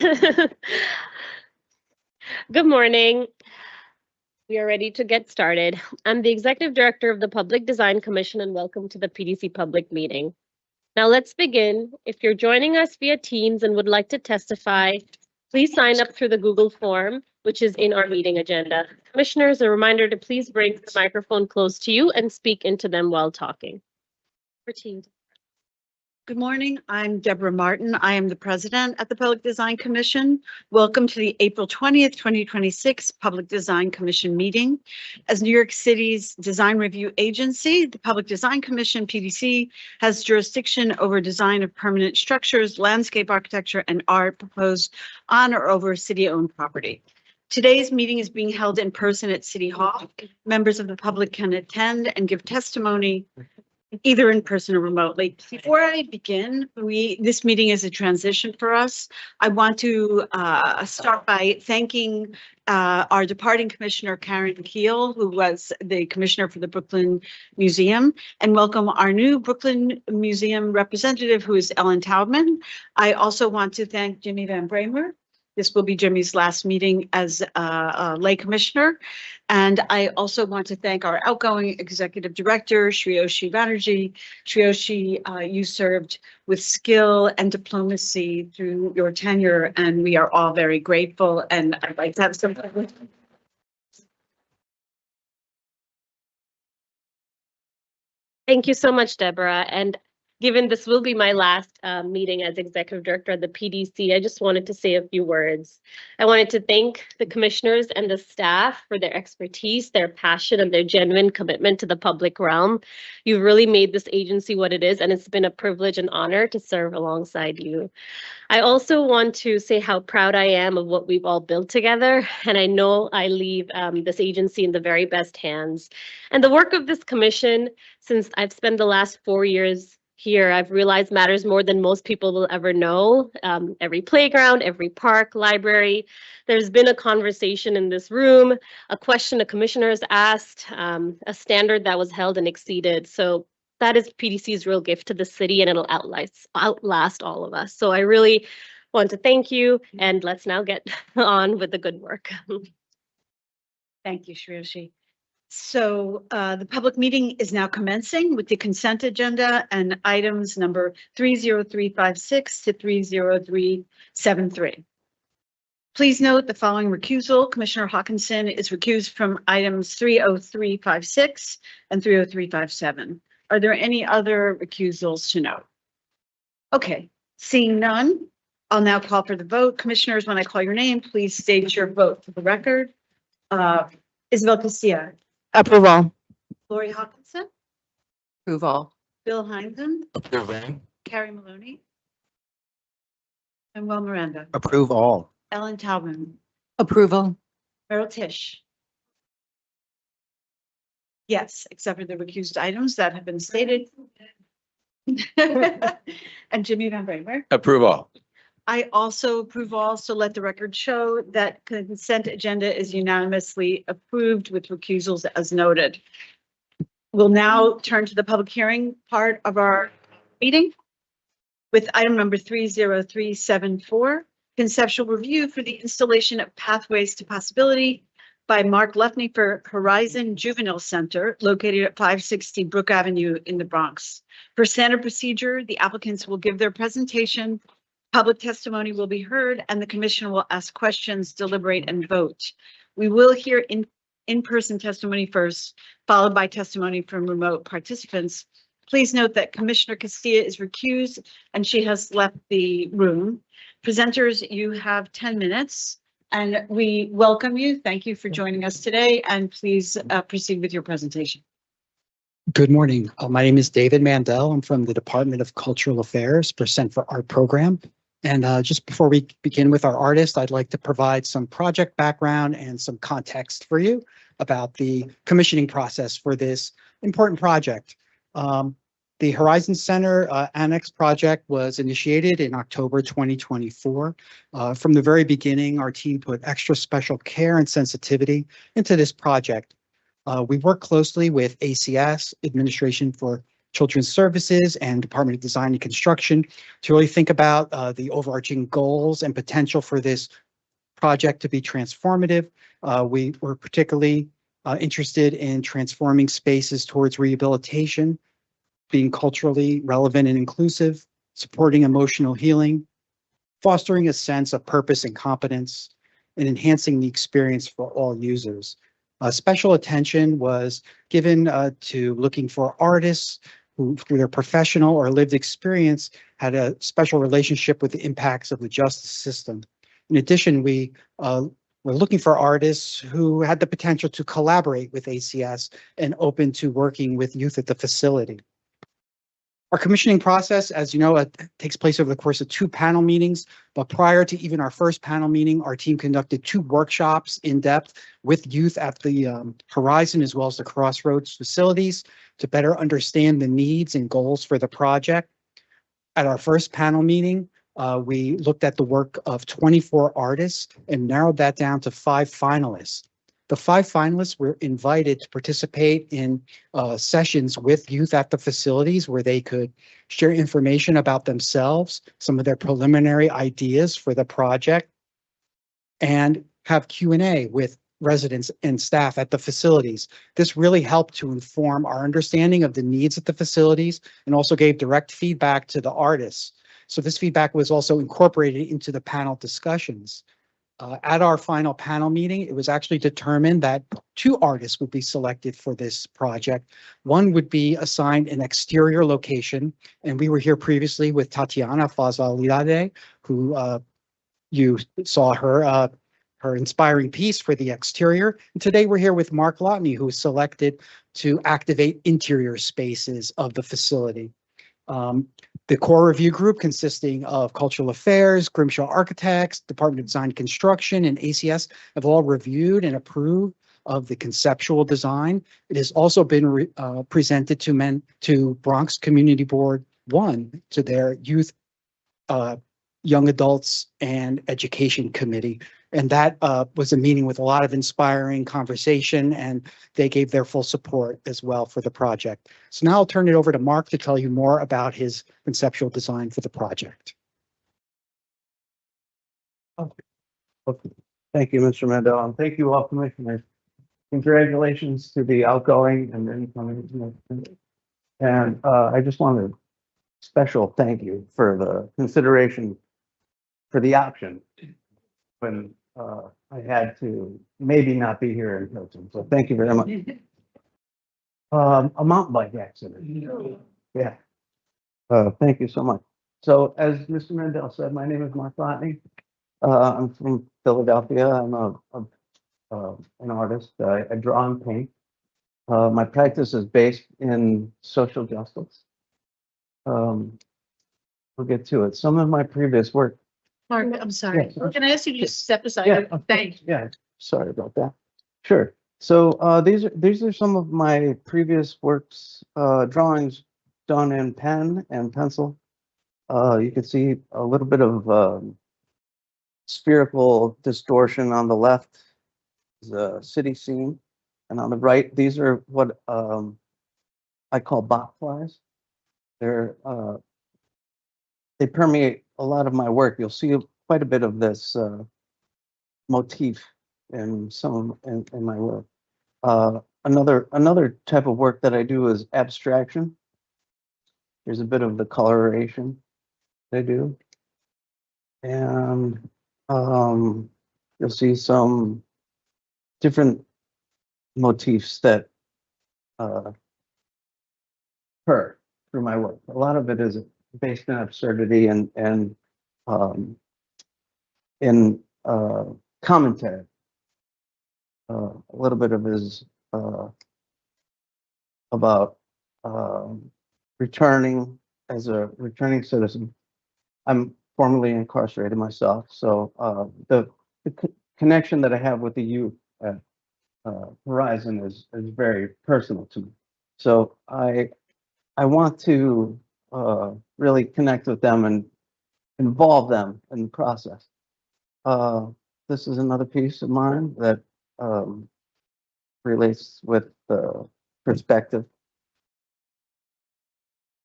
Good morning. We are ready to get started. I'm the Executive Director of the Public Design Commission and welcome to the PDC public meeting. Now let's begin. If you're joining us via Teams and would like to testify, please sign up through the Google form, which is in our meeting agenda. Commissioners, a reminder to please bring the microphone close to you and speak into them while talking. For Teams. Good morning. I'm Deborah Martin. I am the president at the Public Design Commission. Welcome to the April 20th, 2026 Public Design Commission meeting. As New York City's design review agency, the Public Design Commission, PDC, has jurisdiction over design of permanent structures, landscape architecture, and art proposed on or over city-owned property. Today's meeting is being held in person at City Hall. Members of the public can attend and give testimony either in person or remotely. Before I begin, this meeting is a transition for us. I want to start by thanking our departing commissioner, Karen Keel, who was the commissioner for the Brooklyn Museum, and welcome our new Brooklyn Museum representative, who is Ellen Taubman. I also want to thank Jimmy Van Bramer. This will be Jimmy's last meeting as a lay commissioner. And I also want to thank our outgoing executive director, Shreyoshi Banerjee. Shreyoshi, you served with skill and diplomacy through your tenure, and we are all very grateful. And I'd like to have some. Thank you so much, Deborah. And given this will be my last meeting as executive director of the PDC, I just wanted to say a few words. I wanted to thank the commissioners and the staff for their expertise, their passion, and their genuine commitment to the public realm. You've really made this agency what it is, and it's been a privilege and honor to serve alongside you. I also want to say how proud I am of what we've all built together, and I know I leave this agency in the very best hands. And the work of this commission, since I've spent the last 4 years here, I've realized matters more than most people will ever know. Every playground, every park, library, there's been a conversation in this room, a question a commissioner has asked, a standard that was held and exceeded. So that is PDC's real gift to the city, and it'll outlast all of us. So I really want to thank you, and let's now get on with the good work. Thank you, Shreyoshi. So the public meeting is now commencing with the consent agenda and items number 30356 to 30373. Please note the following recusal. Commissioner Hawkinson is recused from items 30356 and 30357. Are there any other recusals to note? Okay, seeing none, I'll now call for the vote. Commissioners, when I call your name, please state your vote for the record. Isabel Casilla. Approval. Lori Hawkinson. Approval. Bill Heinzen. Approve. Carrie Maloney. And Will Miranda. Approve all. Ellen Taubman. Approval. Meryl Tisch. Yes, except for the recused items that have been stated. And Jimmy Van Bramer. Approve all. I also approve all, so let the record show that consent agenda is unanimously approved with recusals as noted. We'll now turn to the public hearing part of our meeting with item number 30374, conceptual review for the installation of pathways to possibility by Mark Lefney for Horizon Juvenile Center located at 560 Brook Avenue in the Bronx. For standard procedure, the applicants will give their presentation. Public testimony will be heard and the commission will ask questions, deliberate, and vote. We will hear in-person testimony first, followed by testimony from remote participants. Please note that Commissioner Castilla is recused and she has left the room. Presenters, you have 10 minutes and we welcome you. Thank you for joining us today and please proceed with your presentation. Good morning. My name is David Mandel. I'm from the Department of Cultural Affairs, Percent for Art program. And just before we begin with our artist, I'd like to provide some project background and some context for you about the commissioning process for this important project. The Horizon Center Annex project was initiated in October 2024. From the very beginning, our team put extra special care and sensitivity into this project. We work closely with ACS, Administration for Children's Services and Department of Design and Construction to really think about the overarching goals and potential for this project to be transformative. We were particularly interested in transforming spaces towards rehabilitation, being culturally relevant and inclusive, supporting emotional healing, fostering a sense of purpose and competence, and enhancing the experience for all users. Special attention was given to looking for artists who, through their professional or lived experience, had a special relationship with the impacts of the justice system. In addition, we were looking for artists who had the potential to collaborate with ACS and open to working with youth at the facility. Our commissioning process, as you know, takes place over the course of 2 panel meetings, but prior to even our first panel meeting, our team conducted 2 workshops in depth with youth at the Horizon as well as the Crossroads facilities to better understand the needs and goals for the project. At our first panel meeting, we looked at the work of 24 artists and narrowed that down to 5 finalists. The 5 finalists were invited to participate in sessions with youth at the facilities where they could share information about themselves, some of their preliminary ideas for the project, and have Q&A with residents and staff at the facilities. This really helped to inform our understanding of the needs at the facilities and also gave direct feedback to the artists. So this feedback was also incorporated into the panel discussions. At our final panel meeting, it was actually determined that 2 artists would be selected for this project. One would be assigned an exterior location, and we were here previously with Tatiana Fazalidade, who you saw her inspiring piece for the exterior. And today we're here with Mark Lotney, who was selected to activate interior spaces of the facility. The core review group consisting of Cultural Affairs, Grimshaw Architects, Department of Design and Construction, and ACS have all reviewed and approved of the conceptual design. It has also been presented to Bronx Community Board 1, to their youth, young adults and education committee. And that was a meeting with a lot of inspiring conversation, and they gave their full support as well for the project. So now I'll turn it over to Mark to tell you more about his conceptual design for the project. Okay. Thank you, Mr. Mandel, and thank you all, commissioners. Congratulations to the outgoing and incoming commissioners. And I just want to special thank you for the consideration for the option when I had to maybe not be here in person. So thank you very much. A mountain bike accident. Yeah. Thank you so much. So as Mr. Mandel said, my name is Mark Lotney. I'm from Philadelphia. I'm an artist. I draw and paint. My practice is based in social justice. We'll get to it. Some of my previous work. Mark, I'm sorry. Yes. Can I ask you to just step aside? Yeah, of Thanks. Yeah, sorry about that. Sure. So these are some of my previous works, drawings done in pen and pencil. You can see a little bit of spherical distortion on the left, the city scene, and on the right, these are what I call botflies. They permeate a lot of my work. You'll see quite a bit of this motif in in my work. Another type of work that I do is abstraction. There's a bit of the coloration I do, and you'll see some different motifs that occur through my work. A lot of it is based in absurdity and in commentary. A little bit of it is about returning as a returning citizen. I'm formerly incarcerated myself, so the connection that I have with the youth at Horizon is very personal to me. So I want to really connect with them and involve them in the process. This is another piece of mine that relates with the perspective.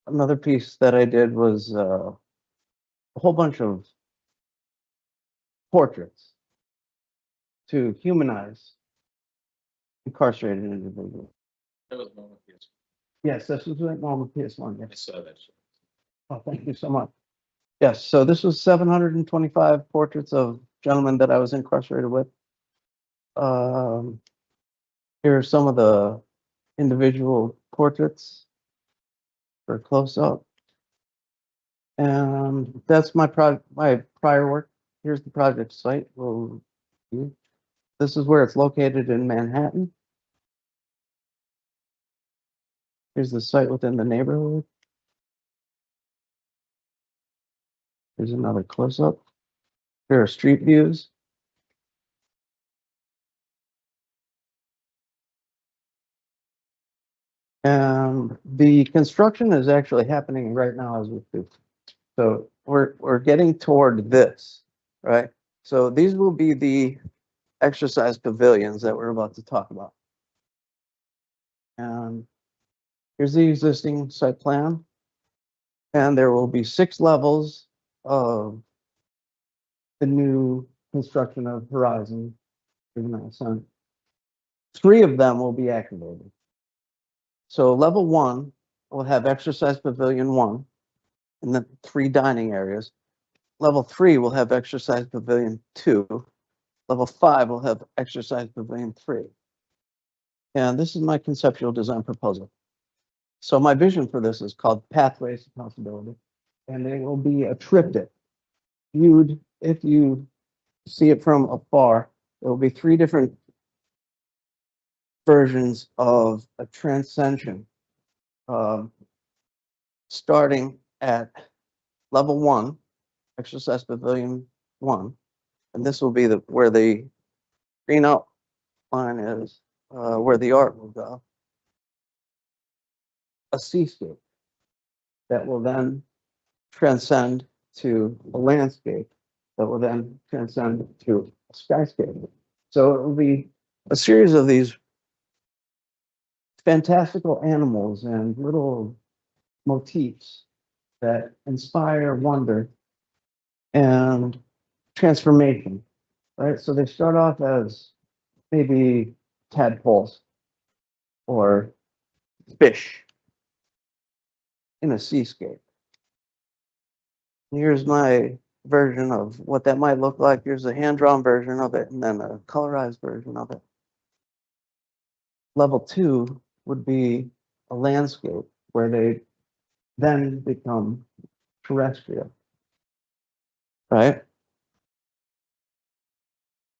another piece that I did was a whole bunch of portraits to humanize incarcerated individuals. That was one of his. Yes, this was at Normal PS1. I Yes. saw that. Oh, thank you so much. Yes, so this was 725 portraits of gentlemen that I was incarcerated with. Here are some of the individual portraits for close up. And that's my prior work. Here's the project site. This is where it's located in Manhattan. Here's the site within the neighborhood. Here's another close up. Here are street views. And the construction is actually happening right now as we speak. So we're getting toward this, right? So these will be the exercise pavilions that we're about to talk about. And here's the existing site plan. And there will be 6 levels of the new construction of Horizon. 3 of them will be activated. So level 1 will have exercise pavilion 1 and then 3 dining areas. Level 3 will have exercise pavilion 2. Level 5 will have exercise pavilion 3. And this is my conceptual design proposal. So my vision for this is called Pathways to Possibility. And they will be a triptych. Viewed, if you see it from afar, there will be 3 different versions of a transcension. Starting at level 1, exercise pavilion 1, and this will be where the green outline is, where the art will go. A seascape that will then transcend to a landscape that will then transcend to a skyscape. So it will be a series of these fantastical animals and little motifs that inspire wonder and transformation, right? So they start off as maybe tadpoles or fish in a seascape. Here's my version of what that might look like. Here's a hand-drawn version of it, and then a colorized version of it. Level 2 would be a landscape where they then become terrestrial, right?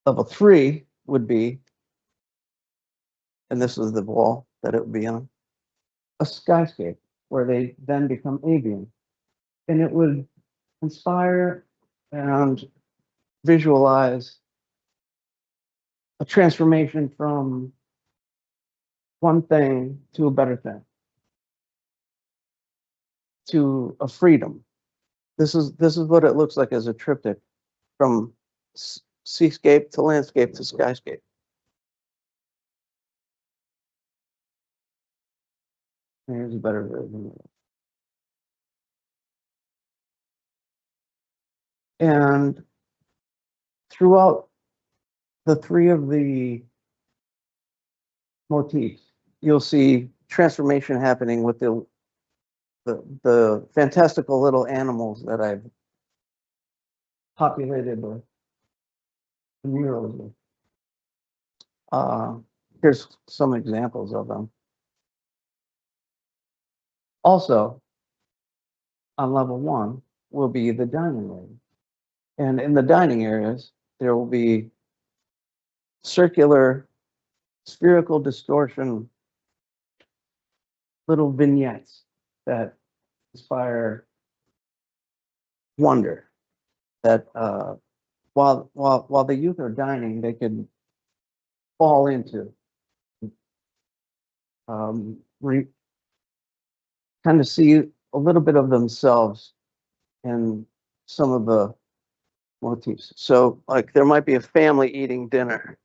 Level 3 would be, and this is the wall that it would be on, a skyscape where they then become avian. And it would inspire and visualize a transformation from one thing to a better thing, to a freedom. This is what it looks like as a triptych from seascape to landscape to skyscape. Here's a better version of it. And throughout the 3 of the motifs, you'll see transformation happening with the fantastical little animals that I've populated the murals with. Here's some examples of them. Also, on level 1 will be the dining area. And in the dining areas, there will be circular, spherical distortion, little vignettes that inspire wonder. That while the youth are dining, they can fall into, kind of see a little bit of themselves in some of the motifs. So like there might be a family eating dinner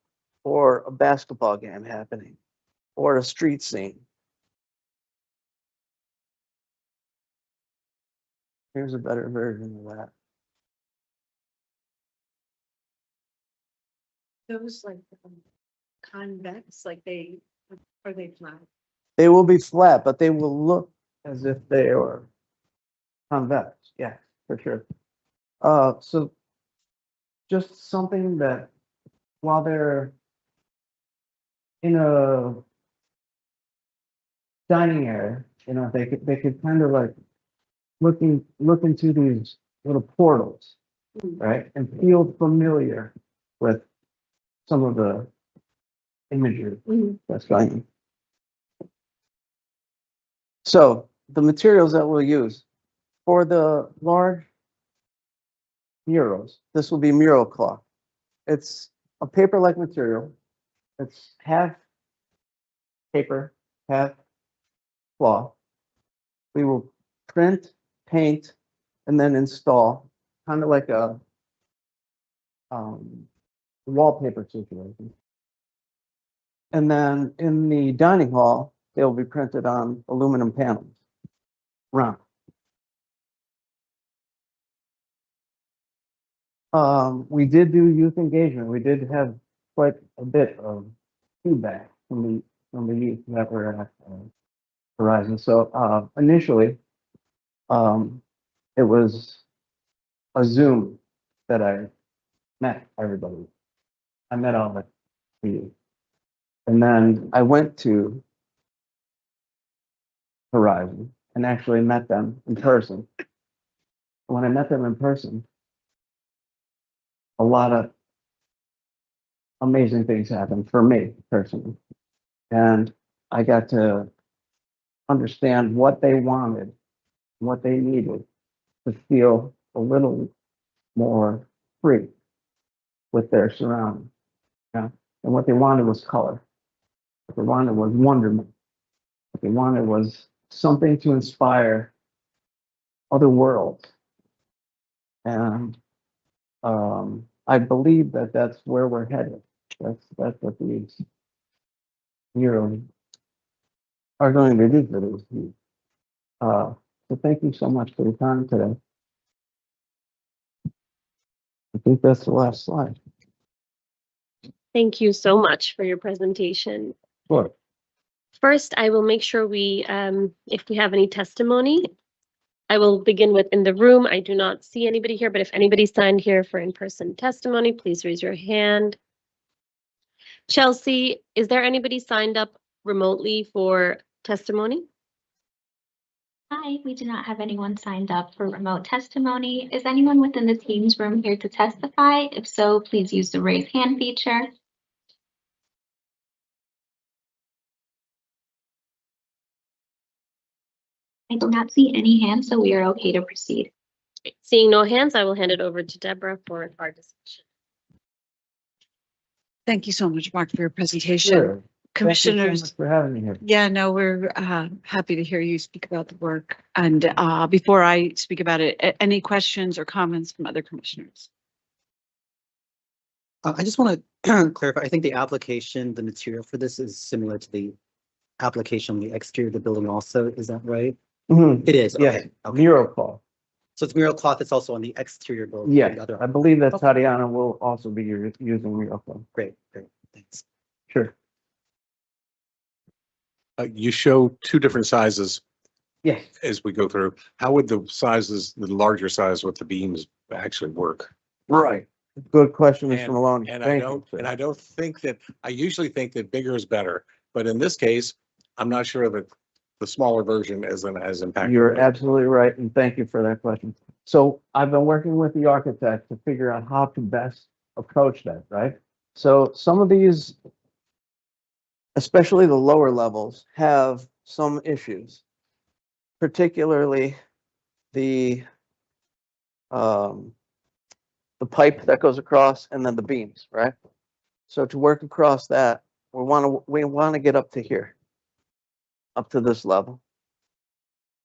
or a basketball game happening or a street scene. Here's a better version of that. Those like convex, like are they flat? They will be flat, but they will look as if they are convex. Yeah, for sure. So just something that while they're in a dining area, they could kind of like look into these little portals, right? And feel familiar with some of the imagery that's going on. So the materials that we'll use for the large murals, this will be mural cloth. It's a paper-like material. It's half paper, half cloth. We will print, paint, and then install, kind of like a wallpaper situation. And then in the dining hall, they'll be printed on aluminum panels, round. We did do youth engagement. We did have quite a bit of feedback from the youth that were at Horizon. So initially, it was a Zoom that I met everybody. I met all the youth. And then I went to Horizon and actually met them in person. When I met them in person, a lot of amazing things happened for me personally. And I got to understand what they wanted, what they needed to feel a little more free with their surroundings. Yeah. And what they wanted was color. What they wanted was wonderment. What they wanted was something to inspire other worlds. And I believe that that's where we're headed. That's what these murals are going to do for these youth. So thank you so much for your time today. I think that's the last slide. Thank you so much for your presentation. Sure. First, I will make sure if we have any testimony, I will begin with in the room. I do not see anybody here, but if anybody signed here for in-person testimony, please raise your hand. Chelsea, is there anybody signed up remotely for testimony? Hi, we do not have anyone signed up for remote testimony. Is anyone within the Teams room here to testify? If so, please use the raise hand feature. I do not see any hands, so we are okay to proceed. Seeing no hands, I will hand it over to Deborah for our discussion. Thank you so much, Mark, for your presentation. Sure. Thank you so Commissioners. much for having me here. Yeah, no, we're happy to hear you speak about the work. And before I speak about it, any questions or comments from other commissioners? I just want to clarify, I think the application, the material for this is similar to the application on the exterior of the building also, is that right? Mhm. It is, Yeah, okay. Okay. mural cloth. So it's mural cloth, it's also on the exterior building. Yeah, the other- I believe that Okay. Tatiana will also be using mural cloth. Great, thanks. Sure. You show two different sizes Yes. as we go through. How would the sizes, the larger size with the beams actually work? Right. Good question, Mr. And- Maloney. And Thank you, sir. I don't think that, I usually think that bigger is better, but in this case, I'm not sure that the smaller version is as impactful. You're absolutely right, and thank you for that question. So I've been working with the architect to figure out how to best approach that, right? So some of these, especially the lower levels, have some issues, particularly the pipe that goes across and then the beams, right? So to work across that, we want to get up to here, up to this level.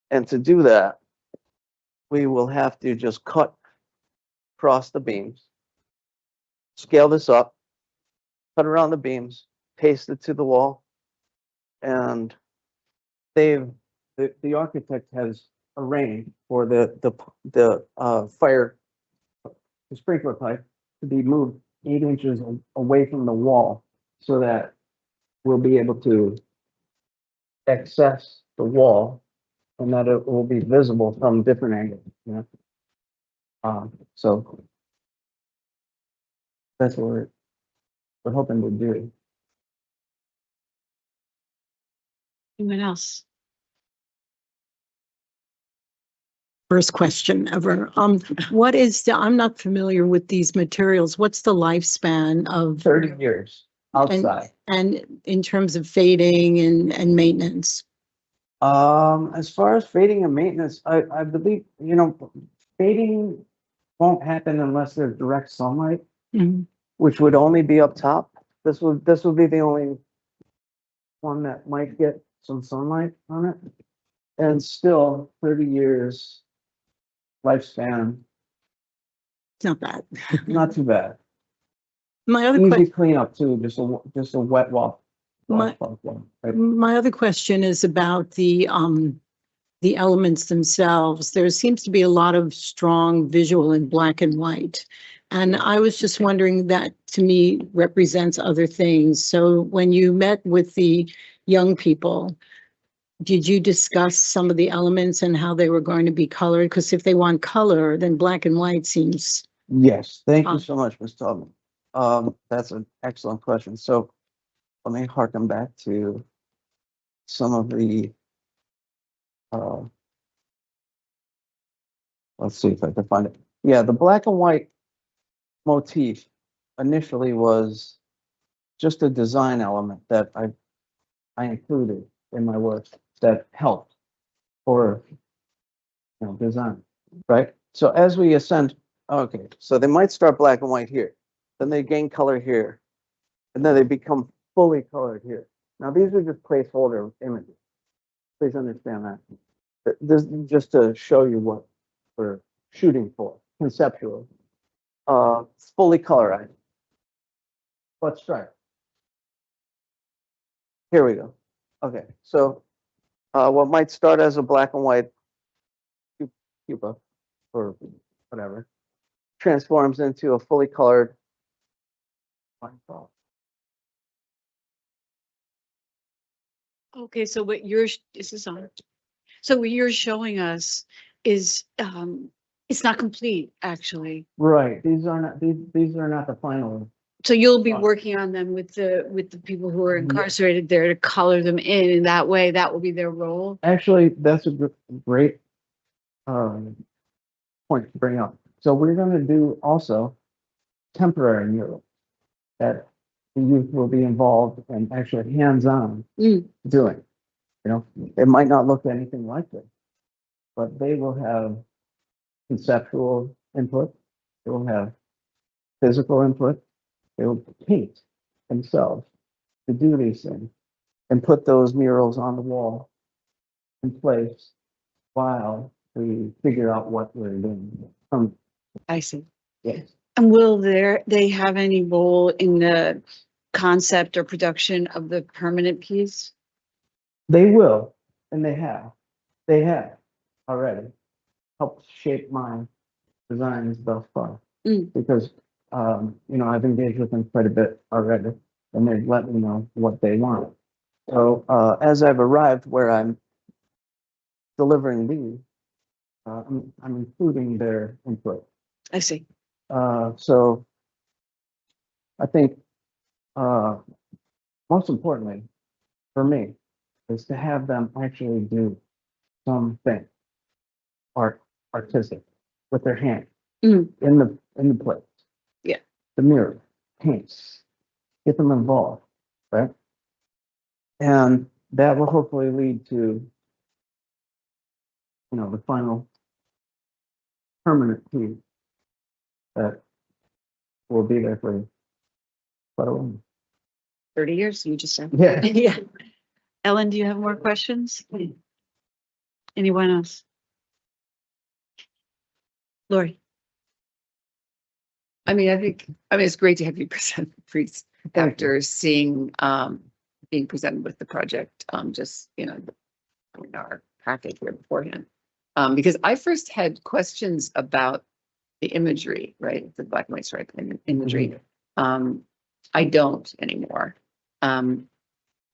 And to do that, we will have to just cut across the beams, scale this up, cut around the beams, paste it to the wall. And the architect has a rain for the fire, the sprinkler pipe to be moved 8 inches away from the wall so that we'll be able to access the wall and that it will be visible from different angles, you know? So that's what we're hoping to do. Anyone else? First question ever. What is I'm not familiar with these materials. What's the lifespan of 30 years outside. and in terms of fading and maintenance? As far as fading and maintenance, I believe, you know, fading won't happen unless there's direct sunlight, Mhm. which would only be up top. This would be the only one that might get some sunlight on it. And still 30 years lifespan, It's not bad. not too bad. My other Easy question, cleanup too, just a wet walk. My- Right? my other question is about the elements themselves. There seems to be a lot of strong visual in black and white. And I was just wondering, that to me represents other things. So when you met with the young people, did you discuss some of the elements and how they were going to be colored? Because if they want color, then black and white seems, Yes, thank you Um, so much, Ms. Tubman. That's an excellent question. So let me harken back to some of the, uh, let's see if I can find it. Yeah, the black and white motif initially was just a design element that I included in my work that helped for, you know, design, right? So as we ascend, okay, so they might start black and white here, then they gain color here, and then they become fully colored here. Now, these are just placeholder images. Please understand that. This is just to show you what we're shooting for, conceptual. It's fully colorized. Let's try it. Here we go. Okay, so what might start as a black and white pupa or whatever transforms into a fully colored fine frog. Okay, so what you're, this is on. So what you're showing us is, it's not complete, actually. Right, these are not, these are not the final. So you'll be Right. working on them with the people who are Yeah. incarcerated there to color them in, and that way that will be their role. Actually, that's a great point to bring up. So we're going to do also temporary murals that the youth will be involved and actually hands-on Mm. doing. You know, it might not look anything like this, but they will have conceptual input. They will have physical input. They will paint themselves to do these things and put those murals on the wall in place while we figure out what we're doing. I see. Yes. And will they have any role in the concept or production of the permanent piece? They will, and they have. They have already helped shape my designs thus far. Mm. Because, you know, I've engaged with them quite a bit already, and they've let me know what they want. So, as I've arrived where I'm delivering these, I'm including their input. I see. So I think, most importantly for me is to have them actually do something artistic with their hand Mm. in the place. Yeah. The mirror, paints, get them involved, right? And that will hopefully lead to, you know, the final permanent piece that will be there for quite a while. 30 years, you just said. Yeah. Yeah. Ellen, do you have more questions? Anyone else? Lori? I mean, it's great to have you present, Priest, after seeing, being presented with the project, just, you know, in our packet here beforehand. Because I first had questions about the imagery, right? The black and white stripe imagery. I don't anymore.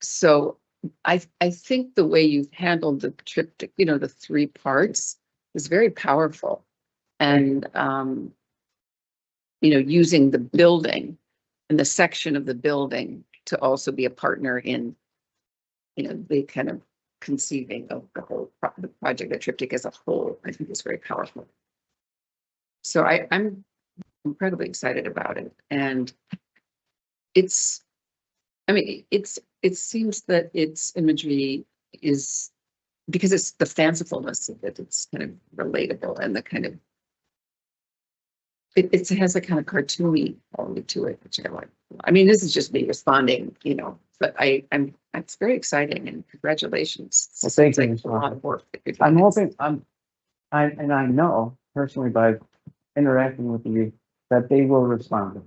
So I think the way you've handled the triptych, you know, the three parts is very powerful. And, you know, using the building and the section of the building to also be a partner in, you know, the kind of conceiving of the whole the project, the triptych as a whole, I think is very powerful. So I'm incredibly excited about it. And it's, I mean, it seems that its imagery is, because it's the fancifulness of it, it's kind of relatable and the kind of, it has a kind of cartoony quality to it, which I like. I mean, this is just me responding, you know, but it's very exciting and congratulations. Well, thank you, It's Ms. like a lot of work that you're I'm doing. hoping, I know personally by interacting with you that they will respond.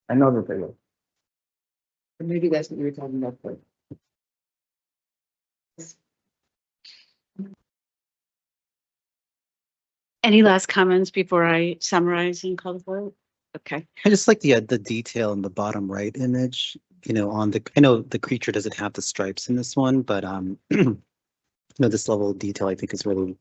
I know that they will. Maybe that's what you were talking about. But Any last comments before I summarize and call the vote? Okay. I just like the detail in the bottom right image, you know, on the, I know the creature doesn't have the stripes in this one, but, you know, this level of detail I think is really,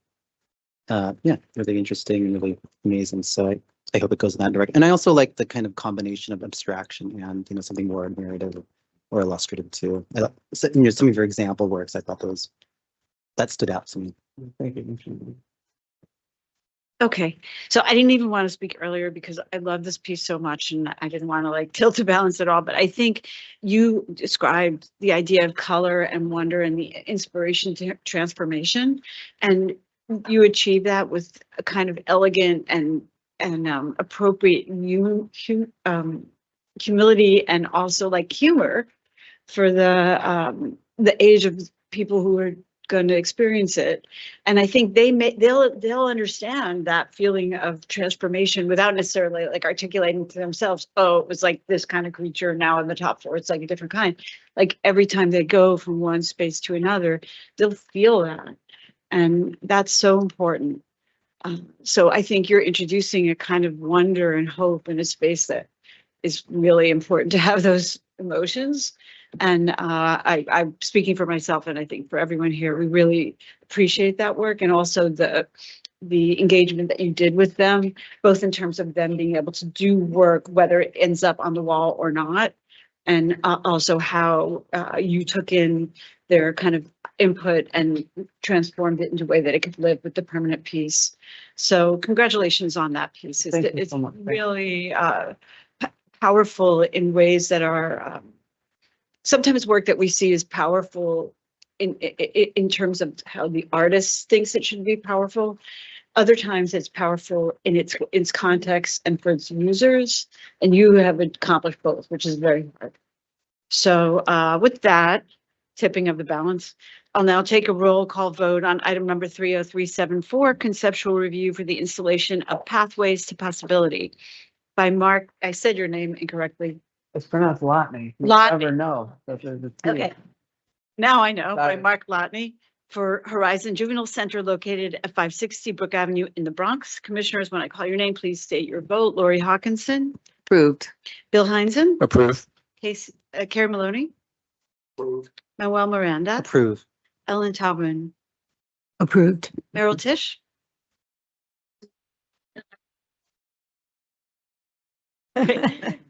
yeah, really interesting and really amazing. So I hope it goes in that direction. And I also like the kind of combination of abstraction and, you know, something more narrative or illustrative too. So, you know, some of your example works, I thought that stood out to me. Thank you. Okay, so I didn't even want to speak earlier because I love this piece so much and I didn't want to like tilt the balance at all, but I think you described the idea of color and wonder and the inspiration to transformation. And you achieve that with a kind of elegant and appropriate humility and also like humor for the age of people who are going to experience it. And I think they'll understand that feeling of transformation without necessarily like articulating to themselves, oh, it was like this kind of creature, now in the top floor it's like a different kind. Like every time they go from one space to another, they'll feel that. And that's so important. So I think you're introducing a kind of wonder and hope in a space that is really important to have those emotions. And I'm speaking for myself, and I think for everyone here, we really appreciate that work and also the engagement that you did with them, both in terms of them being able to do work, whether it ends up on the wall or not, and also how you took in their kind of input and transformed it into a way that it could live with the permanent piece. So congratulations on that piece. Thank you It's so much. Thank you. really powerful in ways that are sometimes work that we see is powerful in terms of how the artist thinks it should be powerful. Other times it's powerful in its context and for its users, and you have accomplished both, which is very hard. So with that tipping of the balance, I'll now take a roll call vote on item number 30374, conceptual review for the installation of Pathways to Possibility by Mark. I said your name incorrectly. It's pronounced Lotney. You Lotney. never know. That there's a T. Okay. Now I know, by Sorry. Mark Lotney for Horizon Juvenile Center located at 560 Brook Avenue in the Bronx. Commissioners, when I call your name, please state your vote. Lori Hawkinson, Approved. Bill Heinzen, Approve. Carrie Maloney, Manuel Miranda, Approve. Ellen Taubman, Approved. Merrill Tisch.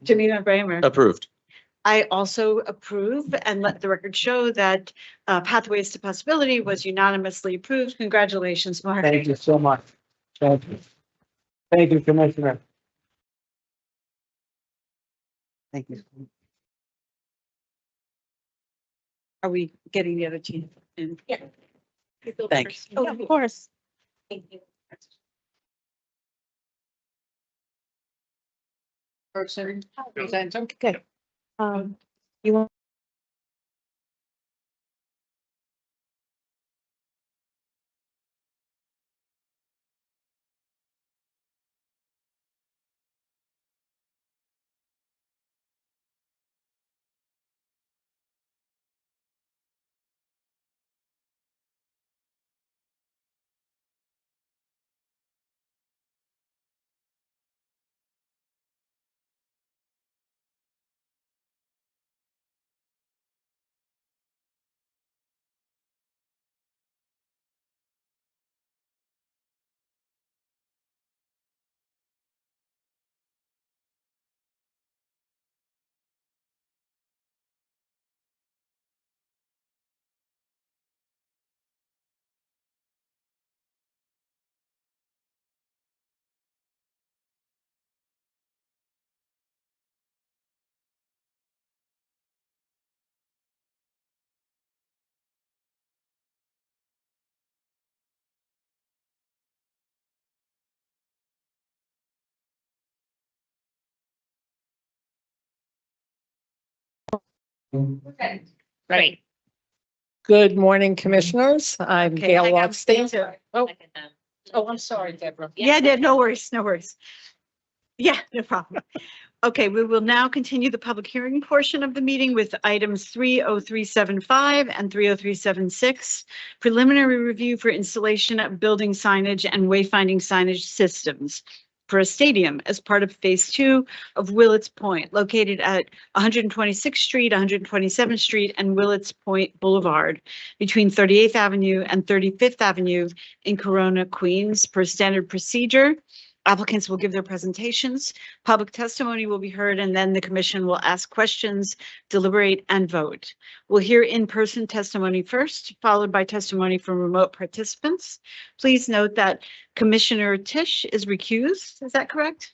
Janina Bramer. Approved. I also approve and let the record show that Pathways to Possibility was unanimously approved. Congratulations, Mark. Thank you so much. Thank you. Thank you, Commissioner. Thank you. Are we getting the other team in? Yeah. Thanks. Oh, of course. Thank you. Okay. You want Right. Good morning, Commissioners. I'm Okay, Gail hang on. Rothstein. So- Oh, I'm sorry, Deborah. Yeah, no worries, no worries. Yeah, no problem. Okay, we will now continue the public hearing portion of the meeting with items 30375 and 30376. Preliminary review for installation of building signage and wayfinding signage systems for a stadium as part of Phase 2 of Willets Point, located at 126th Street, 127th Street, and Willets Point Boulevard between 38th Avenue and 35th Avenue in Corona, Queens. Per standard procedure, applicants will give their presentations, public testimony will be heard, and then the commission will ask questions, deliberate, and vote. We'll hear in-person testimony first, followed by testimony from remote participants. Please note that Commissioner Tisch is recused. Is that correct?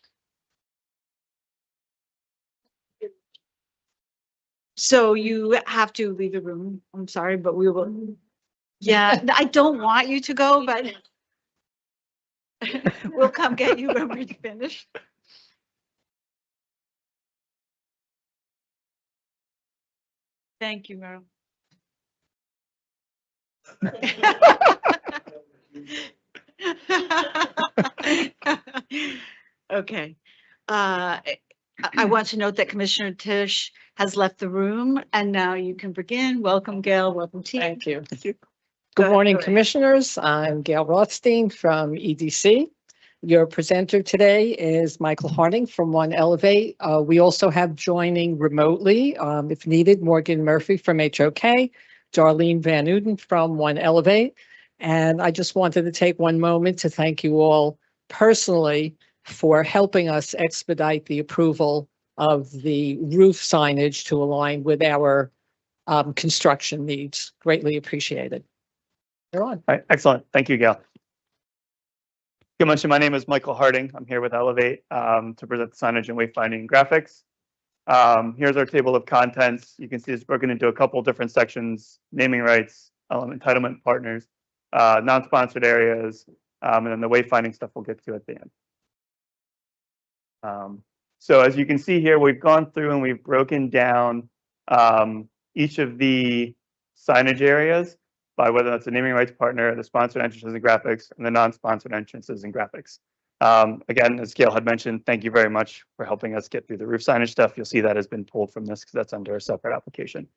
So you have to leave the room. I'm sorry, but we will. Yeah, I don't want you to go, but we'll come get you when we're finished. Thank you, Merrill. Okay. I want to note that Commissioner Tisch has left the room and now you can begin. Welcome, Gail. Welcome, team. Thank you. Go Good ahead, morning, go ahead. Commissioners. I'm Gail Rothstein from EDC. Your presenter today is Michael Harding from One Elevate. We also have joining remotely, if needed, Morgan Murphy from HOK, Darlene Van Uden from One Elevate. And I just wanted to take one moment to thank you all personally for helping us expedite the approval of the roof signage to align with our construction needs. Greatly appreciated. You're on. All right, excellent. Thank you, Gail. Good morning. My name is Michael Harding. I'm here with Elevate to present the signage and wayfinding graphics. Here's our table of contents. You can see it's broken into a couple different sections: naming rights, entitlement partners, non-sponsored areas, and then the wayfinding stuff we'll get to at the end. So as you can see here, we've gone through and we've broken down each of the signage areas by whether that's the naming rights partner, the sponsored entrances and graphics, and the non-sponsored entrances and graphics. Again, as Gail had mentioned, thank you very much for helping us get through the roof signage stuff. You'll see that has been pulled from this because that's under a separate application.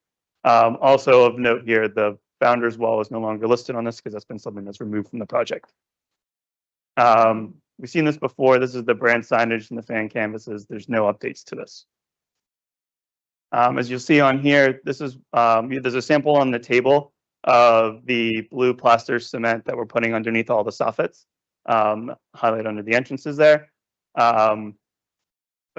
Also of note here, the founder's wall is no longer listed on this because that's been something that's removed from the project. We've seen this before. This is the brand signage and the fan canvases. There's no updates to this. As you'll see on here, this is there's a sample on the table of the blue plaster cement that we're putting underneath all the soffits, highlighted under the entrances there. As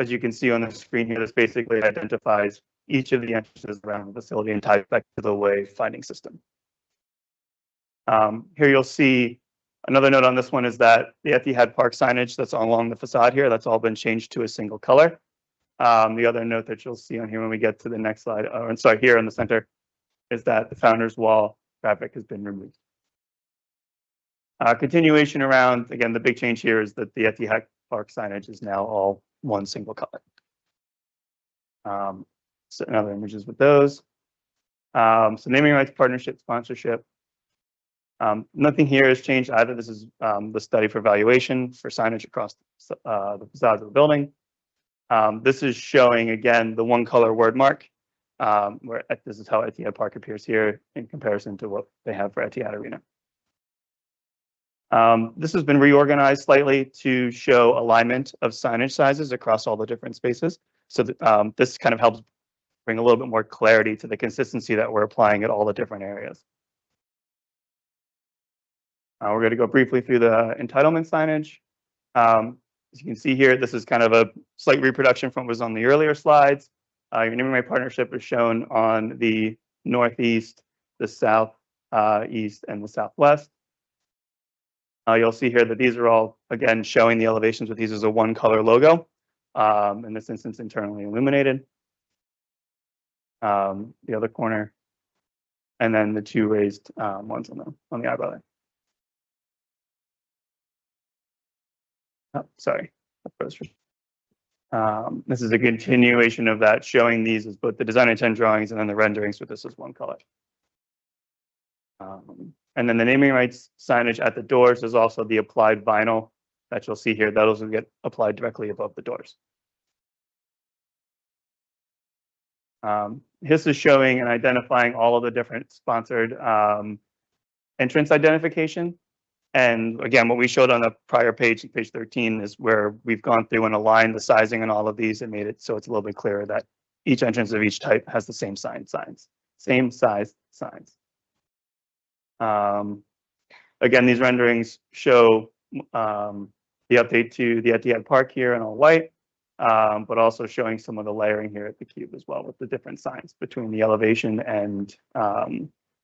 you can see on the screen here, this basically identifies each of the entrances around the facility and ties back to the wayfinding system. Here you'll see another note on this one is that the Etihad Park signage that's along the facade here, that's all been changed to a single color. The other note that you'll see on here when we get to the next slide, or sorry, here in the center, is that the founder's wall graphic has been removed. Continuation around, again, the big change here is that the Etihad Park signage is now all one single color. So other images with those. So naming rights, partnership, sponsorship. Nothing here has changed either. This is the study for valuation for signage across the facades of the building. This is showing, again, the one color word mark, where this is how Etihad Park appears here in comparison to what they have for Etihad Arena. This has been reorganized slightly to show alignment of signage sizes across all the different spaces. So that, this kind of helps bring a little bit more clarity to the consistency that we're applying at all the different areas. We're going to go briefly through the entitlement signage. As you can see here, this is kind of a slight reproduction from what was on the earlier slides. Your naming right partnership is shown on the northeast, the south east, and the southwest. You'll see here that these are all, again, showing the elevations with these as a one color logo. In this instance, internally illuminated. The other corner, and then the two raised ones on the eyebrow there. Oh, sorry. This is a continuation of that, showing these as both the design intent drawings and then the renderings with this as one color. And then the naming rights signage at the doors is also the applied vinyl that you'll see here. Those will get applied directly above the doors. This is showing and identifying all of the different sponsored entrance identification. And again, what we showed on the prior page, page 13, is where we've gone through and aligned the sizing on all of these and made it so it's a little bit clearer that each entrance of each type has the same signs, same size signs. Again, these renderings show the update to the Etihad Park here in all white, but also showing some of the layering here at the cube as well with the different signs between the elevation and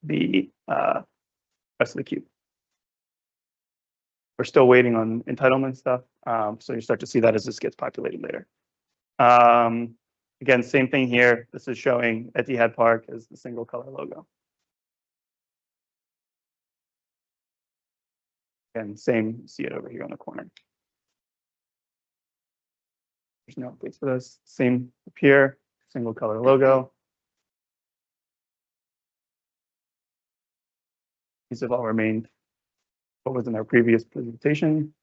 the rest of the cube. We're still waiting on entitlement stuff, so you start to see that as this gets populated later. Again, same thing here. This is showing Etihad Park as the single color logo. And same, see it over here on the corner. There's no updates for this. Same up here, single color logo. These have all remained what was in our previous presentation.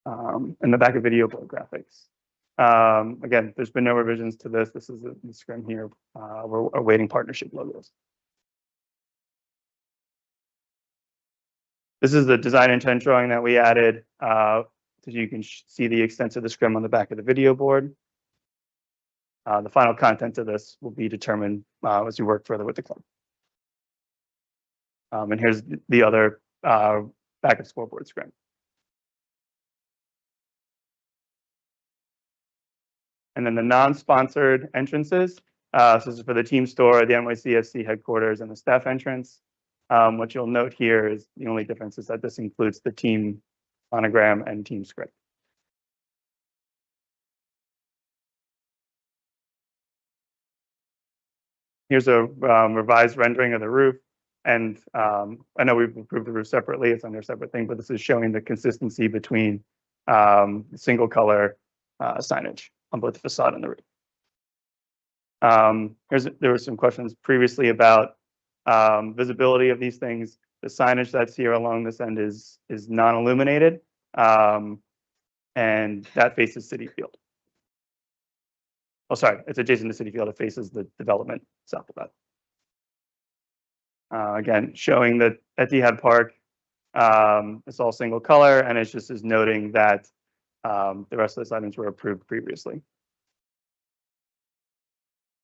In the back of video board graphics. Again, there's been no revisions to this. This is the scrim here. We're awaiting partnership logos. This is the design intent drawing that we added. So you can see the extent of the scrim on the back of the video board. The final content of this will be determined as we work further with the club. And here's the other backup scoreboard scrim. And then the non-sponsored entrances. So this is for the team store, the NYCFC headquarters, and the staff entrance. What you'll note here is the only difference is that this includes the team monogram and team script. Here's a revised rendering of the roof. And I know we've approved the roof separately, it's under a separate thing, but this is showing the consistency between single color signage on both the facade and the roof. There were some questions previously about visibility of these things. The signage that's here along this end is non-illuminated, and that faces Citi Field. Oh, sorry, it's adjacent to Citi Field. It faces the development south of that. Again, showing that Etihad Park, it's all single color, and it's just is noting that the rest of those items were approved previously.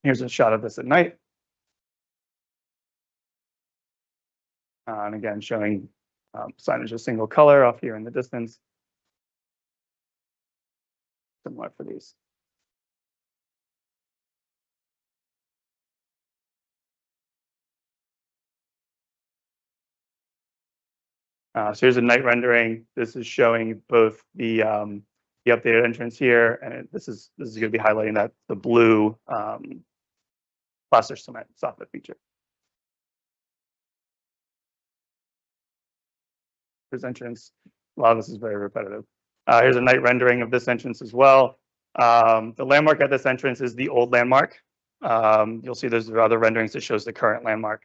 Here's a shot of this at night. And again, showing signage of single color off here in the distance. Similar for these. So here's a night rendering. This is showing both the updated entrance here, and this is going to be highlighting that the blue plaster cement soffit feature. This entrance, a lot of this is very repetitive. Here's a night rendering of this entrance as well. The landmark at this entrance is the old landmark. You'll see there's other renderings that shows the current landmark.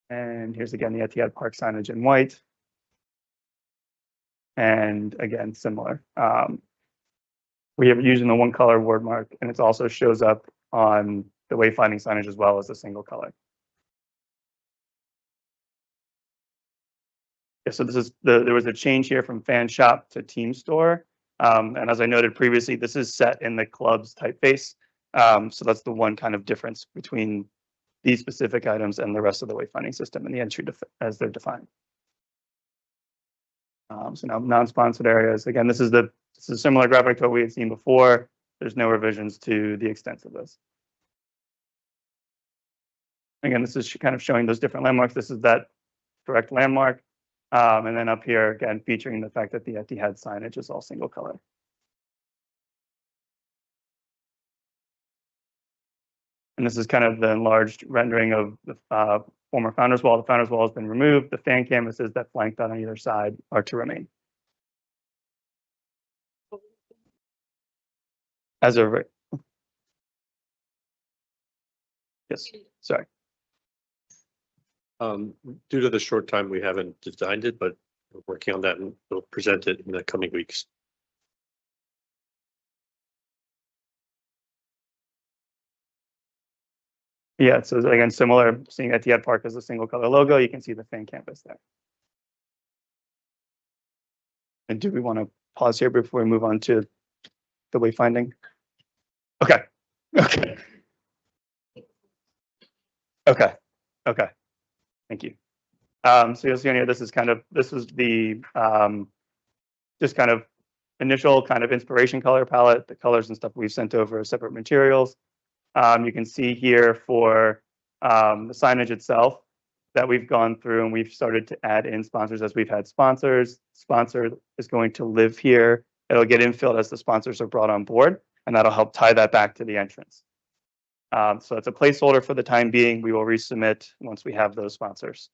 And here's again the Etihad Park signage in white. And again, similar. We have using the one color word mark, and it also shows up on the wayfinding signage as well as a single color. Yeah, so this is there was a change here from fan shop to team store. And as I noted previously, this is set in the club's typeface. So that's the one kind of difference between these specific items and the rest of the wayfinding system and the entry as they're defined. So now non-sponsored areas. Again, this is a similar graphic to what we had seen before. There's no revisions to the extent of this. Again, this is kind of showing those different landmarks. This is that direct landmark. And then up here, again, featuring the fact that the Etihad signage is all single color. And this is kind of the enlarged rendering of the former Founders Wall. The Founders Wall has been removed. The fan canvases that flank that on either side are to remain. As of right. Yes, sorry. Due to the short time, we haven't designed it, but we're working on that and we'll present it in the coming weeks. Yeah, so again, similar, seeing Etihad Park as a single color logo, you can see the fan campus there. And do we want to pause here before we move on to the wayfinding? Okay, okay. Okay, okay, thank you. So you'll see on here, this is the just kind of initial kind of inspiration color palette, the colors and stuff we've sent over as separate materials. You can see here for the signage itself that we've gone through and we've started to add in sponsors as we've had sponsors. Sponsor is going to live here. It'll get infilled as the sponsors are brought on board, and that'll help tie that back to the entrance. So it's a placeholder for the time being. We will resubmit once we have those sponsors.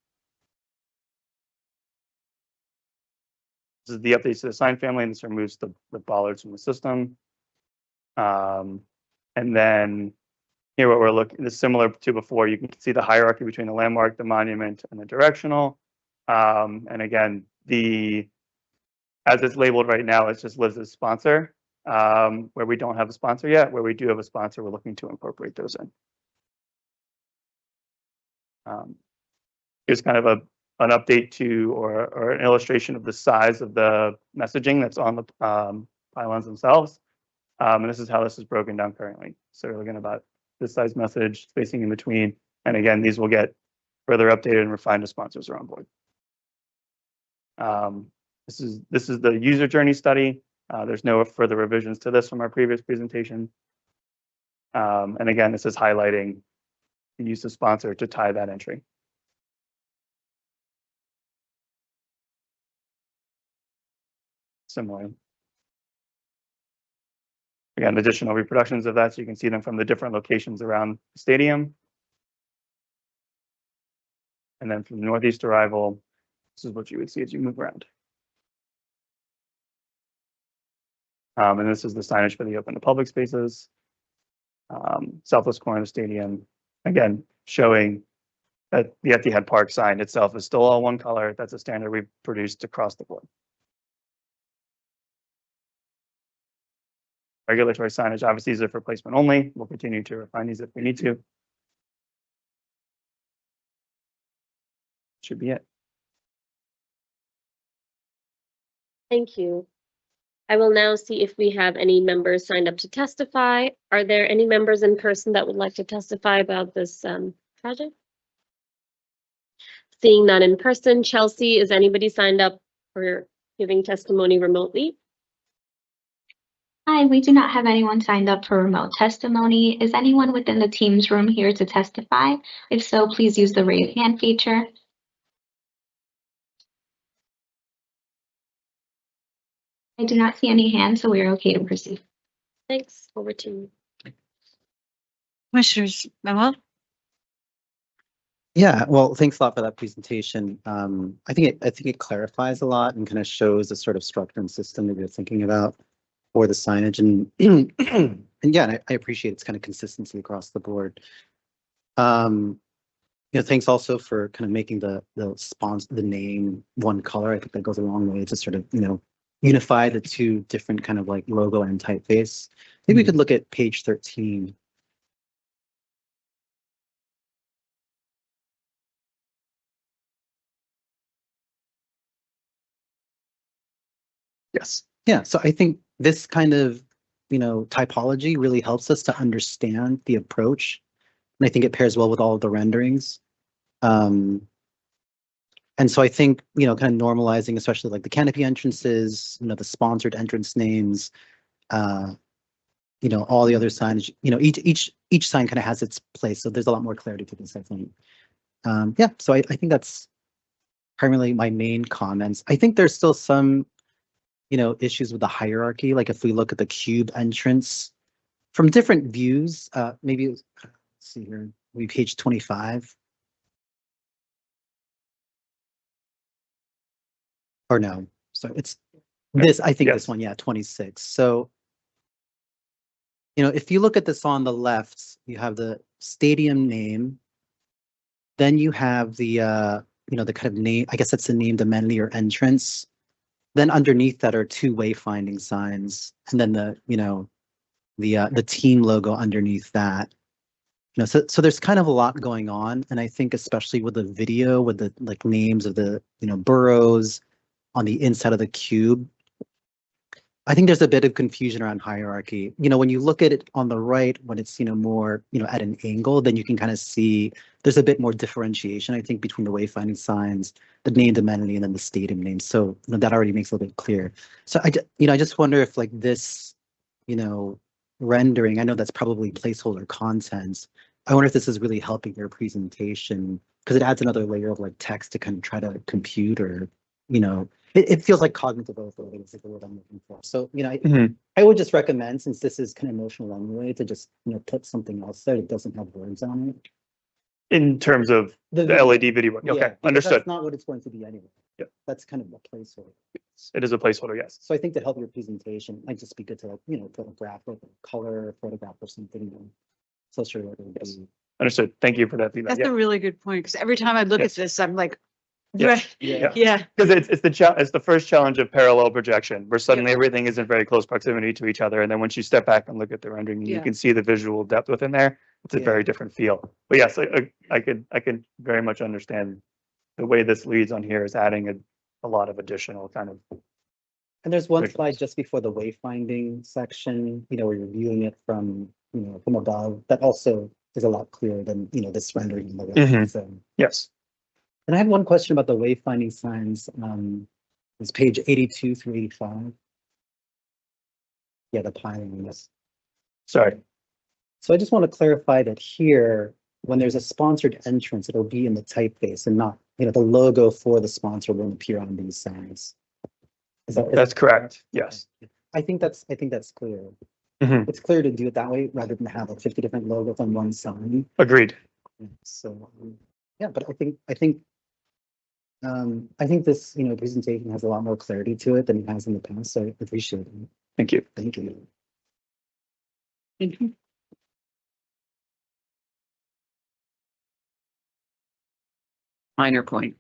This is the updates to the sign family, and this removes the bollards from the system. And then here what we're looking is similar to before. You can see the hierarchy between the landmark, the monument, and the directional. And again, as it's labeled right now, it just lives as sponsor. Where we don't have a sponsor yet, where we do have a sponsor, we're looking to incorporate those in. Here's kind of an update to or an illustration of the size of the messaging that's on the pylons themselves. And this is how this is broken down currently. So we're looking about this size message, spacing in between. And again, these will get further updated and refined as sponsors are on board. This is the user journey study. There's no further revisions to this from our previous presentation. And again, this is highlighting the use of sponsor to tie that entry. Similar. Again, additional reproductions of that, so you can see them from the different locations around the stadium. And then from the northeast arrival, this is what you would see as you move around. And this is the signage for the open to public spaces. Southwest corner of the stadium, again, showing that the Etihad Park sign itself is still all one color. That's a standard we've produced across the board. Regulatory signage, obviously, these are for placement only. We'll continue to refine these if we need to. Should be it. Thank you. I will now see if we have any members signed up to testify. Are there any members in person that would like to testify about this project? Seeing none in person, Chelsea, is anybody signed up for giving testimony remotely? Hi, we do not have anyone signed up for remote testimony. Is anyone within the Teams room here to testify? If so, please use the raise hand feature. I do not see any hands, so we are okay to proceed. Thanks. Over to you. Commissioners Manuel? Yeah, well, thanks a lot for that presentation. I think it clarifies a lot and kind of shows the sort of structure and system that you're thinking about for the signage, and and yeah, I appreciate its kind of consistency across the board. Thanks also for kind of making the name one color. I think that goes a long way to sort of unify the two different kind of like logo and typeface. I think we could look at page 13. Yes. Yeah, so I think this kind of, typology really helps us to understand the approach. And I think it pairs well with all of the renderings. And so I think, kind of normalizing, especially like the canopy entrances, the sponsored entrance names, all the other signage, each sign kind of has its place. So there's a lot more clarity to this, I think. Yeah, so I think that's primarily my main comments. I think there's still some issues with the hierarchy. Like if we look at the cube entrance from different views, maybe let's see here, maybe page 25. Or no, so it's I think Yes. this one, yeah, 26. So, if you look at this on the left, you have the stadium name. Then you have the, the kind of name, I guess that's the named amenity or entrance. Then underneath that are two wayfinding signs, and then the team logo underneath that. So there's kind of a lot going on, and I think especially with the video, with the like names of the boroughs on the inside of the cube, I think there's a bit of confusion around hierarchy. When you look at it on the right, when it's more at an angle, then you can kind of see there's a bit more differentiation, I think, between the wayfinding signs, the named amenity, and then the stadium name. So that already makes it a little bit clear. So I just wonder if like this, rendering, I know that's probably placeholder content. I wonder if this is really helping your presentation because it adds another layer of like text to kind of try to compute or, it feels like cognitive overload is the word I'm looking for. So, I would just recommend, since this is kind of emotional anyway, to just, put something else there that doesn't have words on it. In terms of the video. LED video. Okay, Yeah, because understood. That's not what it's going to be anyway. Yeah. That's kind of a placeholder. It is a placeholder, yes. So I think to help your presentation, it might just be good to like, put a graphic, color, photograph or something. Closer to what it would be. Understood. Thank you for that feedback. That's Yeah. a really good point, because every time I look Yes. at this, I'm like, Yeah. right, Yeah. yeah. Because it's the first challenge of parallel projection, where suddenly everything is in very close proximity to each other, and then once you step back and look at the rendering, you Yeah. can see the visual depth within there. It's a Yeah. very different feel. But yes, I could very much understand the way this leads on here is adding a lot of additional kind of. And there's one Visuals. slide just before the wayfinding section, where you're viewing it from above. That also is a lot clearer than, this rendering. On the right. Mhm. So, Yes. and I have one question about the wayfinding signs. It's page 82 through 85. Yeah, the piling on this. Sorry. So I just want to clarify that here, when there's a sponsored entrance, it'll be in the typeface and not, the logo for the sponsor won't appear on these signs. Is That's that correct. Yes. I think that's clear. Mhm. It's clear to do it that way rather than have like 50 different logos on one sign. Agreed. So, yeah, but I think this, presentation has a lot more clarity to it than it has in the past. So I appreciate it. Thank you. Thank you. Minor point.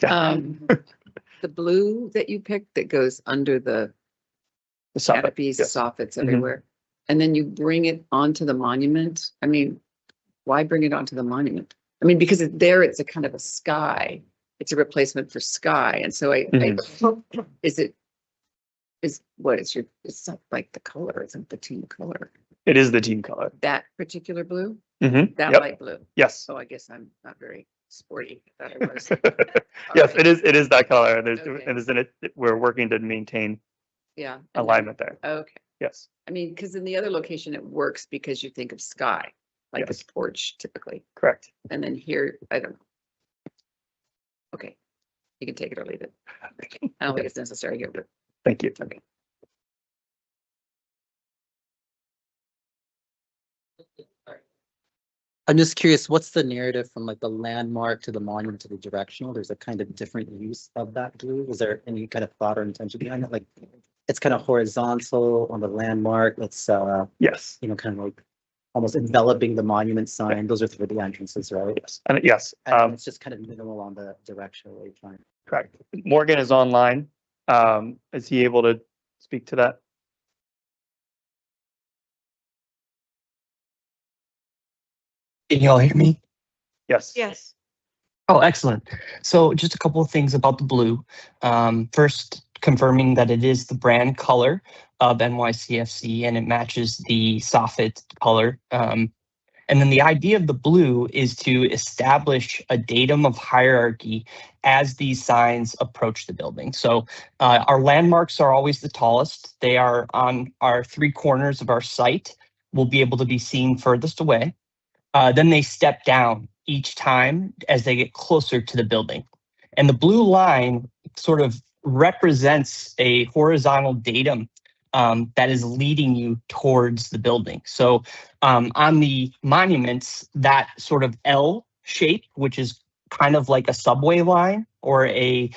Yeah. The blue that you picked that goes under the The soffit, canopies, yes. soffits Mhm. everywhere, and then you bring it onto the monument. I mean, why bring it onto the monument? I mean, because it's a kind of a sky. It's a replacement for sky, and so it's not like the color, isn't the team color, It is the team color. that particular blue, Mhm. that Yep. light blue. Yes. So I guess I'm not very sporty. I thought it was. Yes, right. it is that color. Okay. We're working to maintain Yeah. and then- alignment there. Okay. Yes. I mean, because in the other location, it works because you think of sky, like a Yes. porch typically. Correct. And then here, I don't know. Okay, you can take it or leave it. I don't think it's necessary here, but Thank you. okay. I'm just curious, what's the narrative from like the landmark to the monument to the directional? There's a kind of different use of that blue. Was there any kind of thought or intention behind it? Like it's kind of horizontal on the landmark. It's Yes. kind of like almost enveloping the monument sign. Those are through the entrances, right? Yes. And yes. And it's just kind of minimal on the directional wayfind. Correct. Morgan is online. Is he able to speak to that? Can you all hear me? Yes. Yes. Oh, excellent. So just a couple of things about the blue. First, confirming that it is the brand color of NYCFC and it matches the soffit color. And then the idea of the blue is to establish a datum of hierarchy as these signs approach the building. So our landmarks are always the tallest. They are on our three corners of our site, will be able to be seen furthest away. Then they step down each time as they get closer to the building. And the blue line sort of represents a horizontal datum that is leading you towards the building. So on the monuments, that sort of L shape, which is kind of like a subway line, or an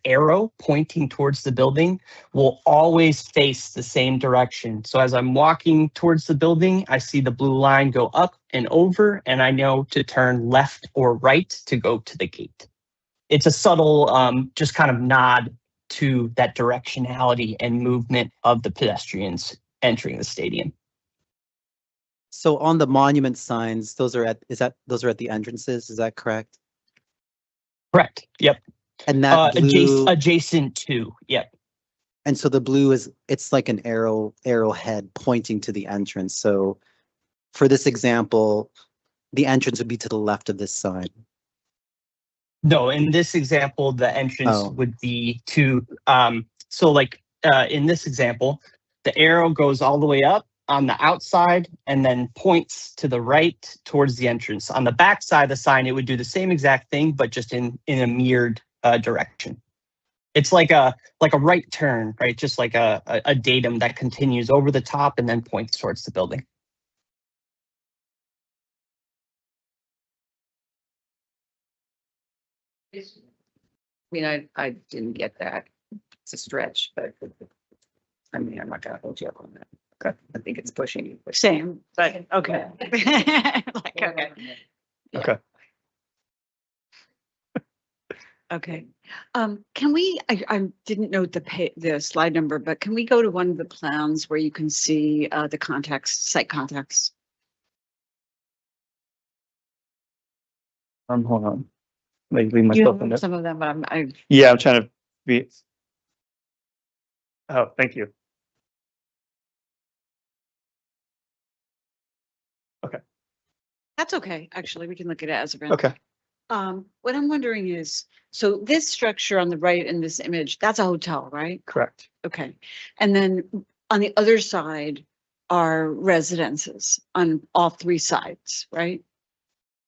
arrow pointing towards the building will always face the same direction. So as I'm walking towards the building, I see the blue line go up and over, and I know to turn left or right to go to the gate. It's a subtle, just kind of nod to that directionality and movement of the pedestrians entering the stadium. So on the monument signs, those are at the entrances, is that correct? Correct. Yep. And that blue, Adjacent to, yep. and so the blue it's like an arrowhead pointing to the entrance. So for this example, the entrance would be to the left of this sign. No, in this example, the entrance would be to, in this example, the arrow goes all the way up on the outside and then points to the right towards the entrance. On the back side of the sign, it would do the same exact thing, but just in a mirrored direction. It's like a right turn, right? Just like a datum that continues over the top and then points towards the building. I mean, I didn't get that. It's a stretch, but I mean, I'm not gonna hold you up on that. Okay. I think it's pushing you. Same, but okay. Like, okay. Okay. Okay. Can we, I didn't note the slide number, but can we go to one of the plans where you can see the context, site context? Hold on. Like leave You myself in have it. some of them, but I'm Yeah, I'm trying to be. Oh, thank you. Okay. that's okay. Actually, we can look at it as a. Okay. What I'm wondering is, so this structure on the right in this image, that's a hotel, right? Correct. Okay. And then on the other side are residences on all three sides, right?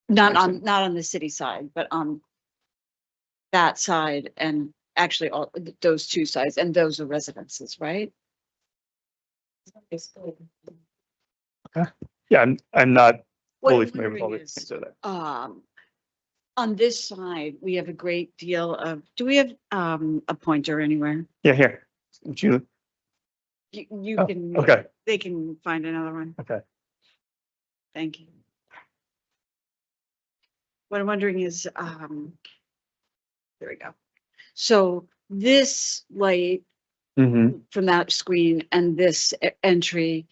Not on the city side, but on that side and actually all those two sides, and those are residences, right? Okay. Yeah, I'm not What fully I'm familiar with all wondering these is, things there. on this side, we have a great deal of, do we have a pointer anywhere? Yeah, here. Would you? You Oh, can, okay. they can find another one. Okay. Thank you. What I'm wondering is, there we go. So this light Mm-hmm. from that screen and this entry,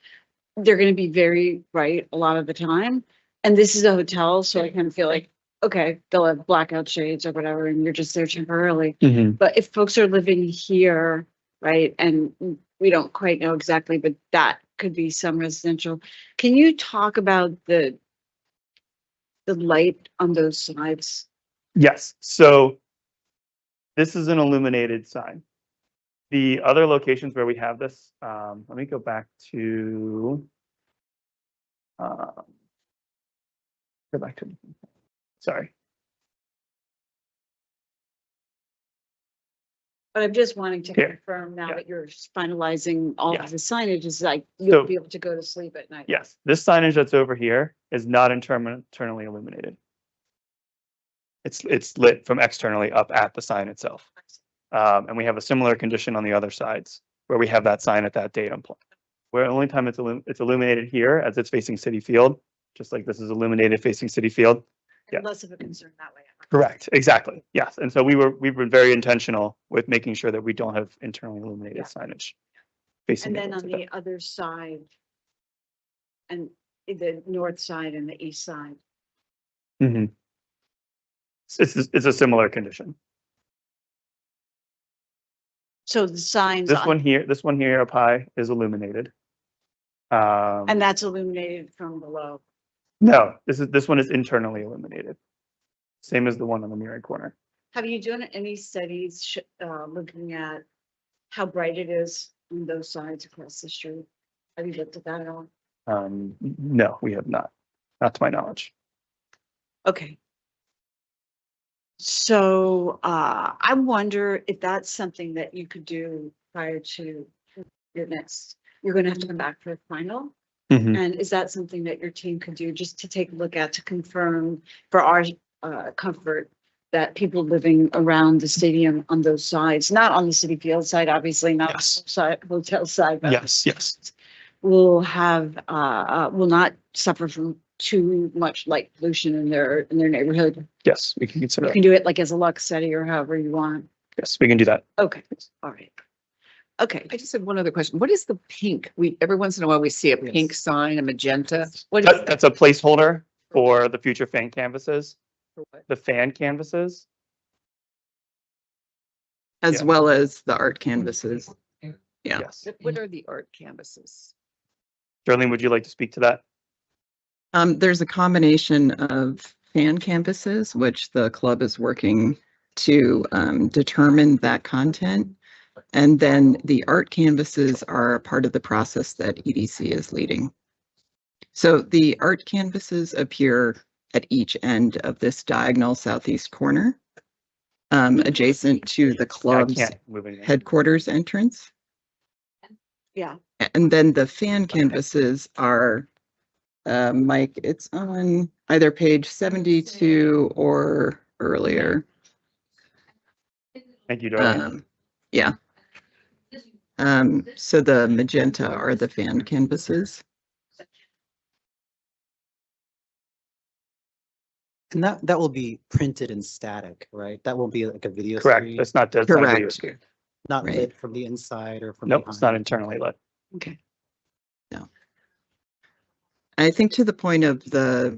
they're going to be very bright a lot of the time. And this is a hotel, so I kind of feel like, okay, they'll have blackout shades or whatever, and you're just there temporarily. Mm-hmm. But if folks are living here, right, and we don't quite know exactly, but that could be some residential. Can you talk about the light on those sides? Yes. So this is an illuminated sign. The other locations where we have this, let me go back to. Go back to. Sorry. But I'm just wanting to Here. confirm now Yeah. that you're finalizing all Yeah. of the signage, is like, you'll So- be able to go to sleep at night. Yes, this signage that's over here is not internally illuminated. It's lit from externally up at the sign itself. And we have a similar condition on the other sides where we have that sign at that datum point. Where only time it's illuminated here as it's facing City Field, just like this is illuminated facing City Field. Yeah. Less of a concern that way. Correct, exactly, yes. And so we've been very intentional with making sure that we don't have internally illuminated Yeah. signage facing. And then towards on it. the other side, and the north side and the east side, Mhm. It's a similar condition. so the signs. This one here up high is illuminated. And that's illuminated from below. No, this one is internally illuminated. Same as the one on the mirrored corner. Have you done any studies looking at how bright it is on those sides across the street? Have you looked at that at all? No, we have not to my knowledge. Okay. So I wonder if that's something that you could do prior to your next, you're going to have to come back for a final. Mhm. And is that something that your team could do just to take a look at to confirm for our comfort that people living around the stadium on those sides, not on the City Field side, obviously, not on the Yes. side, hotel side, but Yes. will have, will not suffer from too much light pollution in their neighborhood. Yes, we can consider You that. can do it like as a luck study or however you want. Yes, we can do that. Okay, all right. Okay, I just have one other question. What is the pink? Every once in a while, we see a pink sign, a magenta. What is That's a placeholder for the future fan canvases, the fan canvases. as Yeah. well as the art canvases? Yeah. Yes. What are the art canvases? Darlene, would you like to speak to that? There's a combination of fan canvases, which the club is working to determine that content. And then the art canvases are part of the process that EDC is leading. So the art canvases appear at each end of this diagonal southeast corner, adjacent to the I club's can't move anything. headquarters entrance. yeah, And then the fan canvases are, Mike, it's on either page 72 or earlier. Thank you, Darlene. Yeah. So the magenta are the fan canvases. And that will be printed in static, right? That won't be like a video Correct. screen, That's not designated video Correct. screen. not right. lit from the inside or from Nope, it's not behind. internally lit. okay. I think to the point of the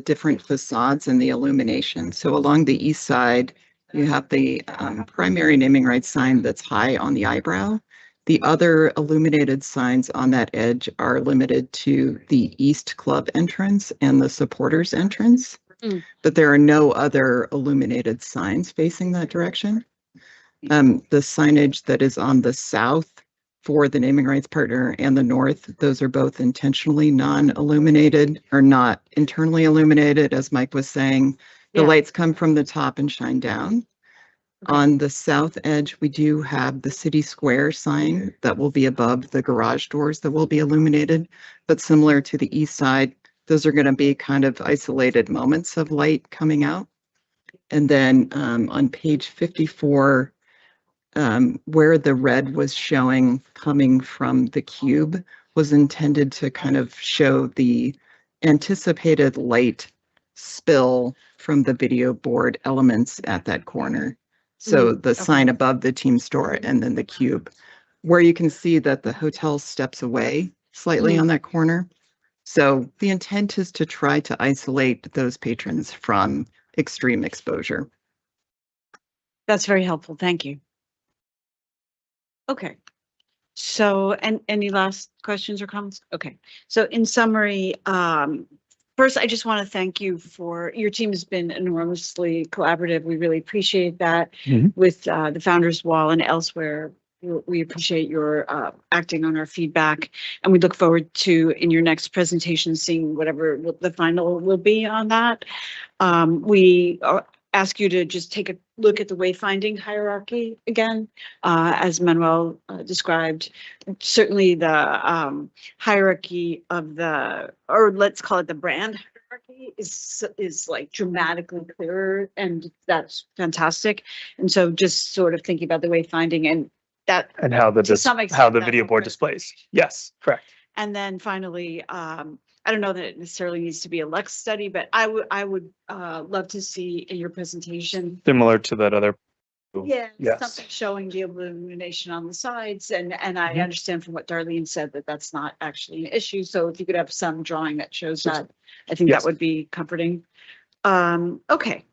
different facades and the illumination. So along the east side, you have the primary naming rights sign that's high on the eyebrow. The other illuminated signs on that edge are limited to the east club entrance and the supporters entrance. Mm. But there are no other illuminated signs facing that direction. The signage that is on the south for the naming rights partner and the north, those are both intentionally non-illuminated or not internally illuminated, as Mike was saying. The Yeah. lights come from the top and shine down. On the south edge, we do have the city square sign that will be above the garage doors that will be illuminated. But similar to the east side, those are going to be kind of isolated moments of light coming out. And then on page 54, where the red was showing coming from the cube was intended to kind of show the anticipated light spill from the video board elements at that corner. So the sign above the team store and then the cube, where you can see that the hotel steps away slightly on that corner. So the intent is to try to isolate those patrons from extreme exposure. That's very helpful. Thank you. Okay. So, and any last questions or comments? Okay. So in summary, first, I just want to thank you for, your team has been enormously collaborative. We really appreciate that with the Founders Wall and elsewhere. We appreciate your acting on our feedback, and we look forward to, in your next presentation, seeing whatever the final will be on that. We ask you to just take a look at the wayfinding hierarchy again, as Manuel described. Certainly the hierarchy of the, or let's call it the brand hierarchy, is like dramatically clearer, and that's fantastic. And so just sort of thinking about the wayfinding and that. And how the, To some extent, how the that's video what board we're- displays. Yes, correct. And then finally, I don't know that it necessarily needs to be a Lux study, but I would love to see in your presentation. Similar to that other. Yeah, Yes. something showing the illumination on the sides, and I Mhm. understand from what Darlene said that that's not actually an issue. So if you could have some drawing that shows that, I think Yes. that would be comforting. Okay.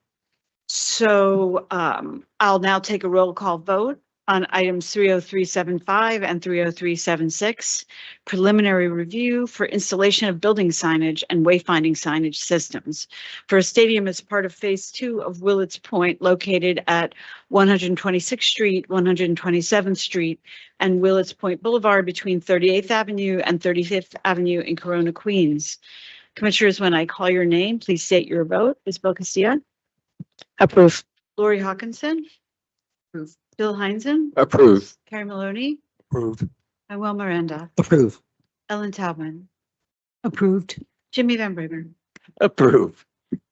So I'll now take a roll call vote on items 30375 and 30376, preliminary review for installation of building signage and wayfinding signage systems for a stadium as part of Phase 2 of Willets Point, located at 126th Street, 127th Street, and Willets Point Boulevard between 38th Avenue and 35th Avenue in Corona, Queens. Commissioners, when I call your name, please state your vote. Isabel Castillo? Approve. Lori Hawkinson? Approve. Bill Heinzen? Approve. Carrie Maloney? Approved. Manuel Miranda? Approve. Ellen Taubman? Approved. Jimmy Van Bramer? Approve.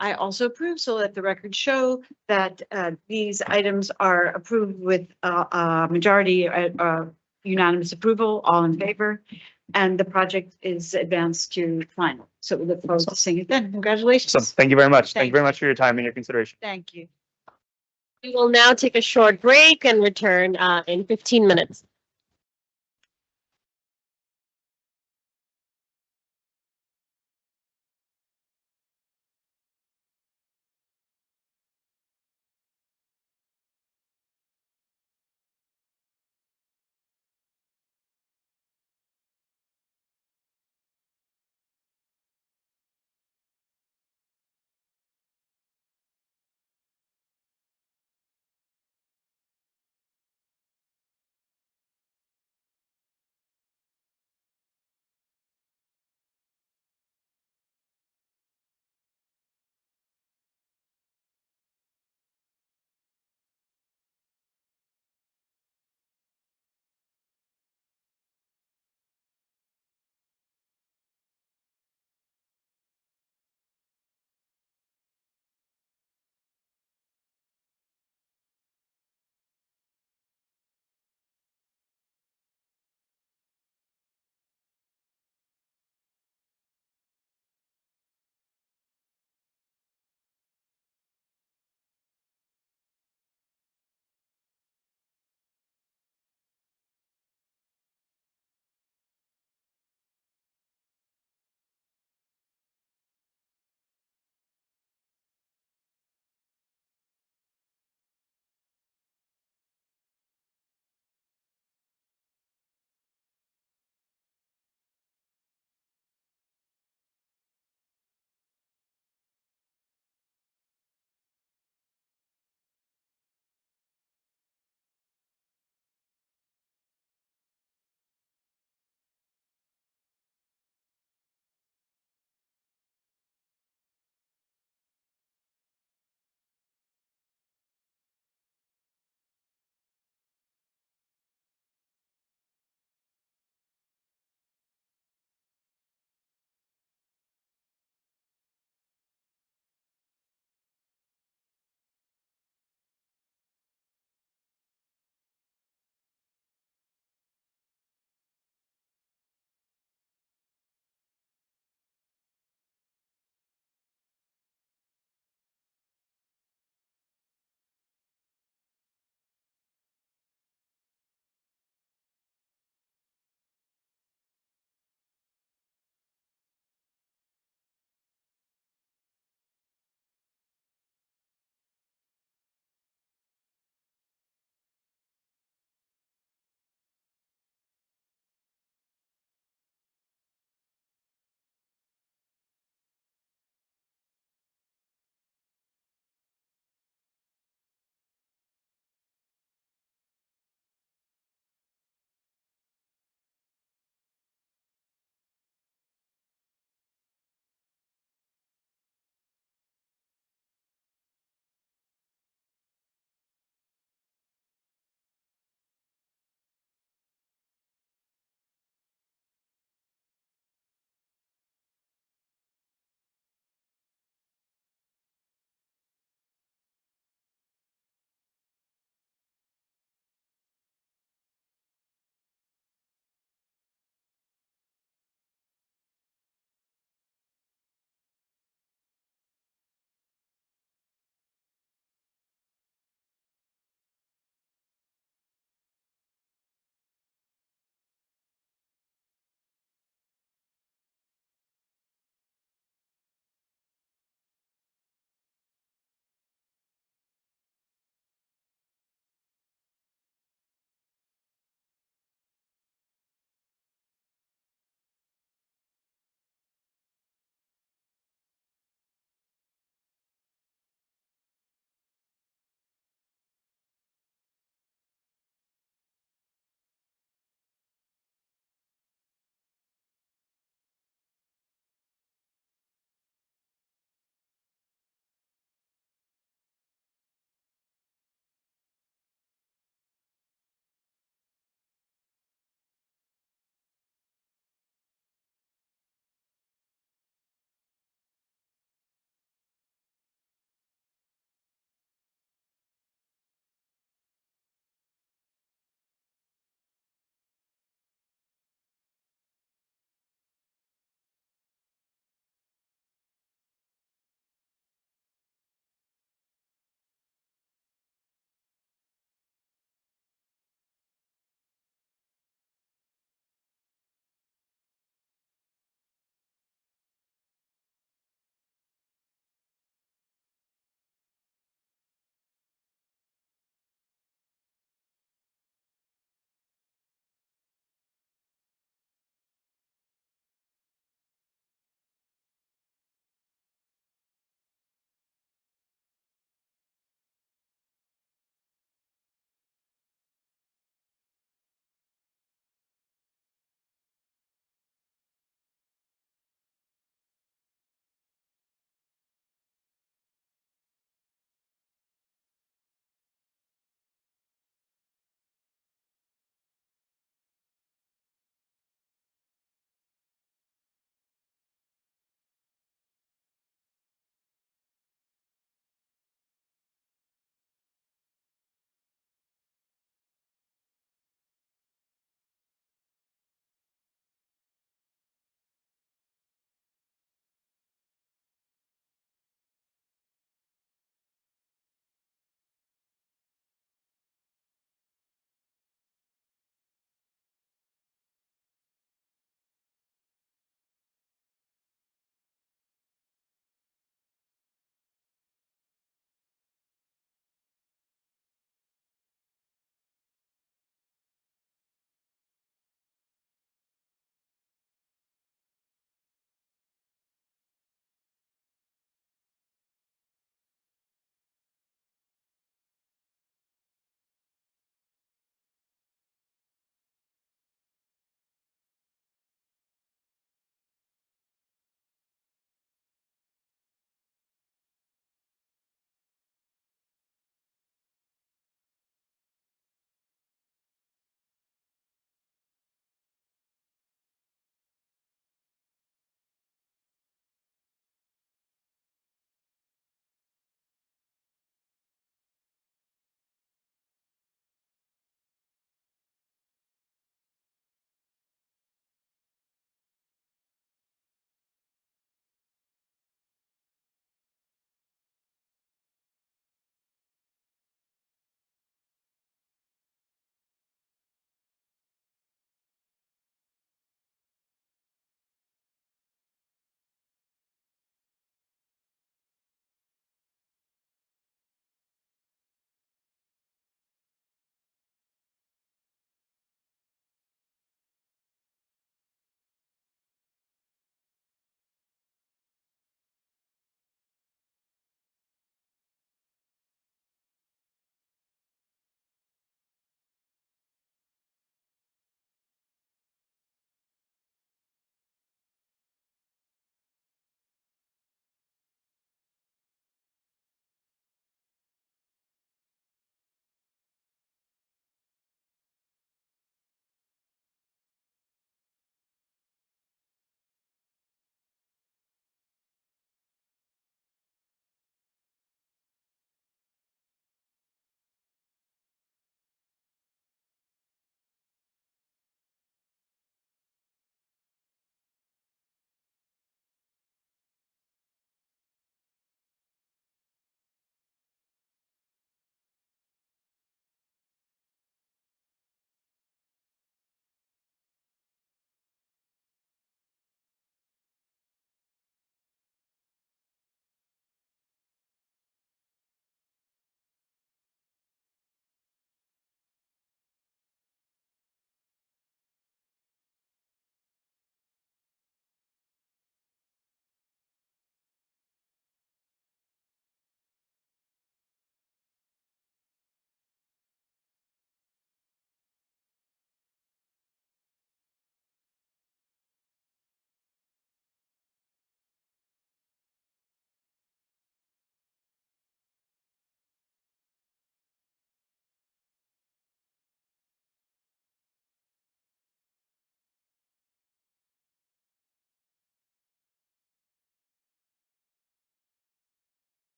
I also approve, so let the record show that these items are approved with majority unanimous approval, all in favor. And the project is advanced to final. So we look forward to seeing it then. So Congratulations. thank you very much. Thank you Thank very you. much for your time and your consideration. Thank you. We will now take a short break and return in 15 minutes.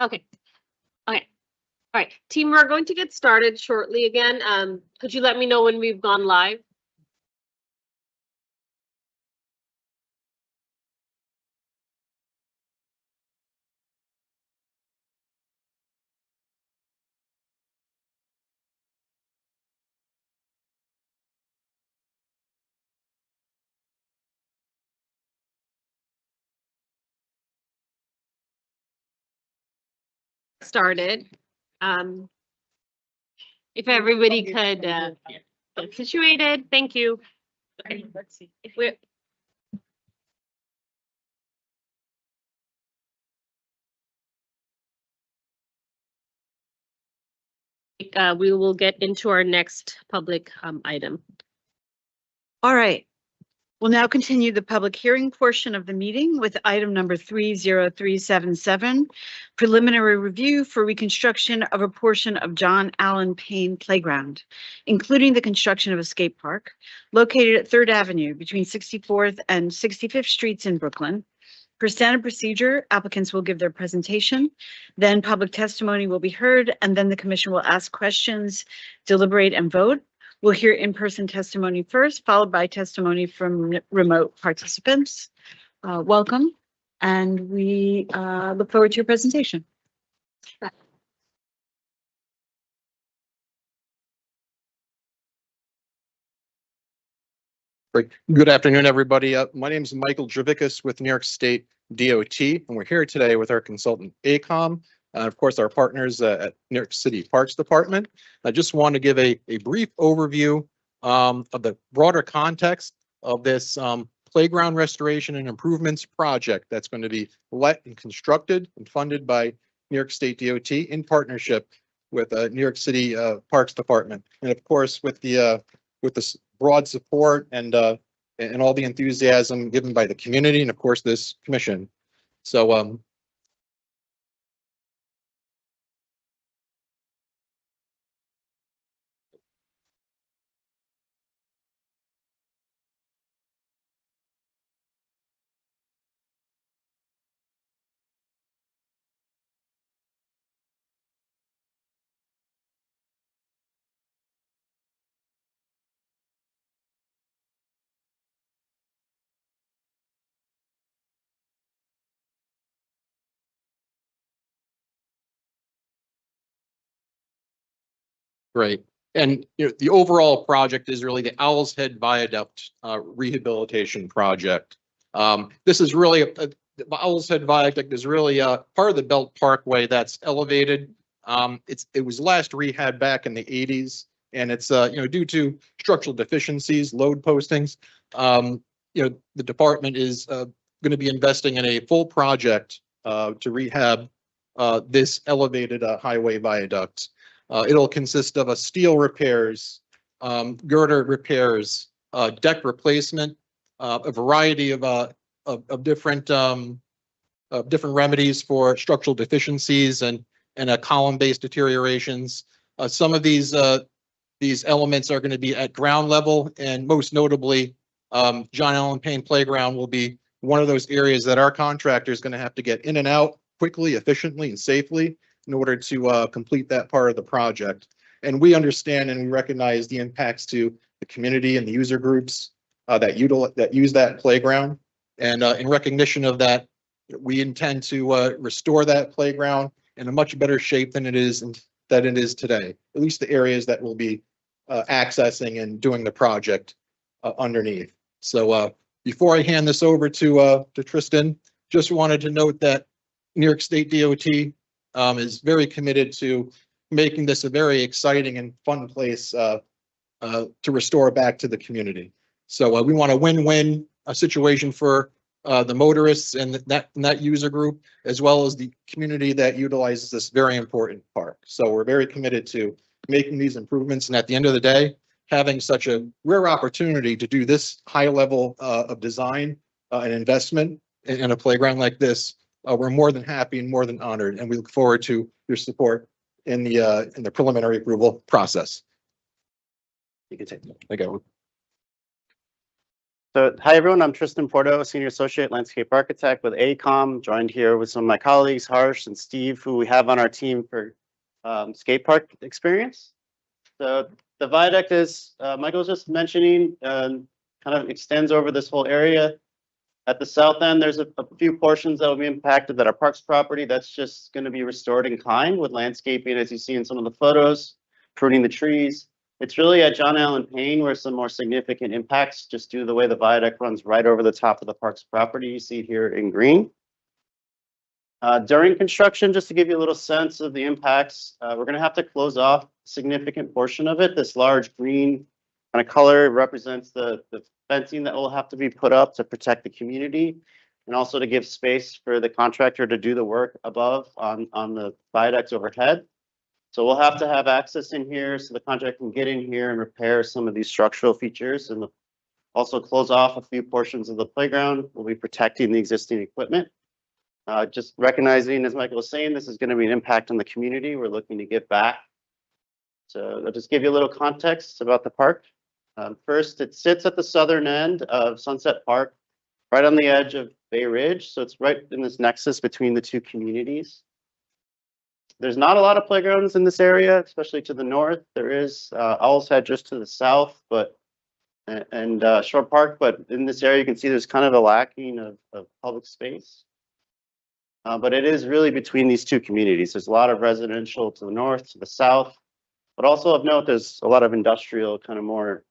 Okay. Okay. All right, team, we're going to get started shortly again. Could you let me know when we've gone live? Started. If everybody could get situated, thank you. Okay, let's see. If we're we will get into our next public item. All right. We'll now continue the public hearing portion of the meeting with item number 30377, preliminary review for reconstruction of a portion of John Allen Payne Playground, including the construction of a skate park located at 3rd Avenue between 64th and 65th Streets in Brooklyn. Per standard procedure, applicants will give their presentation, then public testimony will be heard, and then the commission will ask questions, deliberate, and vote. We'll hear in-person testimony first, followed by testimony from remote participants. Welcome, and we look forward to your presentation. Great. Good afternoon, everybody. My name is Michael Dravickas with New York State DOT, and we're here today with our consultant AECOM, of course, our partners at New York City Parks Department. I just want to give a brief overview of the broader context of this playground restoration and improvements project that's going to be let and constructed and funded by New York State DOT in partnership with New York City Parks Department, and of course with the broad support and all the enthusiasm given by the community and of course this commission. So great. And the overall project is really the Owl's Head Viaduct rehabilitation project. This is really the Owl's Head Viaduct is really part of the Belt Parkway that's elevated. It was last rehabbed back in the 80s, and it's due to structural deficiencies, load postings. The department is going to be investing in a full project to rehab this elevated highway viaduct. It'll consist of steel repairs, girder repairs, deck replacement, a variety of different remedies for structural deficiencies and column-based deteriorations. Some of these elements are going to be at ground level, and most notably, John Allen Payne Playground will be one of those areas that our contractor is going to have to get in and out quickly, efficiently, and safely in order to complete that part of the project. And we understand and we recognize the impacts to the community and the user groups that use that playground. And in recognition of that, we intend to restore that playground in a much better shape than it is today, at least the areas that will be accessing and doing the project underneath. So before I hand this over to Tristan, just wanted to note that New York State DOT is very committed to making this a very exciting and fun place to restore back to the community. So we want a win-win situation for the motorists and that user group, as well as the community that utilizes this very important park. So we're very committed to making these improvements. And at the end of the day, having such a rare opportunity to do this high level of design and investment in a playground like this, we're more than happy and more than honored, and we look forward to your support in the preliminary approval process. You can take it. So, hi everyone, I'm Tristan Porto, Senior Associate Landscape Architect with AECOM, joined here with some of my colleagues, Harsh and Steve, who we have on our team for skate park experience. So the viaduct is, Michael was just mentioning, kind of extends over this whole area. At the south end, there's a few portions that will be impacted that are Parks property. That's just going to be restored in kind with landscaping, as you see in some of the photos, pruning the trees. It's really at John Allen Payne where some more significant impacts, just due to the way the viaduct runs right over the top of the Parks property. You see here in green. During construction, just to give you a little sense of the impacts, we're going to have to close off a significant portion of it. This large green kind of color represents the fencing that will have to be put up to protect the community and also to give space for the contractor to do the work above on the viaducts overhead. So we'll have to have access in here so the contractor can get in here and repair some of these structural features and also close off a few portions of the playground. We'll be protecting the existing equipment. Just recognizing, as Michael was saying, this is going to be an impact on the community. We're looking to give back. So I'll just give you a little context about the park. First, it sits at the southern end of Sunset Park, right on the edge of Bay Ridge. So it's right in this nexus between the two communities. There's not a lot of playgrounds in this area, especially to the north. There is Owl's Head just to the south, and Shore Park, but in this area you can see there's kind of a lacking of public space. But it is really between these two communities. There's a lot of residential to the north, to the south, but also of note, there's a lot of industrial, kind of more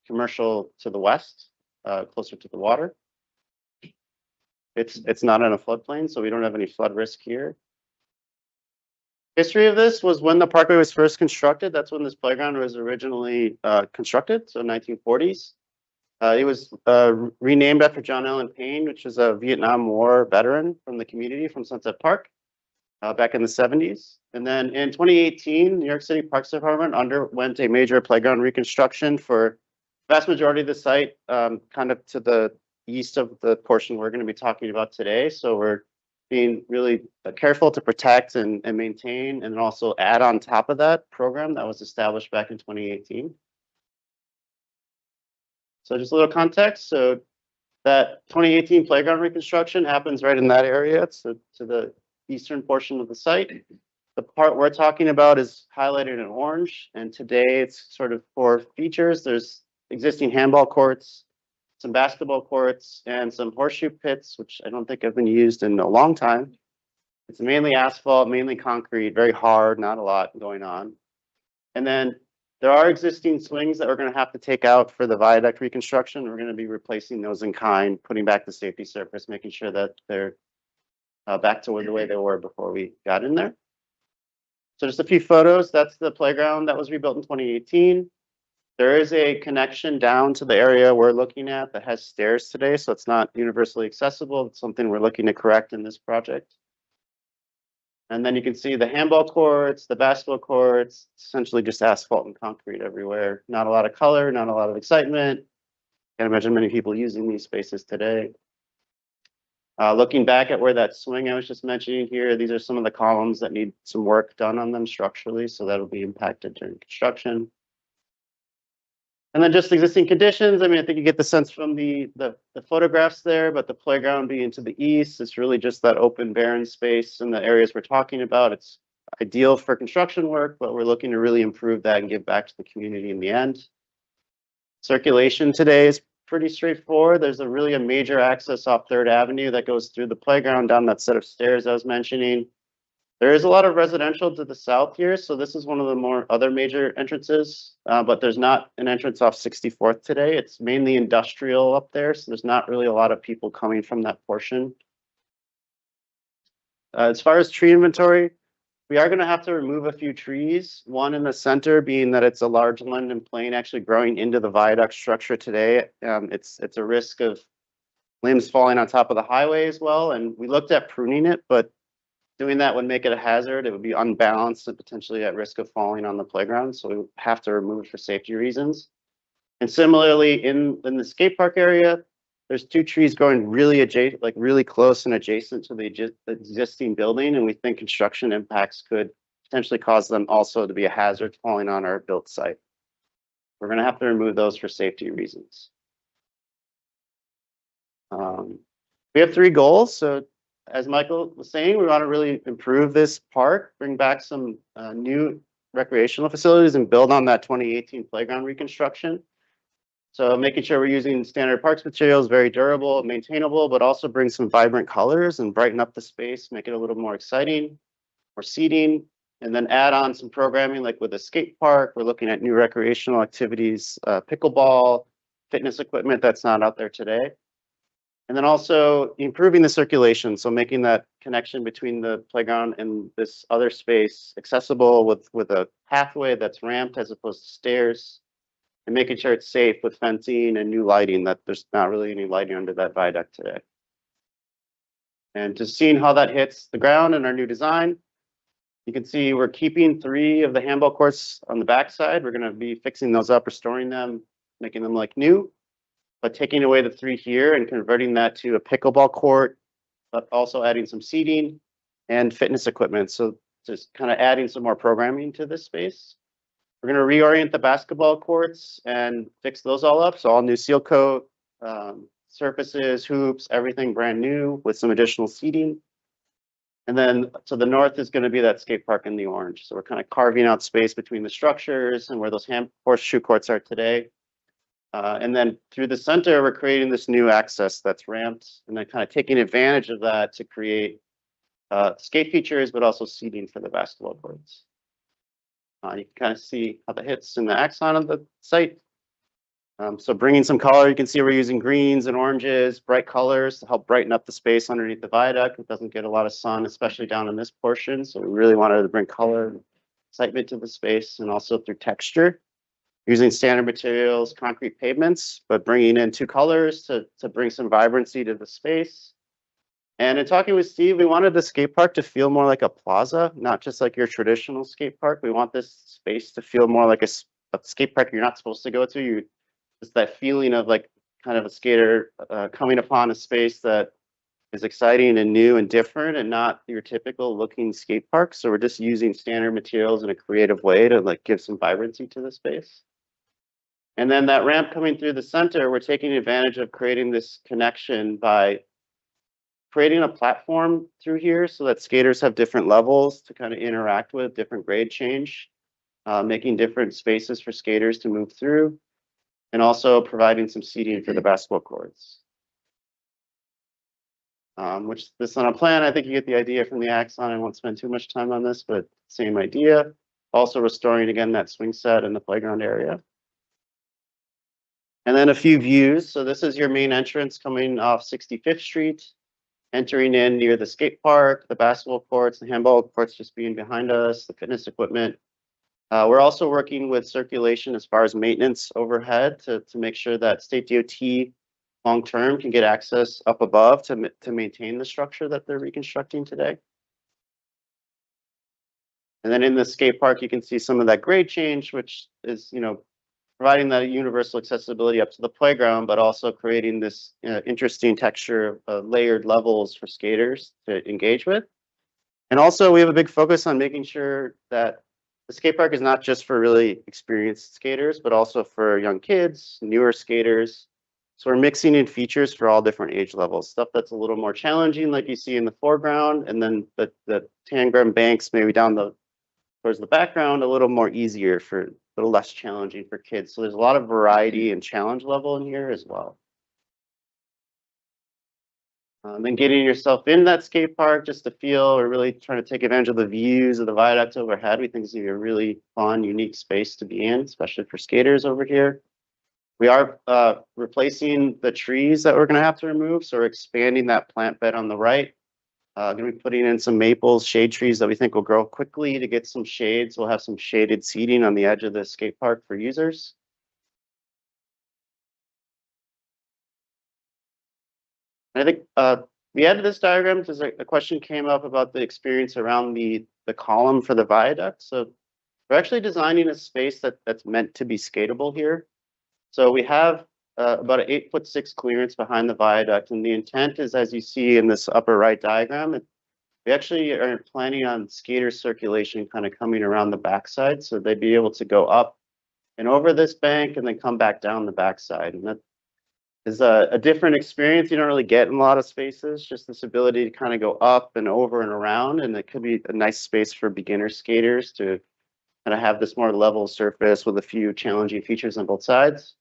commercial to the west, closer to the water. It's not in a floodplain, so we don't have any flood risk here. History of this was when the parkway was first constructed. That's when this playground was originally constructed, so 1940s. It was renamed after John Allen Payne, which is a Vietnam War veteran from the community from Sunset Park back in the 70s. And then in 2018, New York City Parks Department underwent a major playground reconstruction for the vast majority of the site, kind of to the east of the portion we're going to be talking about today. So we're being really careful to protect and maintain, and also add on top of that program that was established back in 2018. So just a little context. So that 2018 playground reconstruction happens right in that area. It's to the eastern portion of the site. The part we're talking about is highlighted in orange. And today it's sort of 4 features. There's existing handball courts, some basketball courts, and some horseshoe pits, which I don't think have been used in a long time. It's mainly asphalt, mainly concrete, very hard, not a lot going on. And then there are existing swings that we're going to have to take out for the viaduct reconstruction. We're going to be replacing those in kind, putting back the safety surface, making sure that they're back to the way they were before we got in there. So just a few photos. That's the playground that was rebuilt in 2018. There is a connection down to the area we're looking at that has stairs today, so it's not universally accessible. It's something we're looking to correct in this project. And then you can see the handball courts, the basketball courts, essentially just asphalt and concrete everywhere. Not a lot of color, not a lot of excitement. Can't imagine many people using these spaces today. Looking back at where that swing I was just mentioning here, these are some of the columns that need some work done on them structurally, so that'll be impacted during construction. And then just existing conditions. I mean, I think you get the sense from the photographs there, but the playground being to the east, it's really just that open barren space in the areas we're talking about. It's ideal for construction work, but we're looking to really improve that and give back to the community in the end. Circulation today is pretty straightforward. There's a major access off 3rd Avenue that goes through the playground down that set of stairs I was mentioning. There is a lot of residential to the south here, so this is one of the other major entrances, but there's not an entrance off 64th today. It's mainly industrial up there, so there's not really a lot of people coming from that portion. As far as tree inventory, we are going to have to remove a few trees. One in the center being that it's a large linden plane actually growing into the viaduct structure today. It's a risk of limbs falling on top of the highway as well, and we looked at pruning it, but doing that would make it a hazard. It would be unbalanced and potentially at risk of falling on the playground. So we have to remove it for safety reasons. And similarly, in the skate park area, there's 2 trees growing really adjacent, like really close and adjacent to the existing building. And we think construction impacts could potentially cause them also to be a hazard falling on our built site. We're going to have to remove those for safety reasons. We have 3 goals. So as Michael was saying, we want to really improve this park, bring back some new recreational facilities and build on that 2018 playground reconstruction. So making sure we're using standard parks materials, very durable, maintainable, but also bring some vibrant colors and brighten up the space, make it a little more exciting, more seating, and then add on some programming like with a skate park. We're looking at new recreational activities, pickleball, fitness equipment that's not out there today. And then also improving the circulation, so making that connection between the playground and this other space accessible with a pathway that's ramped as opposed to stairs, and making sure it's safe with fencing and new lighting, that there's not really any lighting under that viaduct today. And just seeing how that hits the ground in our new design, you can see we're keeping 3 of the handball courts on the backside. We're going to be fixing those up, restoring them, making them like new, but taking away the 3 here and converting that to a pickleball court, but also adding some seating and fitness equipment. So just kind of adding some more programming to this space. We're going to reorient the basketball courts and fix those all up. So all new seal coat, surfaces, hoops, everything brand new with some additional seating. And then to the north is going to be that skate park in the orange. So we're kind of carving out space between the structures and where those horseshoe courts are today. And then through the center, we're creating this new access that's ramped and then kind of taking advantage of that to create skate features, but also seating for the basketball courts. You can kind of see how that hits in the axon of the site. So bringing some color, you can see we're using greens and oranges, bright colors to help brighten up the space underneath the viaduct. It doesn't get a lot of sun, especially down in this portion. So we really wanted to bring color and excitement to the space, and also through texture, using standard materials, concrete pavements, but bringing in 2 colors to bring some vibrancy to the space. And in talking with Steve, we wanted the skate park to feel more like a plaza, not just like your traditional skate park. We want this space to feel more like a skate park you're not supposed to go to. Just that feeling of like kind of a skater coming upon a space that is exciting and new and different and not your typical looking skate park. So we're just using standard materials in a creative way to like give some vibrancy to the space. And then that ramp coming through the center, we're taking advantage of creating this connection by creating a platform through here so that skaters have different levels to kind of interact with, different grade change, making different spaces for skaters to move through, and also providing some seating for the basketball courts. Which this on a plan, I think you get the idea from the axon. I won't spend too much time on this, but same idea. Also restoring again that swing set in the playground area. And then a few views. So this is your main entrance coming off 65th Street, entering in near the skate park, the basketball courts, the handball courts just being behind us, the fitness equipment. We're also working with circulation as far as maintenance overhead to make sure that State DOT long-term can get access up above to maintain the structure that they're reconstructing today. And then in the skate park, you can see some of that grade change, which is, providing that universal accessibility up to the playground, but also creating this interesting texture of layered levels for skaters to engage with. And also we have a big focus on making sure that the skate park is not just for really experienced skaters, but also for young kids, newer skaters. So we're mixing in features for all different age levels, stuff that's a little more challenging, like you see in the foreground, and then the tangram banks maybe down towards the background, a little more easier for, a little less challenging for kids. So there's a lot of variety and challenge level in here as well. Then getting yourself in that skate park just to feel, or really trying to take advantage of the views of the viaduct overhead. We think it's gonna be a really fun, unique space to be in, especially for skaters over here. We are replacing the trees that we're gonna have to remove. So we're expanding that plant bed on the right. Gonna be putting in some maples, shade trees that we think will grow quickly to get some shade. So we'll have some shaded seating on the edge of the skate park for users. I think we added this diagram because a question came up about the experience around the column for the viaduct. So we're actually designing a space that's meant to be skatable here. So we have about an 8'6" clearance behind the viaduct, and the intent is, as you see in this upper right diagram, we actually are planning on skater circulation kind of coming around the backside, so they'd be able to go up and over this bank and then come back down the backside. And is a different experience you don't really get in a lot of spaces, just this ability to kind of go up and over and around. And it could be a nice space for beginner skaters to kind of have this more level surface with a few challenging features on both sides.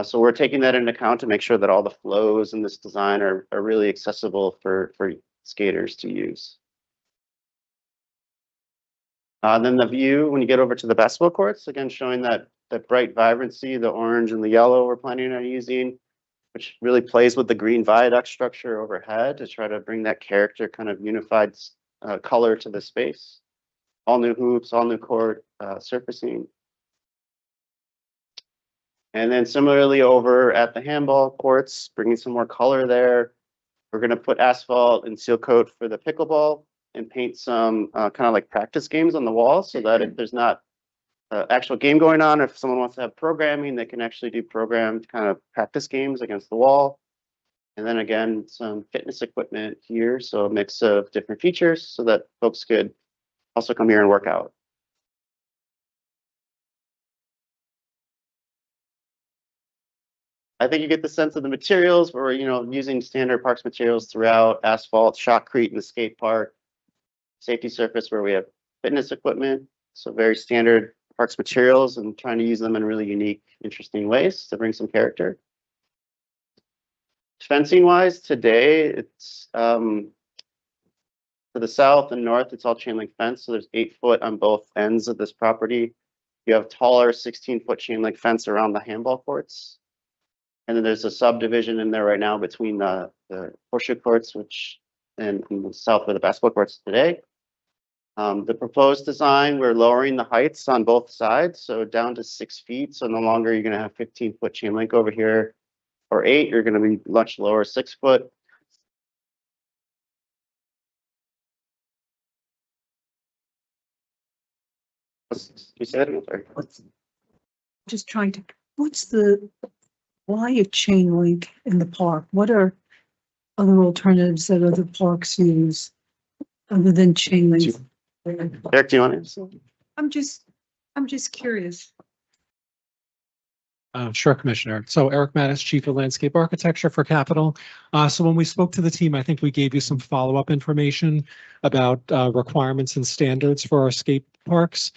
So we're taking that into account to make sure that all the flows in this design are really accessible for skaters to use. Then the view, when you get over to the basketball courts, again, showing that bright vibrancy, the orange and the yellow we're planning on using, which really plays with the green viaduct structure overhead to try to bring that character kind of unified color to the space. All new hoops, all new court surfacing. And then similarly over at the handball courts, bringing some more color there. We're going to put asphalt and seal coat for the pickleball and paint some kind of like practice games on the wall so that if there's not an actual game going on, if someone wants to have programming, they can actually do programmed kind of practice games against the wall. And then again, some fitness equipment here. So a mix of different features so that folks could also come here and work out. I think you get the sense of the materials. We're, using standard parks materials throughout: asphalt, shotcrete in the skate park, safety surface where we have fitness equipment. So very standard parks materials, and trying to use them in really unique, interesting ways to bring some character. Fencing wise, today it's to the south and north, it's all chain link fence. So there's 8 foot on both ends of this property. You have taller 16-foot chain link fence around the handball courts. And then there's a subdivision in there right now between the horseshoe courts, and the south where the basketball courts today. The proposed design, we're lowering the heights on both sides, so down to 6 feet. So no longer you're going to have 15-foot chain link over here, or 8. You're going to be much lower, 6 foot. You said it. Just trying to, why a chain link in the park? What are other alternatives that other parks use other than chain links? Eric, do you want to? I'm just curious. Sure, Commissioner. So Eric Mattis, Chief of Landscape Architecture for Capital. So when we spoke to the team, I think we gave you some follow-up information about requirements and standards for our skate parks.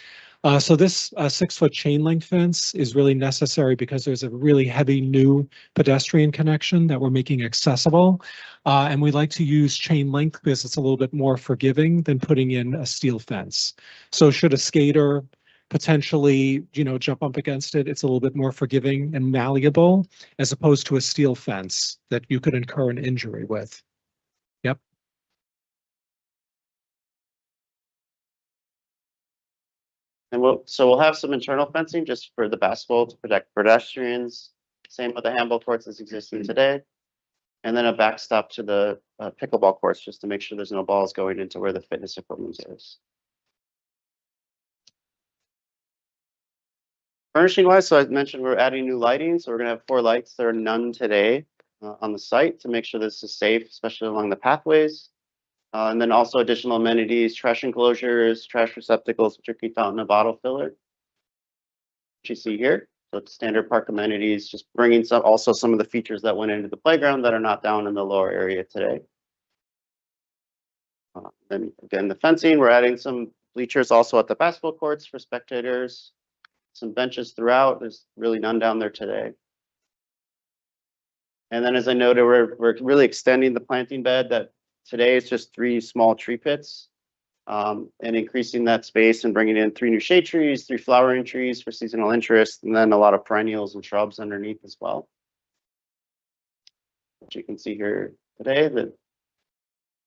So this 6-foot chain link fence is really necessary because there's a really heavy new pedestrian connection that we're making accessible. And we like to use chain link because it's a little bit more forgiving than putting in a steel fence. So should a skater potentially, jump up against it, it's a little bit more forgiving and malleable as opposed to a steel fence that you could incur an injury with. Yep. And we'll have some internal fencing just for the basketball to protect pedestrians. Same with the handball courts as existing today. And then a backstop to the pickleball courts just to make sure there's no balls going into where the fitness equipment is. Furnishing wise, so I mentioned we're adding new lighting. So we're going to have 4 lights. There are none today on the site to make sure this is safe, especially along the pathways. And then also additional amenities, trash enclosures, trash receptacles, particularly fountain and bottle filler, which you see here. So it's standard park amenities, just bringing some of the features that went into the playground that are not down in the lower area today. Then again, the fencing, we're adding some bleachers also at the basketball courts for spectators, some benches throughout. There's really none down there today. And then as I noted, we're really extending the planting bed that today is just 3 small tree pits, and increasing that space and bringing in 3 new shade trees, 3 flowering trees for seasonal interest, and then a lot of perennials and shrubs underneath as well. Which you can see here today, the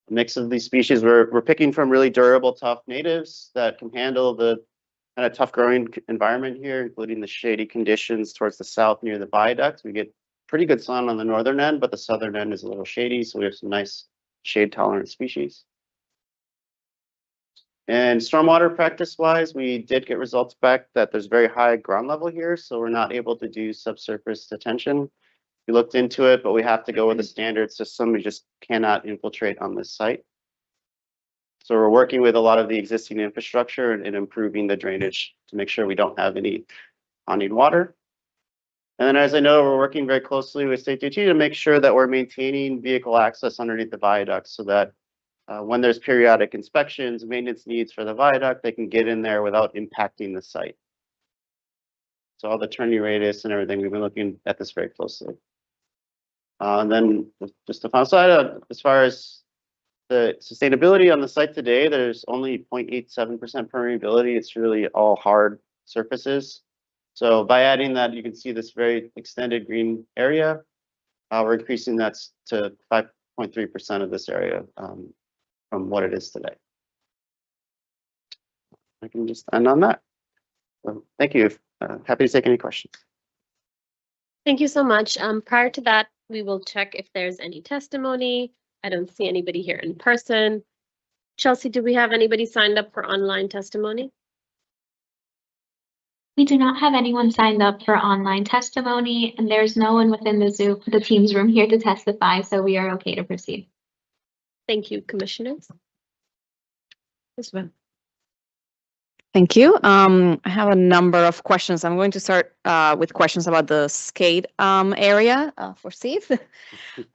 mix of these species, we're picking from really durable, tough natives that can handle the kind of tough growing environment here, including the shady conditions towards the south near the viaduct. We get pretty good sun on the northern end, but the southern end is a little shady, so we have some nice shade tolerant species. And stormwater practice wise, we did get results back that there's very high ground level here, so we're not able to do subsurface detention. We looked into it, but we have to go with a standard system. We just cannot infiltrate on this site. So we're working with a lot of the existing infrastructure and improving the drainage to make sure we don't have any ponding water. And then, as I know, we're working very closely with State DOT to make sure that we're maintaining vehicle access underneath the viaduct so that when there's periodic inspections, maintenance needs for the viaduct, they can get in there without impacting the site. So all the turning radius and everything, we've been looking at this very closely. And then just the final slide, as far as the sustainability on the site today, there's only 0.87% permeability. It's really all hard surfaces. So by adding that, you can see this very extended green area. We're increasing that to 5.3% of this area from what it is today. I can just end on that. So, thank you. Happy to take any questions. Thank you so much. Prior to that, we will check if there's any testimony. I don't see anybody here in person. Chelsea, do we have anybody signed up for online testimony? We do not have anyone signed up for online testimony, and there's no one within the Teams room here to testify, so we are okay to proceed. Thank you, commissioners. Thank you. I have a number of questions. I'm going to start with questions about the skate area for Steve.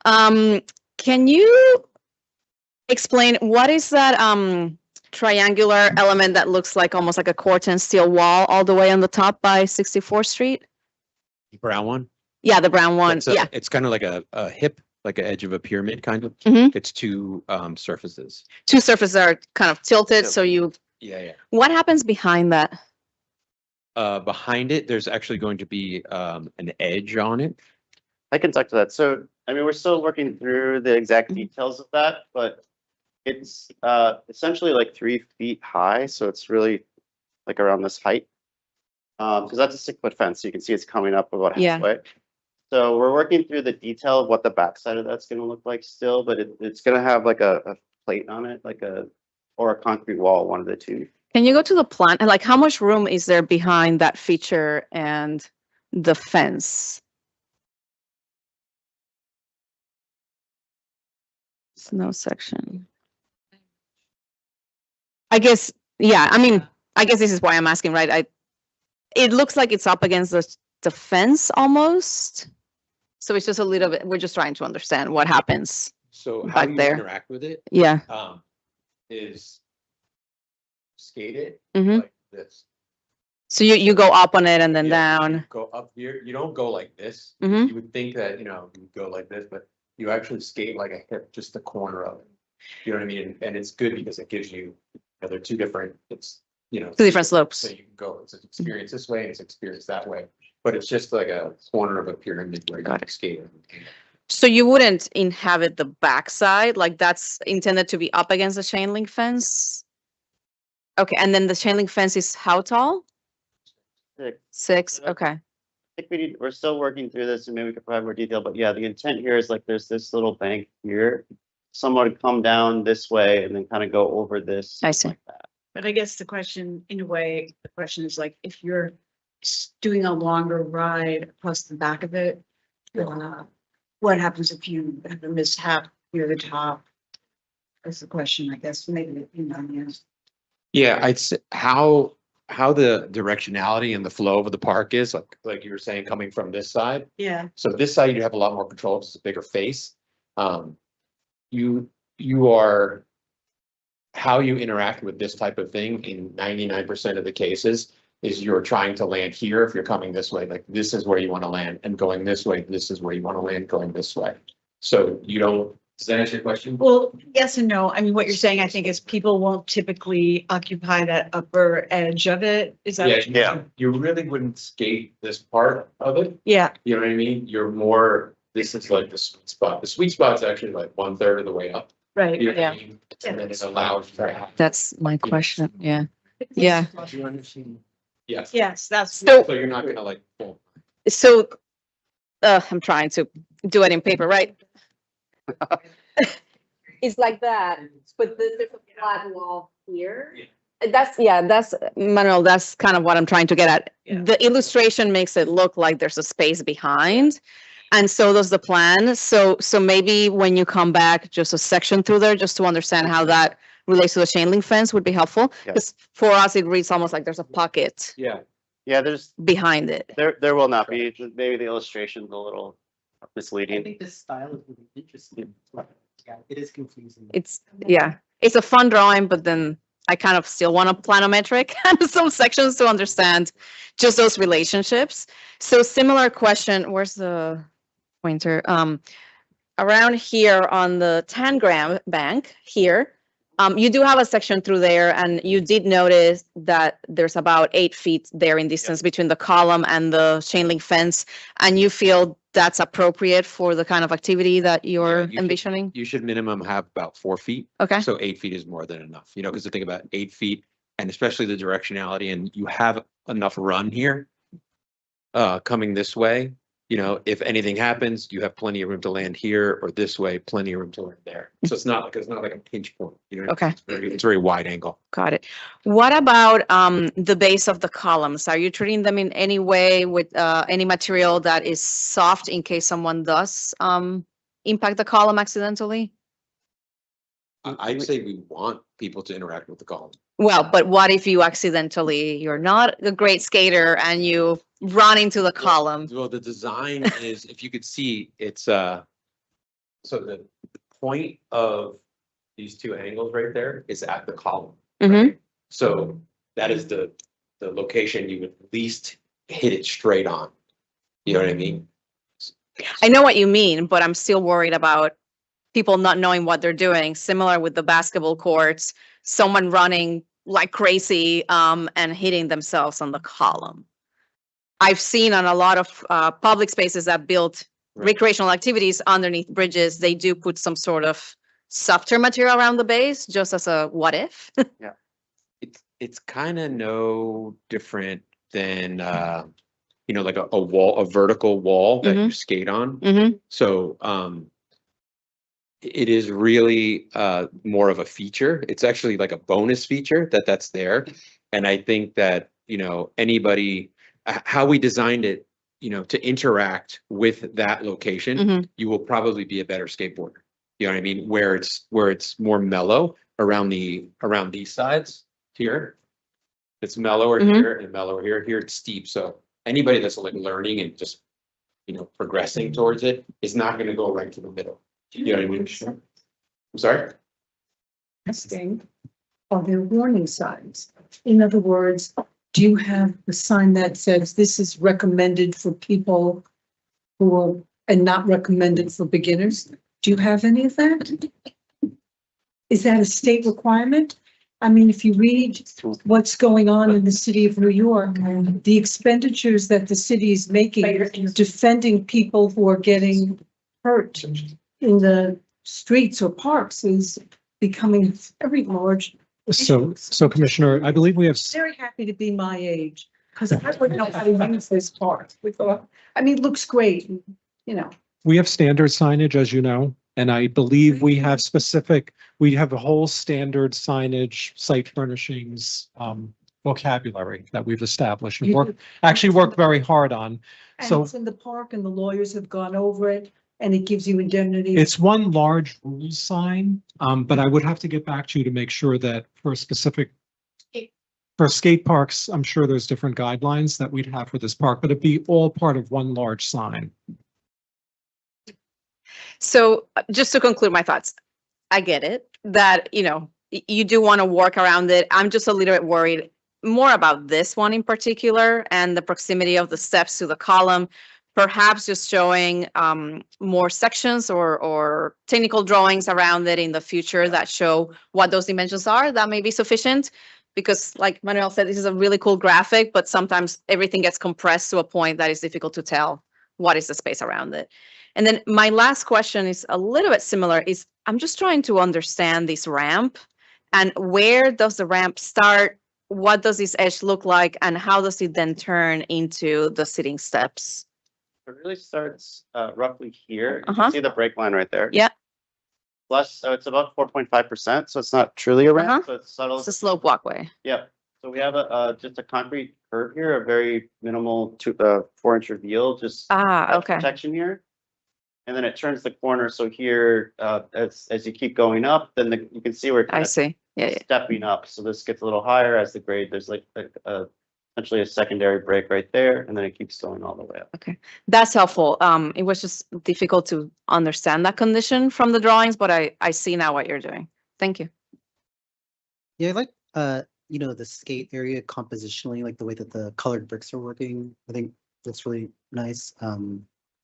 Can you explain what is that triangular element that looks like almost like a corten steel wall all the way on the top by 64th Street? Brown one? Yeah, the brown one. Yeah. It's kind of like a hip, like an edge of a pyramid kind of. Mhm. It's two surfaces. Two surfaces are kind of tilted, so you. Yeah. What happens behind that? Behind it, there's actually going to be an edge on it. I can talk to that. So, I mean, we're still working through the exact details of that, but it's essentially like 3 feet high. So it's really like around this height. Because that's a 6-foot fence. So you can see it's coming up about halfway. So we're working through the detail of what the backside of that's going to look like still, but it's going to have like a plate on it, or a concrete wall, one of the two. Can you go to the plan? And like, how much room is there behind that feature and the fence? Snow section. I guess, yeah, I mean, I guess this is why I'm asking, right? It looks like it's up against the fence almost. So it's just a little bit, we're just trying to understand what happens. So how back you there. interact with it? Yeah. Is skate it Mhm. like this. So you go up on it and then Yeah, down. you go up here. You don't go like this. Mhm. You would think that, you go like this, but you actually skate like a hip, just the corner of it. You know what I mean? And it's good because it gives you, they're two different, Two different slopes. So you can go, it's experience this way and it's experience that way. But it's just like a corner of a pyramid where you can skate. So you wouldn't inhabit the backside, like that's intended to be up against the chain link fence? Okay, and then the chain link fence is how tall? 6. 6, okay. I think we're still working through this and maybe we could provide more detail, but yeah, the intent here is like there's this little bank here. Someone would come down this way and then kind of go over this. I see. But I guess the question, in a way, the question is like, if you're doing a longer ride across the back of it, what happens if you have a mishap near the top? That's the question, I guess, maybe, yes. Yeah, I'd say how the directionality and the flow of the park is, like you were saying, coming from this side. Yeah. So this side, you have a lot more control. It's a bigger face. You are, how you interact with this type of thing in 99% of the cases is you're trying to land here. If you're coming this way, like this is where you want to land, and going this way, this is where you want to land, going this way. So you don't, does that answer your question? Well, yes and no. I mean, what you're saying, I think, is people won't typically occupy that upper edge of it. Is that? Yeah, you really wouldn't skate this part of it. Yeah. You know what I mean? You're more, this is like the sweet spot. The sweet spot's actually like 1/3 of the way up. Right. You know what I mean? And then it allows for. That's my question, yeah. Yeah. Do you understand? Yes. Yes, that's. So you're not gonna like. So, I'm trying to do it in paper, right? It's like that, but there's a flat wall here. That's Manuel, that's kind of what I'm trying to get at. The illustration makes it look like there's a space behind. And so does the plan. So maybe when you come back, just a section through there, just to understand how that relates to the chain link fence would be helpful. Because for us, it reads almost like there's a pocket. Yeah. Yeah, there's, behind it. there will not be, just maybe the illustration's a little misleading. this style is really interesting. Yeah, it is confusing. It's, yeah, it's a fun drawing, but then I kind of still want a planometric and some sections to understand just those relationships. So similar question, where's the pointer? Around here on the Tangram bank here, you do have a section through there, and you did notice that there's about 8 feet there in distance between the column and the chain link fence, and you feel that's appropriate for the kind of activity that you're you should- envisioning? You should minimum have about 4 feet. Okay. So 8 feet is more than enough, because the thing about 8 feet and especially the directionality, and you have enough run here coming this way, if anything happens, you have plenty of room to land here or this way, plenty of room to land there. So it's not like a pinch point, Okay. It's very wide angle. Got it. What about the base of the columns? Are you treating them in any way with any material that is soft in case someone does impact the column accidentally? I'd say we want people to interact with the column. Well, but what if you're not a great skater and you run into the column? Well, the design is, if you could see, it's so the point of these 2 angles right there is at the column. Mhm. So that is the location you would least hit it straight on. You know what I mean? I know what you mean, but I'm still worried about people not knowing what they're doing. Similar with the basketball courts, someone running like crazy and hitting themselves on the column. I've seen on a lot of public spaces that build recreational activities underneath bridges, they do put some sort of softer material around the base, just as a what if. Yeah. It's kind of no different than like a wall, a vertical wall that you skate on. Mm-hmm. So it is really more of a feature. It's actually like a bonus feature that's there. And I think that, anybody, how we designed it, to interact with that location, you will probably be a better skateboarder. You know what I mean? Where it's more mellow around these sides here. It's mellower here and mellower here. Here it's steep. So anybody that's like learning and just, progressing towards it is not going to go right to the middle. You know what I mean? I'm sorry? Testing. Are there warning signs? In other words, do you have a sign that says this is recommended for people who are, and not recommended for beginners? Do you have any of that? Is that a state requirement? I mean, if you read what's going on in the city of New York, the expenditures that the city is making, defending people who are getting hurt in the streets or parks is becoming very large. So Commissioner, I believe we have, Very happy to be my age, because I wouldn't know how to use this park. I mean, it looks great, we have standard signage, as you know, and I believe we have we have a whole standard signage, site furnishings, vocabulary that we've established and actually worked very hard on. And So it's in the park and the lawyers have gone over it and it gives you indemnity. it's one large rule sign, but I would have to get back to you to make sure that for skate parks, I'm sure there's different guidelines that we'd have for this park, but it'd be all part of one large sign. So just to conclude my thoughts, I get it that, you do want to work around it. I'm just a little bit worried more about this one in particular and the proximity of the steps to the column, perhaps just showing more sections or technical drawings around it in the future that show what those dimensions are. That may be sufficient because like Manuel said, this is a really cool graphic, but sometimes everything gets compressed to a point that is difficult to tell what is the space around it. And then my last question is a little bit similar, is I'm just trying to understand this ramp and where does the ramp start? What does this edge look like? And how does it then turn into the sitting steps? It really starts roughly here. You can see the break line right there. Yeah. Plus, so it's about 4.5%, so it's not truly a ramp, so it's subtle. It's a slope walkway. Yep. So we have just a concrete curve here, a very minimal 4-inch reveal, just okay. protection here. And then it turns the corner. So here, as you keep going up, then you can see where I see. Yeah. stepping up. So this gets a little higher as the grade. There's like a essentially a secondary break right there, and then it keeps going all the way up. Okay, that's helpful. It was just difficult to understand that condition from the drawings, but I see now what you're doing. Thank you. Yeah, I like, the skate area compositionally, like the way that the colored bricks are working. I think that's really nice.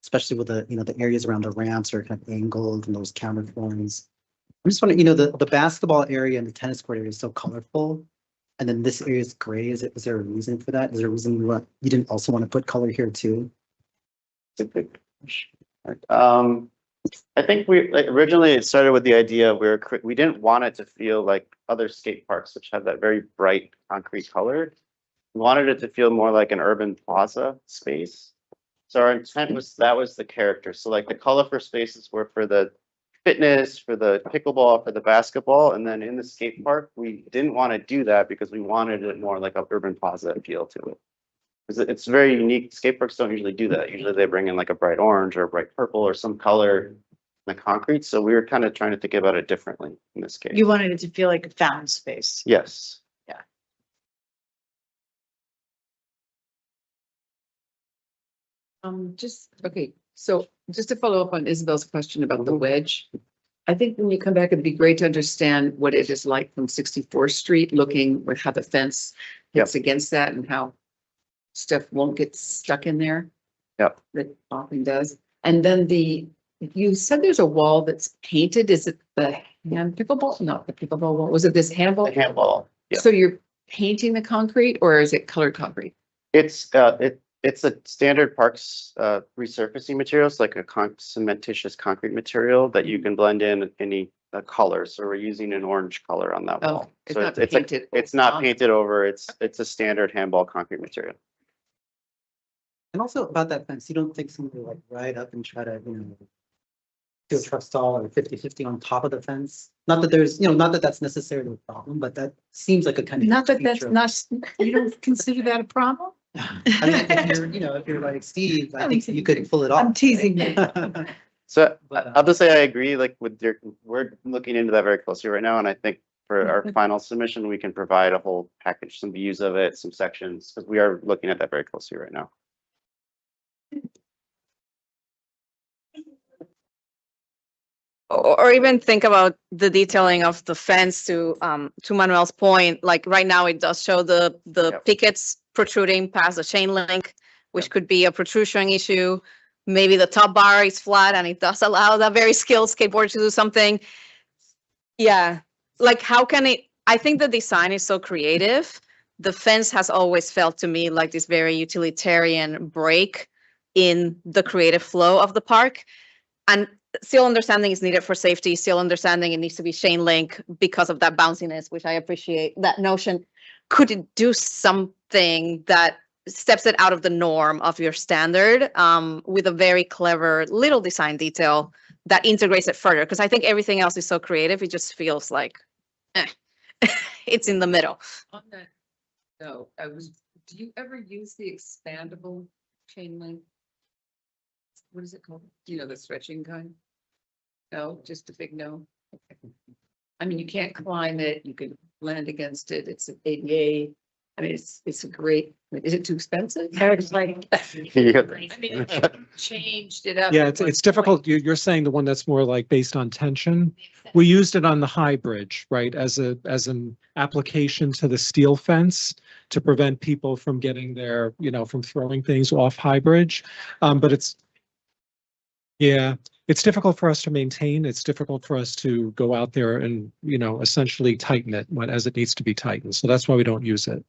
Especially with the, the areas around the ramps are kind of angled and those counterforms. I'm just wondering, the basketball area and the tennis court area is so colorful. And then this area is gray. Is there a reason for that? Is there a reason you didn't also want to put color here too? I think originally it started with the idea we didn't want it to feel like other skate parks, which have that very bright concrete color. We wanted it to feel more like an urban plaza space. So our intent was that was the character. So like the colorful spaces were for the fitness, for the pickleball, for the basketball, and then in the skate park, we didn't want to do that because we wanted it more like an urban plaza feel to it. Because it's very unique. Skate parks don't usually do that. Usually they bring in like a bright orange or a bright purple or some color in the concrete. So we were kind of trying to think about it differently in this case. You wanted it to feel like a fountain space. Yes. So just to follow up on Isabel's question about the wedge. I think when you come back, it'd be great to understand what it is like from 64th Street, looking with how the fence hits against that and how stuff won't get stuck in there. Yep. That often does. And then you said there's a wall that's painted. Is it the pickleball? Not the pickleball wall. Was it this handball? The handball. Yeah. So you're painting the concrete or is it colored concrete? It's a standard parks resurfacing material. It's like a cementitious concrete material that you can blend in any color. So we're using an orange color on that wall. It's So not it's painted. it's not painted over. It's a standard handball concrete material. And also about that fence, you don't think somebody like ride up and try to, do a truck stall or 50-50 on top of the fence? Not that there's, not that that's necessarily a problem, but that seems like a kind of. Not that that's not, you don't consider that a problem? I mean, if you're like Steve, I think you could pull it off. I'm teasing you. So I'll just say I agree, like we're looking into that very closely right now. And I think for our final submission, we can provide a whole package, some views of it, some sections, because we are looking at that very closely right now. Or even think about the detailing of the fence to Manuel's point, like right now it does show the pickets protruding past the chain link, which could be a protrusion issue. Maybe the top bar is flat and it does allow that very skilled skateboarder to do something. Yeah, like how can it, I think the design is so creative. The fence has always felt to me like this very utilitarian break in the creative flow of the park. And still understanding is needed for safety, still understanding it needs to be chain link because of that bounciness, which I appreciate that notion. Could it do something that steps it out of the norm of your standard with a very clever little design detail that integrates it further? Because I think everything else is so creative, it just feels like it's in the middle. On that, no, do you ever use the expandable chain link? What is it called? The stretching kind? No, just a big no. Okay. I mean, you can't climb it. You can land against it. It's an ADA. I mean, it's a great. Is it too expensive? Eric's like. I mean, changed it up. Yeah, it's difficult. You're saying the one that's more like based on tension. We used it on the High Bridge, right, as an application to the steel fence to prevent people from getting their, from throwing things off High Bridge. But it's difficult for us to maintain. It's difficult for us to go out there and, essentially tighten it as it needs to be tightened. So that's why we don't use it.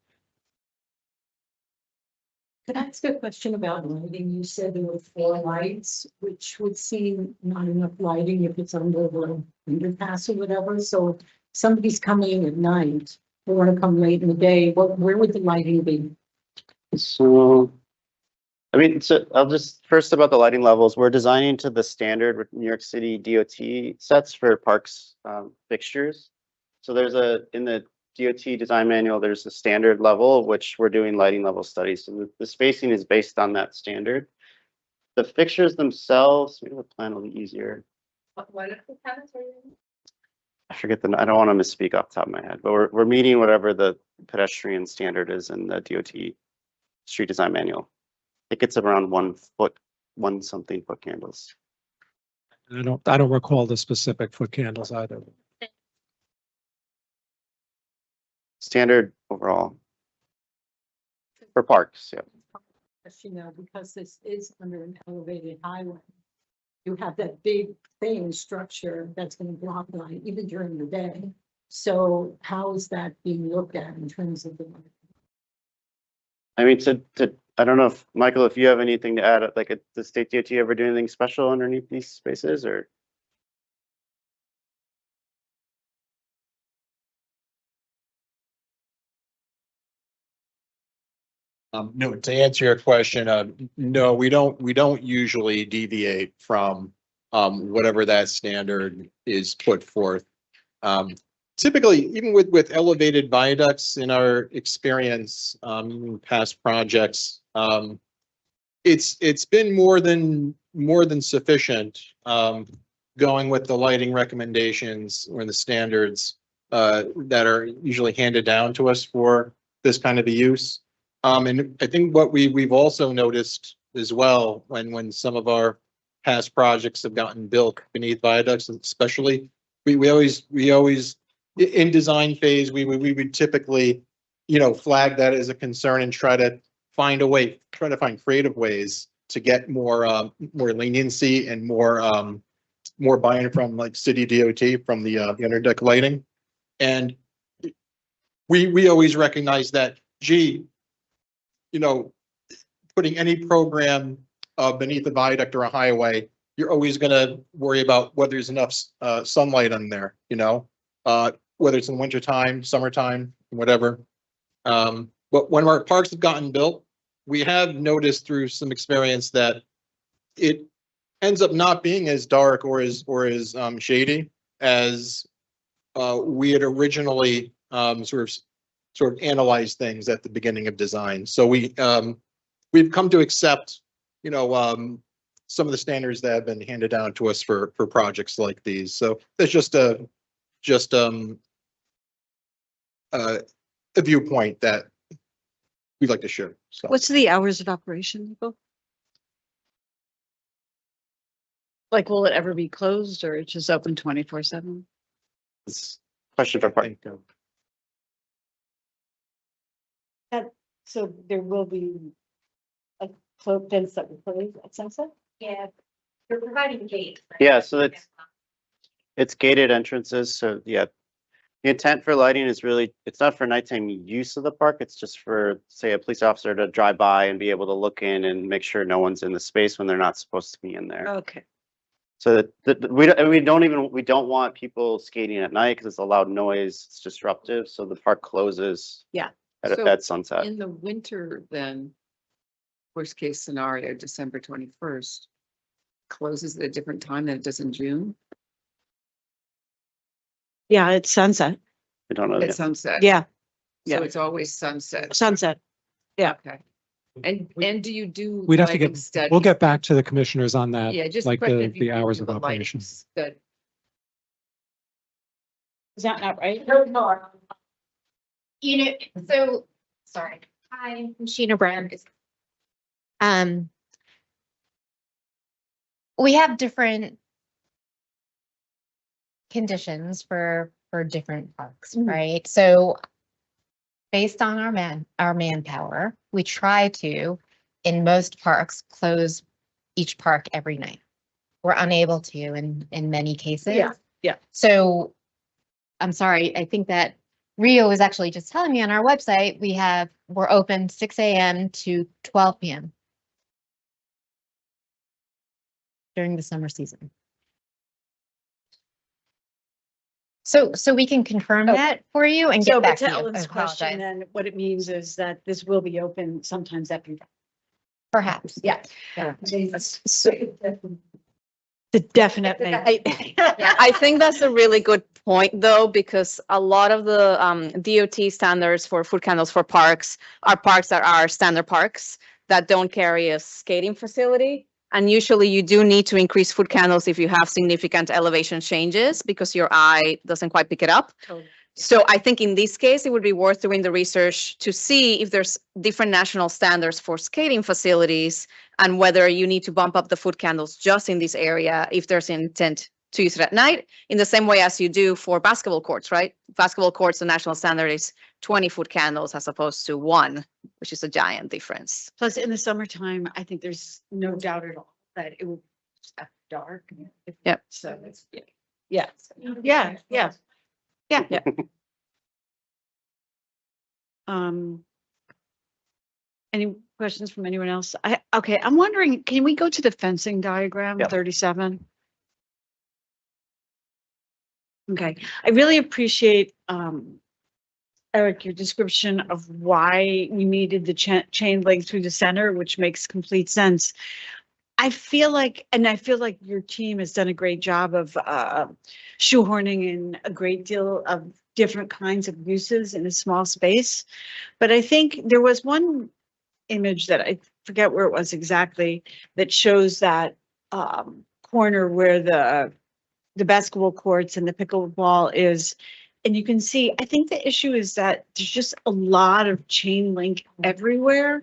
Could I ask a question about lighting? You said there were 4 lights, which would seem not enough lighting if it's under the underpass or whatever. So if somebody's coming in at night, they want to come late in the day, where would the lighting be? So, I mean, I'll just first about the lighting levels. We're designing to the standard with New York City DOT sets for parks fixtures. So there's in the DOT design manual, there's a standard level, which we're doing lighting level studies. So the spacing is based on that standard. The fixtures themselves, maybe the plan will be easier. What if the tenants are I forget I don't want to misspeak off the top of my head, but we're meeting whatever the pedestrian standard is in the DOT street design manual. I think it's around 1 something foot candles. I don't recall the specific foot candles either. Standard overall. For parks, yeah. You know, because this is under an elevated highway. You have that big thing structure that's going to block light even during the day. So how is that being looked at in terms of the? I mean, I don't know if, Michael, if you have anything to add, like, the state DOT ever do anything special underneath these spaces, or? No, to answer your question, no, we don't usually deviate from whatever that standard is put forth. Typically, even with elevated viaducts in our experience, in past projects, it's been more than sufficient, going with the lighting recommendations or the standards that are usually handed down to us for this kind of a use. And I think what we've also noticed as well, when some of our past projects have gotten built beneath viaducts, especially, we always in design phase, we would typically, flag that as a concern and try to find creative ways to get more leniency and more buy-in from like city DOT from the interdeck lighting. And we always recognize that, putting any program beneath a viaduct or a highway, you're always going to worry about whether there's enough sunlight on there, whether it's in wintertime, summertime, whatever. But when our parks have gotten built, we have noticed through some experience that it ends up not being as dark or as shady as we had originally sort of analyze things at the beginning of design. So we've come to accept, some of the standards that have been handed down to us for projects like these. So that's just a viewpoint that we'd like to share. So What's the hours of operation, Nicole? Like, will it ever be closed or it's just open 24/7? Question for park. So there will be a fence that will close at sunset? Yeah, you're providing gates. Yeah, so it's gated entrances, so yeah. The intent for lighting is really, it's not for nighttime use of the park, it's just for, say, a police officer to drive by and be able to look in and make sure no one's in the space when they're not supposed to be in there. Okay. So that we don't want people skating at night because it's a loud noise, it's disruptive, so the park closes. Yeah. At sunset. In the winter, then, worst case scenario, December 21st, closes at a different time than it does in June? Yeah, it's sunset. I don't know. At sunset? Yeah. So Yeah. it's always sunset? Sunset. Yeah. Okay. And do you do? We'd have to lighting we'll studies? get back to the commissioners on that, Yeah, just like question if you the do hours do of a lighting operation. study. Is that not right? No. So, sorry. Hi, I'm Sheena Brand. We have different conditions for different parks, right? So based on our manpower, we try to, in most parks, close each park every night. We're unable to in many cases. Yeah. So I'm sorry, I think that Rio was actually just telling me on our website, we're open 6 a.m. to 12 p.m. during the summer season. So we can confirm that for you and So, get but back to to you. I Ellen's question, apologize. then what it means is that this will be open sometimes every day. Perhaps, yeah. The definite. I think that's a really good point, though, because a lot of the DOT standards for foot candles for parks are parks that are standard parks that don't carry a skating facility. And usually you do need to increase foot candles if you have significant elevation changes because your eye doesn't quite pick it up. Totally. So I think in this case, it would be worth doing the research to see if there's different national standards for skating facilities and whether you need to bump up the foot candles just in this area if there's an intent to use it at night, in the same way as you do for basketball courts, right? Basketball courts, the national standard is 20-foot candles as opposed to 1, which is a giant difference. Plus, in the summertime, I think there's no doubt at all that it will just after dark. Yep. So it's, yeah, yeah. Any questions from anyone else? Okay, I'm wondering, can we go to the fencing diagram, Yep. 37? Okay, I really appreciate, Eric, your description of why we needed the chain link through the center, which makes complete sense. I feel like your team has done a great job of shoehorning in a great deal of different kinds of uses in a small space. But I think there was one image that I forget where it was exactly that shows that corner where the basketball courts and the pickleball is. And you can see, I think the issue is that there's just a lot of chain link everywhere.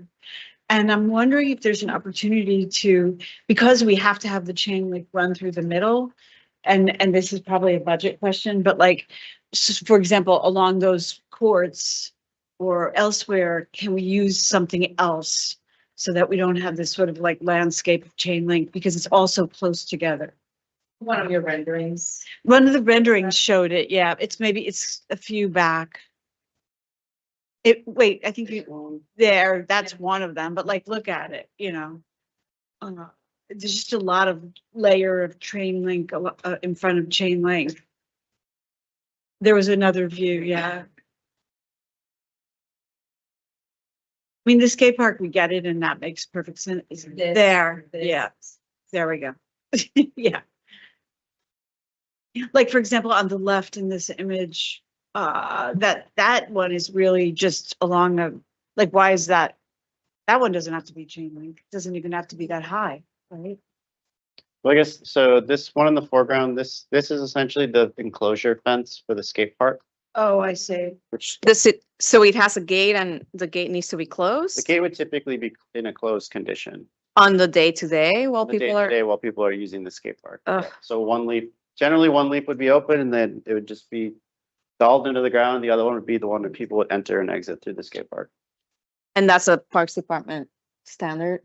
And I'm wondering if there's an opportunity to, because we have to have the chain link run through the middle, and this is probably a budget question, but like, for example, along those courts or elsewhere, can we use something else so that we don't have this sort of like landscape of chain link because it's all so close together? One of your renderings. One of the renderings showed it, yeah, it's a few back. Wait, I think that's one of them, but like, look at it, there's just a lot of layer of chain link in front of chain link. There was another view, yeah. I mean, the skate park, we get it, and that makes perfect sense. There, yeah, there we go. Yeah. Like, for example, on the left in this image, that one is really just along why is that? That one doesn't have to be chain link. It doesn't even have to be that high, right? Well, I guess, so this one in the foreground, this is essentially the enclosure fence for the skate park, Oh, I see. which So it has a gate and the gate needs to be the closed gate would typically be in a closed condition. on the day-to-day while the people are. day-to-day while people are using the skate park. Ugh. So generally one leaf would be open and then it would just be dialed into the ground. The other one would be the one that people would enter and exit through the skate park. And that's a Parks Department standard.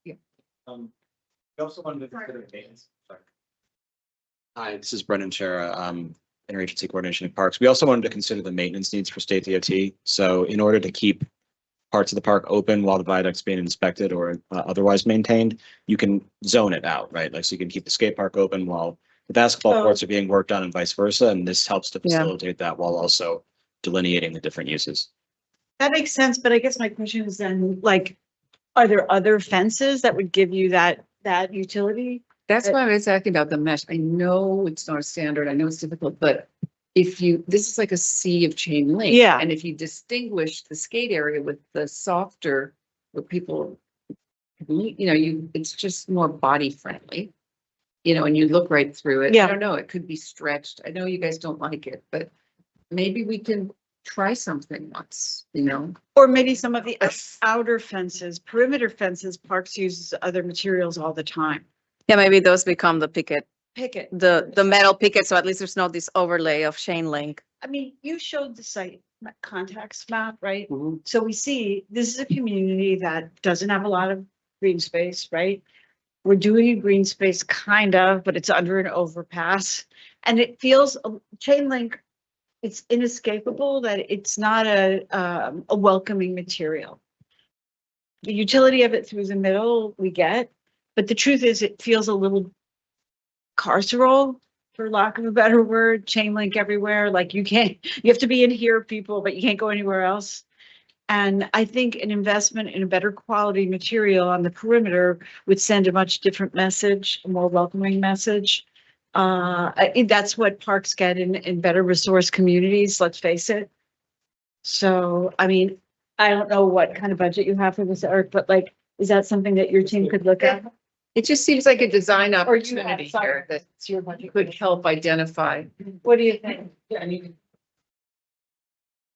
Yeah. We also wanted to consider maintenance. Sorry. Hi, this is Brendan Shara, Interagency Coordination at Parks. We also wanted to consider the maintenance needs for State DOT. So in order to keep parts of the park open while the viaduct's being inspected or otherwise maintained, you can zone it out, right? Like, so you can keep the skate park open while the basketball courts are being worked on and vice versa. And this helps to Yeah. facilitate that while also delineating the different uses. That makes sense, but I guess my question is then, like, are there other fences that would give you that utility? That's why I was asking about the mesh. I know it's not a standard. I know it's difficult, but this is like a sea of chain link. Yeah. And if you distinguish the skate area with the softer, where people, it's just more body friendly. And you look right through it. Yeah. I don't know, it could be stretched. I know you guys don't like it, but maybe we can try something once, Or maybe some of the outer fences, perimeter fences, Parks uses other materials all the time. Yeah, maybe those become the picket, Picket. the metal picket, so at least there's not this overlay of chain link. I mean, you showed the site contacts map, right? So we see this is a community that doesn't have a lot of green space, right? We're doing a green space kind of, but it's under an overpass. And it feels chain link, it's inescapable that it's not a welcoming material. The utility of it through the middle, we get, but the truth is it feels a little carceral, for lack of a better word, chain link everywhere. Like you have to be in here, people, but you can't go anywhere else. And I think an investment in a better quality material on the perimeter would send a much different message, a more welcoming message. That's what parks get in better resource communities, let's face it. So, I mean, I don't know what kind of budget you have for this, Eric, but like, is that something that your team could look at? It just seems like a design Or you have opportunity some- here that It's your budget. could help identify. What do you think? Yeah, I mean,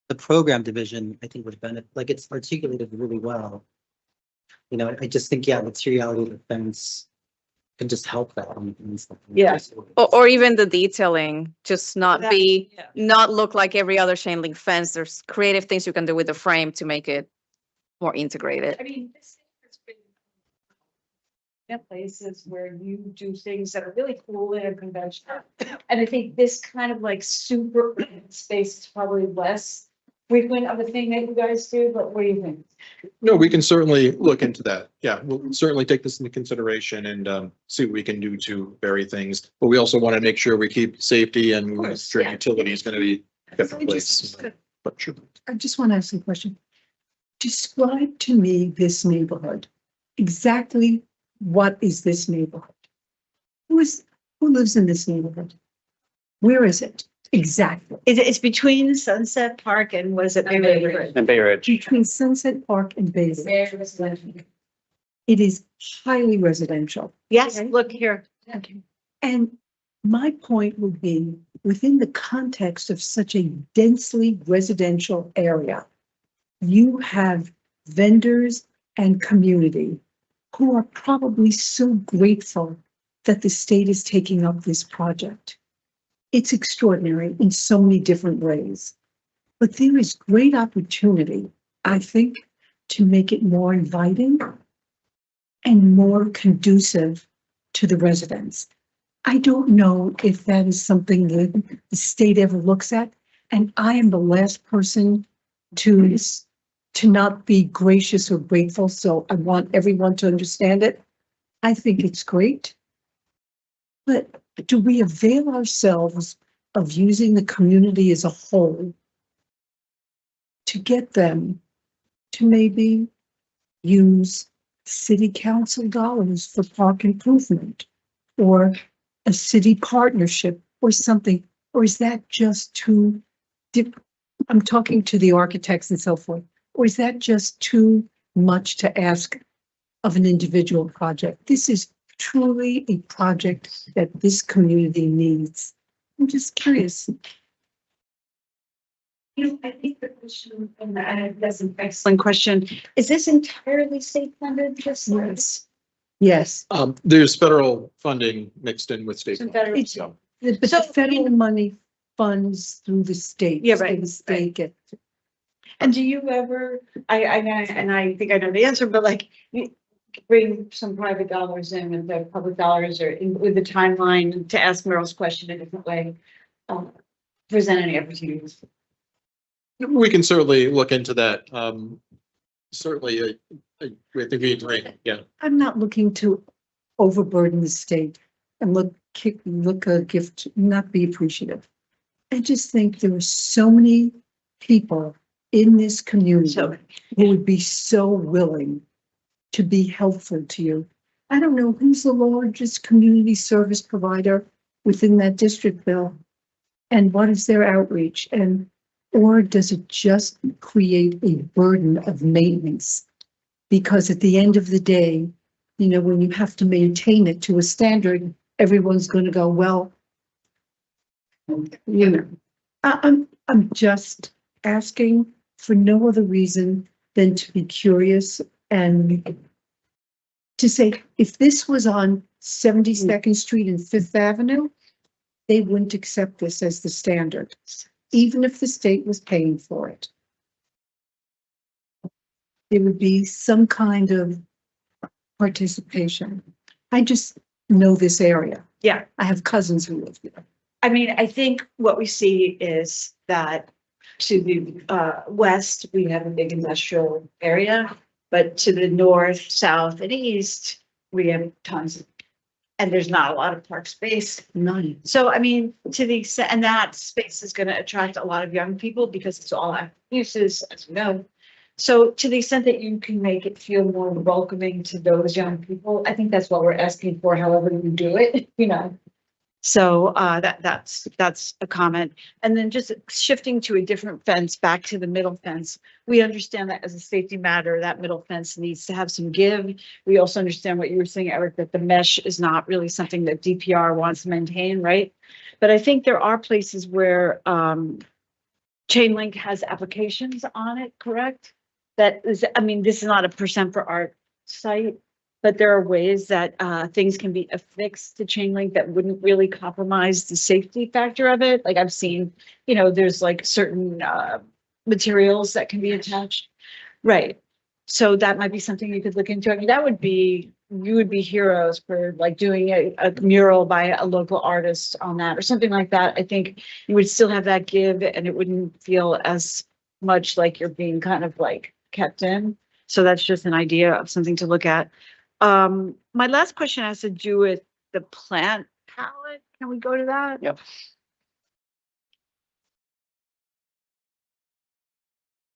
The program division, I think would benefit, like it's articulated really well. You know, I just think, yeah, materiality of the fence can just help that. and stuff. Yeah. or even the detailing, just not That- be, yeah. not look like every other chain link fence. There's creative things you can do with the frame to make it more integrated. I mean, this has been in places where you do things that are really cool and unconventional. And I think this kind of like super space is probably less frequent of a thing that you guys do, but what do you think? No, we can certainly look into that. Yeah, we'll certainly take this into consideration and see what we can do to vary things. But we also want to make sure we keep safety and course, sure yeah. utility is going to be kept in I place. just- But sure. I just want to ask you a question. Describe to me this neighborhood. Exactly what is this neighborhood? Who lives in this neighborhood? Where is it? Exactly. It's between Sunset Park and was it? And Bay Ridge. And Bay Ridge. Between Sunset Park and Bay Ridge. Very residential. It is highly residential. Yes, look here. And my point would be, within the context of such a densely residential area, you have vendors and community who are probably so grateful that the state is taking up this project. It's extraordinary in so many different ways. But there is great opportunity, I think, to make it more inviting and more conducive to the residents. I don't know if that is something that the state ever looks at, and I am the last person to not be gracious or grateful, so I want everyone to understand it. I think it's great. But do we avail ourselves of using the community as a whole to get them to maybe use city council dollars for park improvement or a city partnership or something? Or is that just too I'm talking to the architects and so forth. Or is that just too much to ask of an individual project? This is truly a project that this community needs. I'm just curious. I think the question, and that's an excellent question. Is this entirely state funded? Just Yes. Yes. There's federal funding mixed in with state. Some funding, federal- so. But the federal money funds through the state. Yeah, so right, The state get. And do you ever, I think I know the answer, but like, you bring some private dollars in and the public dollars or with the timeline to ask Meryl's question a different way? Present any opportunities? We can certainly look into that. Certainly, I think we agree, yeah. I'm not looking to overburden the state and look a gift, not be appreciative. I just think there are so many people in this community who would be so willing to be helpful to you. I don't know who's the largest community service provider within that district, Bill, and what is their outreach, or does it just create a burden of maintenance? Because at the end of the day, you know, when you have to maintain it to a standard, everyone's going to go, well, you know, I'm just asking for no other reason than to be curious and to say, if this was on 72nd Street and Fifth Avenue, they wouldn't accept this as the standard, even if the state was paying for it. There would be some kind of participation. I just know this area. Yeah. I have cousins who live there. I mean, I think what we see is that to the west, we have a big industrial area, but to the north, south, and east, we have tons of, and there's not a lot of park space. None. So, I mean, to the extent, and that space is going to attract a lot of young people because it's all active uses, as we know. So to the extent that you can make it feel more welcoming to those young people, I think that's what we're asking for, however you do it, you know. So that's a comment. And then just shifting to a different fence, back to the middle fence. We understand that as a safety matter, that middle fence needs to have some give. We also understand what you were saying, Eric, that the mesh is not really something that DPR wants to maintain, right? But I think there are places where chain link has applications on it, correct? That is, I mean, this is not a percent for art site, but there are ways that things can be affixed to chain link that wouldn't really compromise the safety factor of it. Like I've seen, you know, there's like certain materials that can be attached. Right. So that might be something you could look into. I mean, that would be, you would be heroes for like doing a mural by a local artist on that or something like that. I think you would still have that give and it wouldn't feel as much like you're being kind of like kept in. So that's just an idea of something to look at. My last question has to do with the plant palette. Can we go to that? Yep.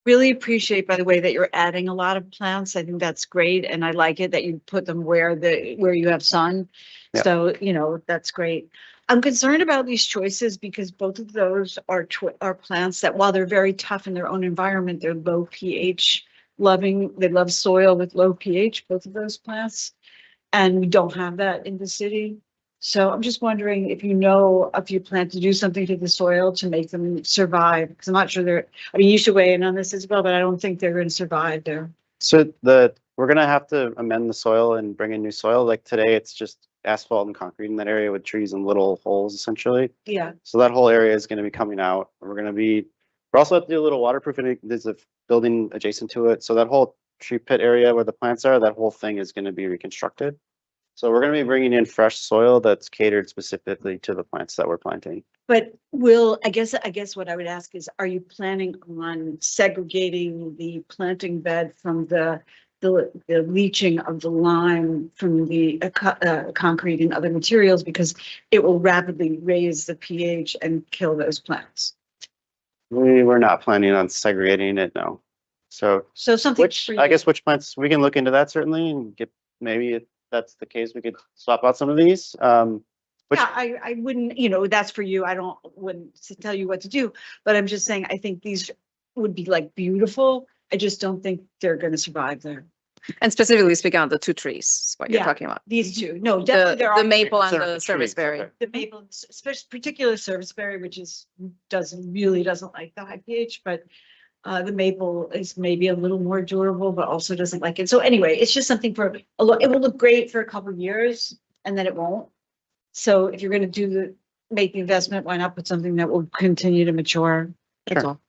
Really appreciate, by the way, that you're adding a lot of plants. I think that's great. And I like it that you put them where you have sun. Yep. So, you know, that's great. I'm concerned about these choices because both of those are plants that while they're very tough in their own environment, they're low pH loving. They love soil with low pH, both of those plants. And we don't have that in the city. So I'm just wondering if you plan to do something to the soil to make them survive, because I'm not sure I mean, you should weigh in on this as well, but I don't think they're going to survive there. So we're gonna have to amend the soil and bring in new soil. Like today, it's just asphalt and concrete in that area with trees and little holes essentially. Yeah. So that whole area is gonna be coming out. We're also have to do a little waterproofing. There's a building adjacent to it. So that whole tree pit area where the plants are, that whole thing is gonna be reconstructed. So we're gonna be bringing in fresh soil that's catered specifically to the plants that we're planting. But I guess what I would ask is, are you planning on segregating the planting bed from the leaching of the lime from the concrete and other materials, because it will rapidly raise the pH and kill those plants? We were not planning on segregating it, no. So something. I guess which plants, we can look into that certainly and maybe if that's the case, we could swap out some of these. Yeah, I wouldn't, you know, that's for you. Wouldn't tell you what to do, but I'm just saying, I think these would be like beautiful. I just don't think they're going to survive there. And specifically speaking of the two trees, is what you're Yeah, talking about. These two, no, definitely there are. The maple and Certain the trees, serviceberry. okay. The maple, particular serviceberry, which really doesn't like the high pH, but the maple is maybe a little more durable, but also doesn't like it. So anyway, it's just something for it will look great for a couple of years and then it won't. So if you're going to make the investment, why not put something that will continue to mature? That's Sure. all.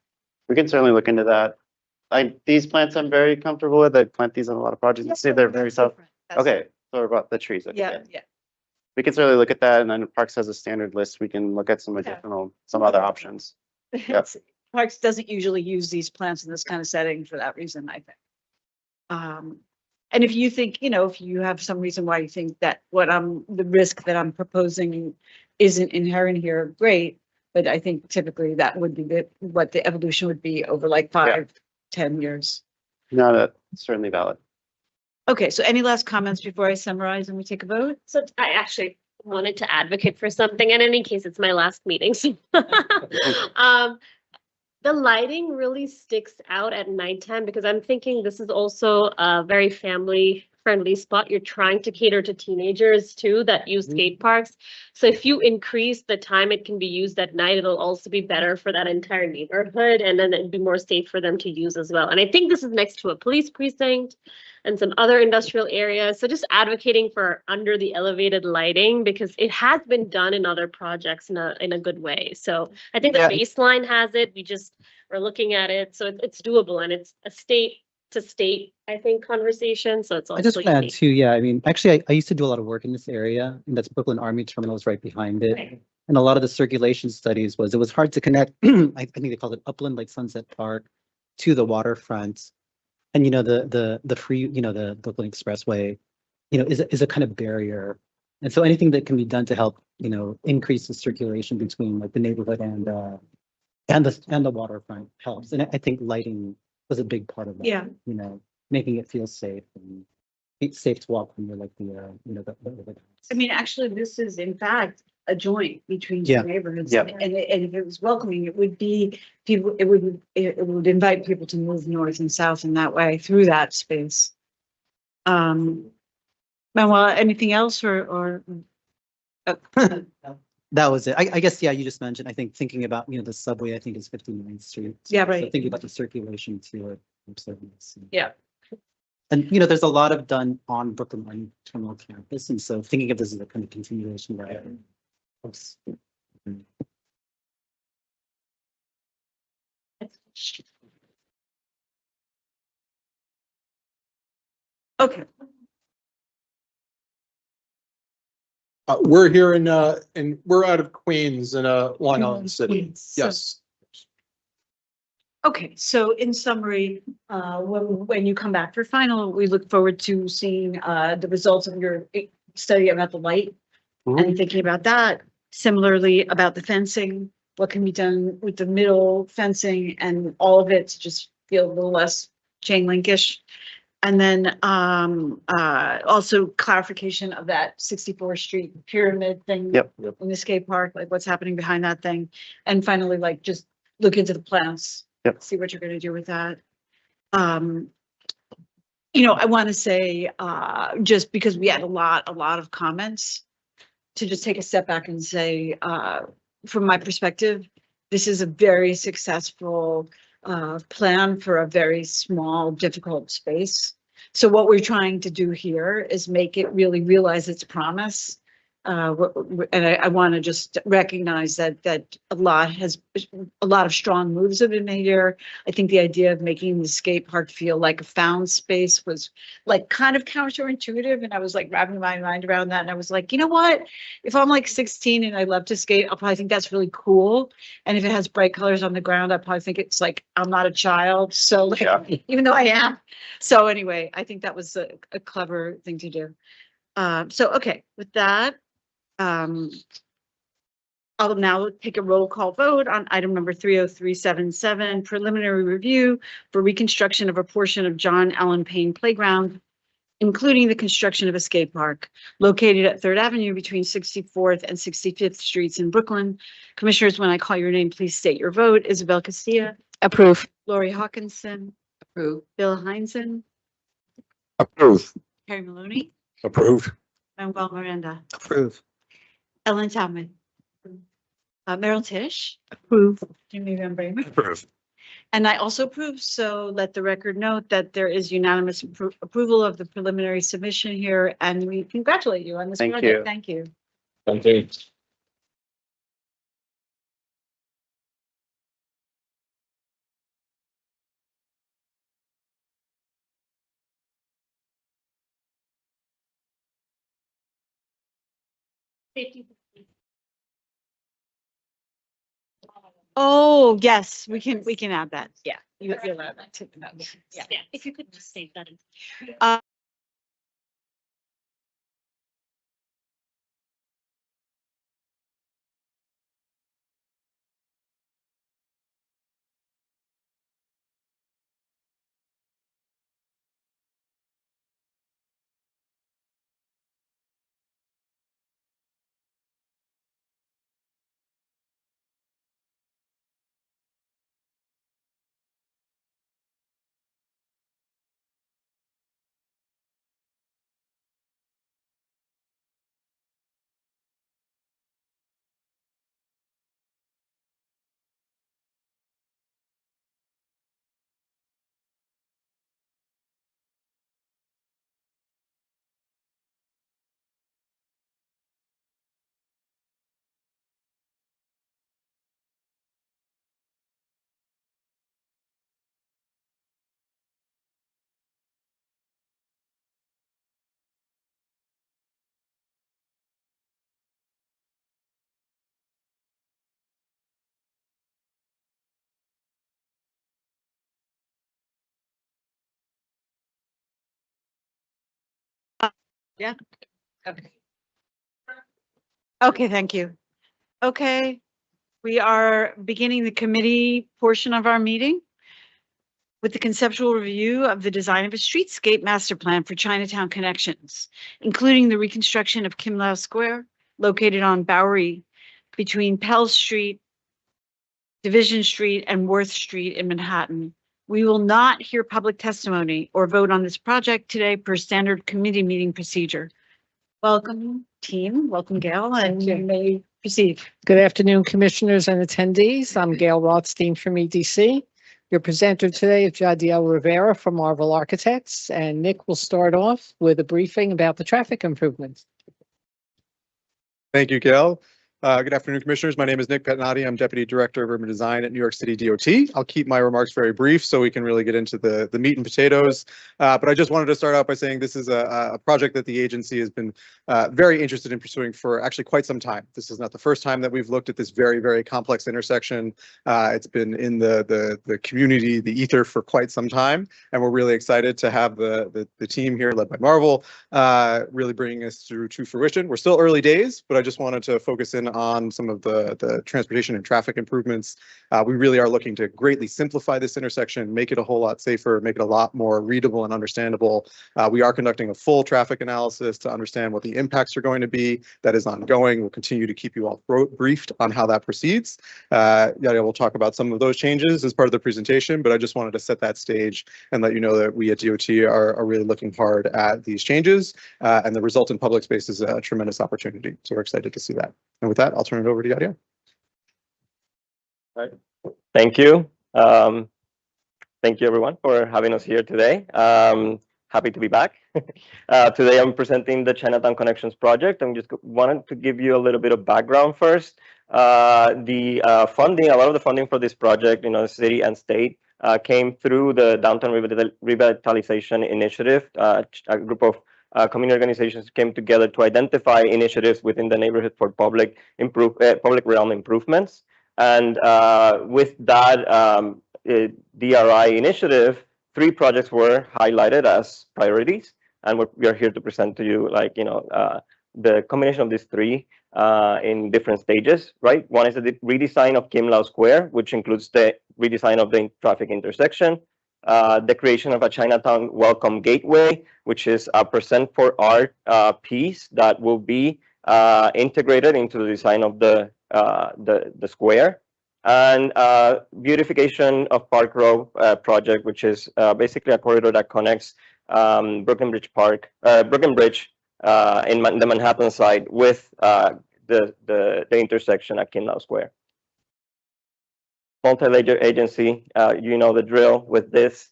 We can certainly look into that. These plants I'm very comfortable with. I plant these on a lot of projects and see they're very tough. Okay, so about the trees. Okay, Yeah. we can certainly look at that, and then Parks has a standard list. We can look at some other options. Yep. Parks doesn't usually use these plants in this kind of setting for that reason, I think. And if you think, if you have some reason why you think that the risk that I'm proposing isn't inherent here, great. But I think typically that would be what the evolution would be over like 5-10 years. No, that's certainly valid. Okay, so any last comments before I summarize and we take a vote? So I actually wanted to advocate for something. In any case, it's my last meeting. So the lighting really sticks out at nighttime because I'm thinking this is also a very family friendly spot. You're trying to cater to teenagers too that use skate parks. So if you increase the time it can be used at night, it'll also be better for that entire neighborhood. And then it'd be more safe for them to use as well. And I think this is next to a police precinct and some other industrial areas. So just advocating for under the elevated lighting because it has been done in other projects in a good way. So I think the baseline has it. We're looking at it. So it's doable and it's a state to state, I think, conversation. So it's also I just want to add unique. too, yeah, I mean, actually, I used to do a lot of work in this area, and that's Brooklyn Army Terminal is right behind it. Right. And a lot of the circulation studies it was hard to connect, I think they called it Upland, like Sunset Park, to the waterfront. And, the free, the Brooklyn Expressway, is a kind of barrier. And so anything that can be done to help, increase the circulation between like the neighborhood and the waterfront helps. And I think lighting was a big part of that. Yeah. Making it feel safe and it's safe to walk when you're like the. I mean, actually, this is in fact a joint between Yeah. two neighborhoods. Yeah. And if it was welcoming, it would be people, it would invite people to move north and south in that way through that space. Manuel, anything else or? That was it. I guess, yeah, you just mentioned, I think thinking about, the subway, I think is 59th Street. Yeah, So right. thinking about the circulation to it. I'm certain it's- Yeah. And, there's a lot of done on Brooklyn Line Terminal campus. And so thinking of this as a kind of continuation, right? Oops. Okay. We're here and we're out of Queens in Long Island City. Queens, so- Yes. Okay, so in summary, when you come back for final, we look forward to seeing the results of your study about the light and thinking about that. Similarly, about the fencing, what can be done with the middle fencing and all of it to just feel a little less chain linkish. And then also clarification of that 64th Street pyramid thing. Yep. In the skate park, like what's happening behind that thing. And finally, like just look into the plans. Yep. See what you're gonna do with that. I want to say, just because we had a lot of comments, to just take a step back and say, from my perspective, this is a very successful plan for a very small, difficult space. So what we're trying to do here is make it really realize its promise. And I want to just recognize that a lot of strong moves have been made here. I think the idea of making the skate park feel like a found space was like kind of counterintuitive. And I was like wrapping my mind around that. And I was like, you know what? If I'm like 16 and I love to skate, I'll probably think that's really cool. And if it has bright colors on the ground, I probably think it's like, I'm not a child. So like, even though I am. So anyway, I think that was a clever thing to do. Okay, with that, I'll now take a roll call vote on item number 30377, preliminary review for reconstruction of a portion of John Allen Payne Playground, including the construction of a skate park located at 3rd Avenue between 64th and 65th Streets in Brooklyn. Commissioners, when I call your name, please state your vote. Isabel Castilla. Approve. Lori Hawkinson. Approve. Bill Heinzen. Approve. Harry Maloney. Approved. Manuel Miranda. Approve. Ellen Tallman. Merrill Tisch. Approve. Jimmy Van Bramer. Approve. And I also approve, so let the record note that there is unanimous approval of the preliminary submission here, and we congratulate you on this Thank project. you. Thank you. Thank you. Oh, yes, we can add that. Yeah, you'll add that to the notes. Yeah. If you could just save that. Yeah. Okay. Okay, thank you. Okay, we are beginning the committee portion of our meeting with the conceptual review of the design of a streetscape master plan for Chinatown connections, including the reconstruction of Kim Lau Square, located on Bowery between Pell Street, Division Street, and Worth Street in Manhattan. We will not hear public testimony or vote on this project today per standard committee meeting procedure. Welcome, team. Welcome, Gail, and you may proceed. Good afternoon, commissioners and attendees. I'm Gail Rothstein from EDC. Your presenter today is Jadiel Rivera from Marvel Architects, and Nick will start off with a briefing about the traffic improvements. Thank you, Gail. Good afternoon, commissioners. My name is Nick Petnati. I'm Deputy Director of Urban Design at New York City DOT. I'll keep my remarks very brief so we can really get into the meat and potatoes. But I just wanted to start out by saying this is a project that the agency has been very interested in pursuing for actually quite some time. This is not the first time that we've looked at this very, very complex intersection. It's been in the community, the ether, for quite some time, and we're really excited to have the team here led by Marvel really bringing us to fruition. We're still early days, but I just wanted to focus in on some of the transportation and traffic improvements. We really are looking to greatly simplify this intersection, make it a whole lot safer, make it a lot more readable and understandable. We are conducting a full traffic analysis to understand what the impacts are going to be. That is ongoing. We'll continue to keep you all briefed on how that proceeds. Yadiel will talk about some of those changes as part of the presentation, but I just wanted to set that stage and let you know that we at DOT are really looking hard at these changes, and the result in public space is a tremendous opportunity. So we're excited to see that. And with that, I'll turn it over to Yadiel. Right. Thank you. Thank you, everyone, for having us here today. Happy to be back. Today, I'm presenting the Chinatown Connections project. I'm just wanted to give you a little bit of background first. The funding, a lot of the funding for this project, city and state, came through the Downtown Revitalization Initiative. A group of community organizations came together to identify initiatives within the neighborhood for public realm improvements. And with that DRI initiative, 3 projects were highlighted as priorities, and we are here to present to you, the combination of these 3 in different stages, right? One is the redesign of Kim Lau Square, which includes the redesign of the traffic intersection, the creation of a Chinatown Welcome Gateway, which is a Present for Art piece that will be integrated into the design of the square, and beautification of Park Row project, which is basically a corridor that connects Brooklyn Bridge in the Manhattan side with the intersection at Kim Lau Square. Multi-layer agency, you know the drill with this.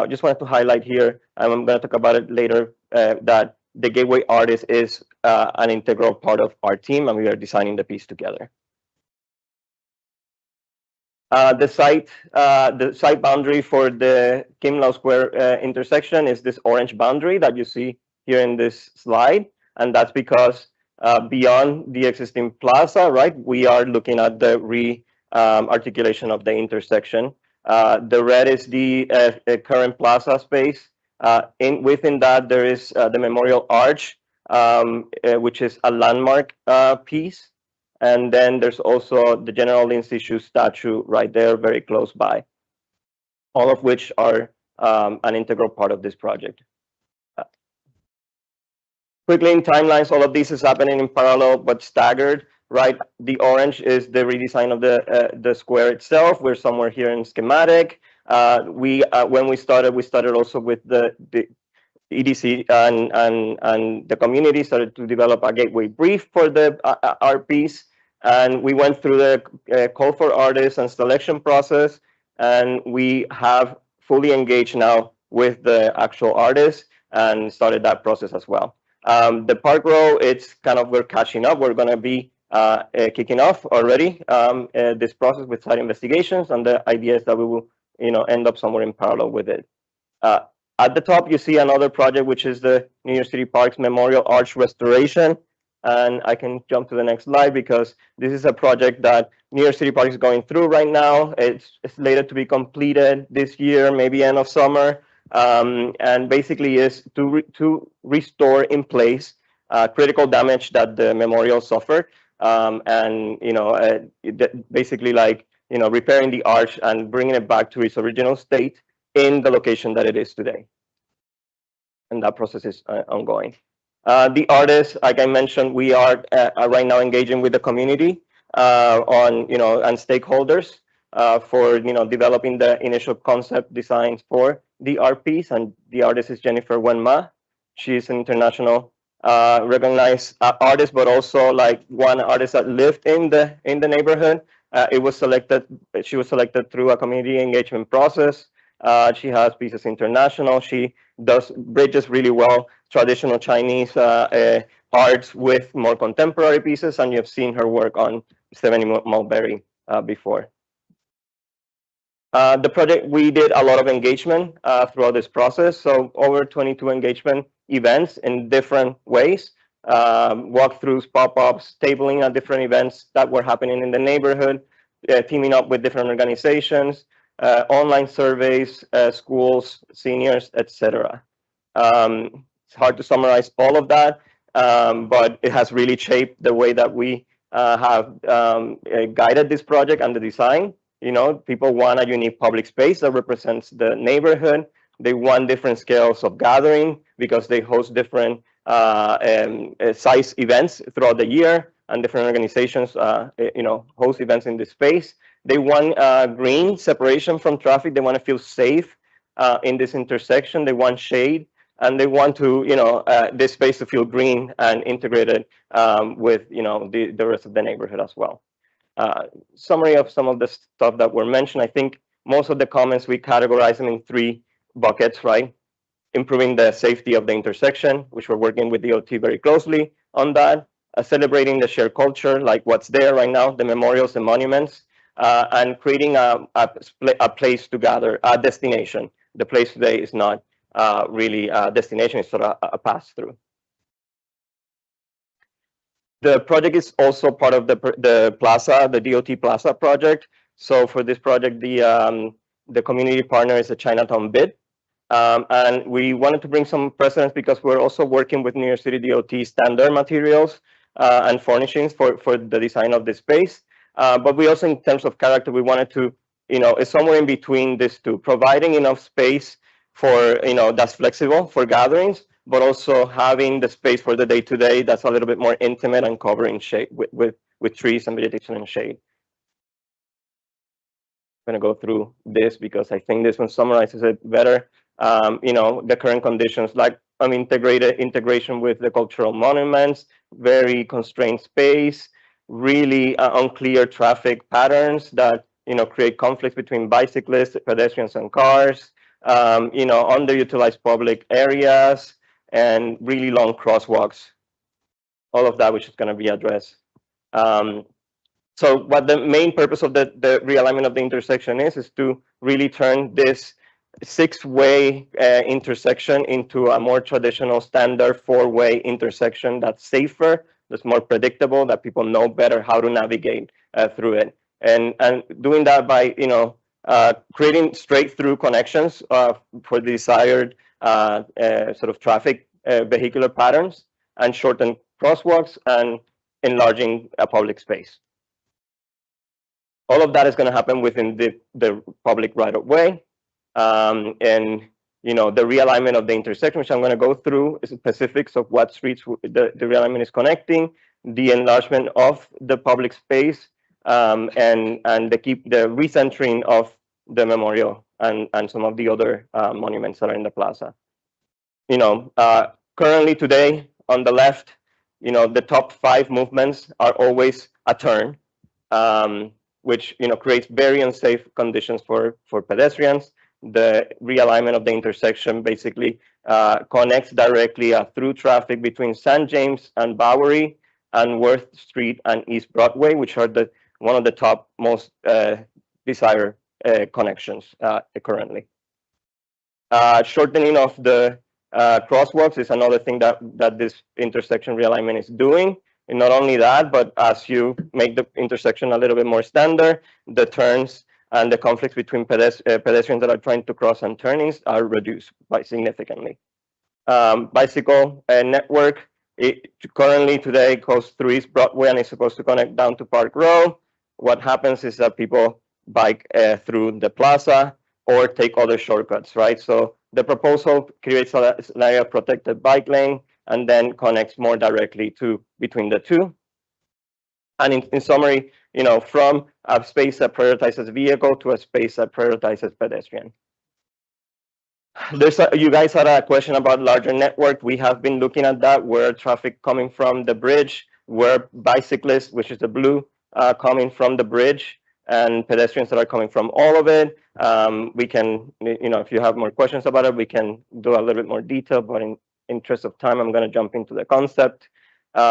Just wanted to highlight here, and I'm going to talk about it later, that the Gateway Artist is an integral part of our team, and we are designing the piece together. The site boundary for the Kim Lau Square intersection is this orange boundary that you see here in this slide, and that's because beyond the existing plaza, right, we are looking at the articulation of the intersection. The red is the current plaza space. Within that, there is the Memorial Arch, which is a landmark piece. And then there's also the General Lindsay Shue statue right there, very close by, all of which are an integral part of this project. Quickly in timelines, all of this is happening in parallel but staggered, right? The orange is the redesign of the square itself. We're somewhere here in schematic. When we started also with the EDC and the community started to develop a gateway brief for our piece. And we went through the call for artists and selection process, and we have fully engaged now with the actual artists and started that process as well. The Park Row, it's kind of, we're catching up. We're going to be kicking off already this process with site investigations, and the idea is that we will, end up somewhere in parallel with it. At the top, you see another project, which is the New York City Parks Memorial Arch Restoration. And I can jump to the next slide because this is a project that New York City Parks is going through right now. It's slated to be completed this year, maybe end of summer. And basically is to restore in place critical damage that the memorial suffered. Basically repairing the arch and bringing it back to its original state in the location that it is today. And that process is ongoing. The artists, like I mentioned, we are right now engaging with the community on, and stakeholders for, developing the initial concept designs for the art piece. And the artist is Jennifer Wenma. She's an international recognized artist, but also like one artist that lived in the neighborhood. She was selected through a community engagement process. She has Pieces International. She bridges really well traditional Chinese arts with more contemporary pieces, and you've seen her work on Stephanie Mulberry before. The project, we did a lot of engagement throughout this process. So over 22 engagement events in different ways, walkthroughs, pop-ups, tabling at different events that were happening in the neighborhood, teaming up with different organizations, online surveys, schools, seniors, etc. It's hard to summarize all of that, but it has really shaped the way that we have guided this project and the design. People want a unique public space that represents the neighborhood. They want different scales of gathering because they host different size events throughout the year, and different organizations, host events in this space. They want green separation from traffic. They want to feel safe in this intersection. They want shade, and they want to, this space to feel green and integrated with, the rest of the neighborhood as well. Summary of some of the stuff that were mentioned. I think most of the comments, we categorize them in 3 buckets, right? Improving the safety of the intersection, which we're working with DOT very closely on that. Celebrating the shared culture, like what's there right now, the memorials and monuments, and creating a place to gather, a destination. The place today is not really a destination, it's sort of a pass-through. The project is also part of the Plaza, the DOT Plaza project. So for this project, the community partner is a Chinatown BID. And we wanted to bring some precedence because we're also working with New York City DOT standard materials and furnishings for the design of the space. But we also, in terms of character, we wanted to, it's somewhere in between these two, providing enough space for, that's flexible for gatherings, but also having the space for the day-to-day that's a little bit more intimate and covering shade with trees and vegetation and shade. I'm going to go through this because I think this one summarizes it better. The current conditions, like integration with the cultural monuments, very constrained space, really unclear traffic patterns that create conflicts between bicyclists, pedestrians, and cars. Underutilized public areas, and really long crosswalks. All of that, which is going to be addressed. So what the main purpose of the realignment of the intersection is to really turn this 6-way intersection into a more traditional standard 4-way intersection that's safer, that's more predictable, that people know better how to navigate through it. And doing that by, creating straight-through connections for the desired sort of traffic vehicular patterns, and shorten crosswalks, and enlarging a public space. All of that is going to happen within the public right-of-way. And the realignment of the intersection, which I'm going to go through, is specifics of what streets the realignment is connecting, the enlargement of the public space, and the recentering of the memorial and some of the other monuments that are in the plaza. Currently today on the left, the top 5 movements are always a turn, which creates very unsafe conditions for pedestrians. The realignment of the intersection basically connects directly through traffic between St. James and Bowery, and Worth Street and East Broadway, which are one of the top most desired connections currently. Shortening of the crosswalks is another thing that this intersection realignment is doing. And not only that, but as you make the intersection a little bit more standard, the turns and the conflicts between pedestrians that are trying to cross and turnings are reduced by significantly. Bicycle network, currently today goes through East Broadway and is supposed to connect down to Park Row. What happens is that people bike through the plaza or take other shortcuts, right? So the proposal creates an area of protected bike lane and then connects more directly to between the two. And in summary, from a space that prioritizes vehicle to a space that prioritizes pedestrian. You guys had a question about larger network. We have been looking at that, where traffic coming from the bridge, where bicyclists, which is the blue, coming from the bridge, and pedestrians that are coming from all of it. We can, if you have more questions about it, we can do a little bit more detail, but in interest of time, I'm going to jump into the concept,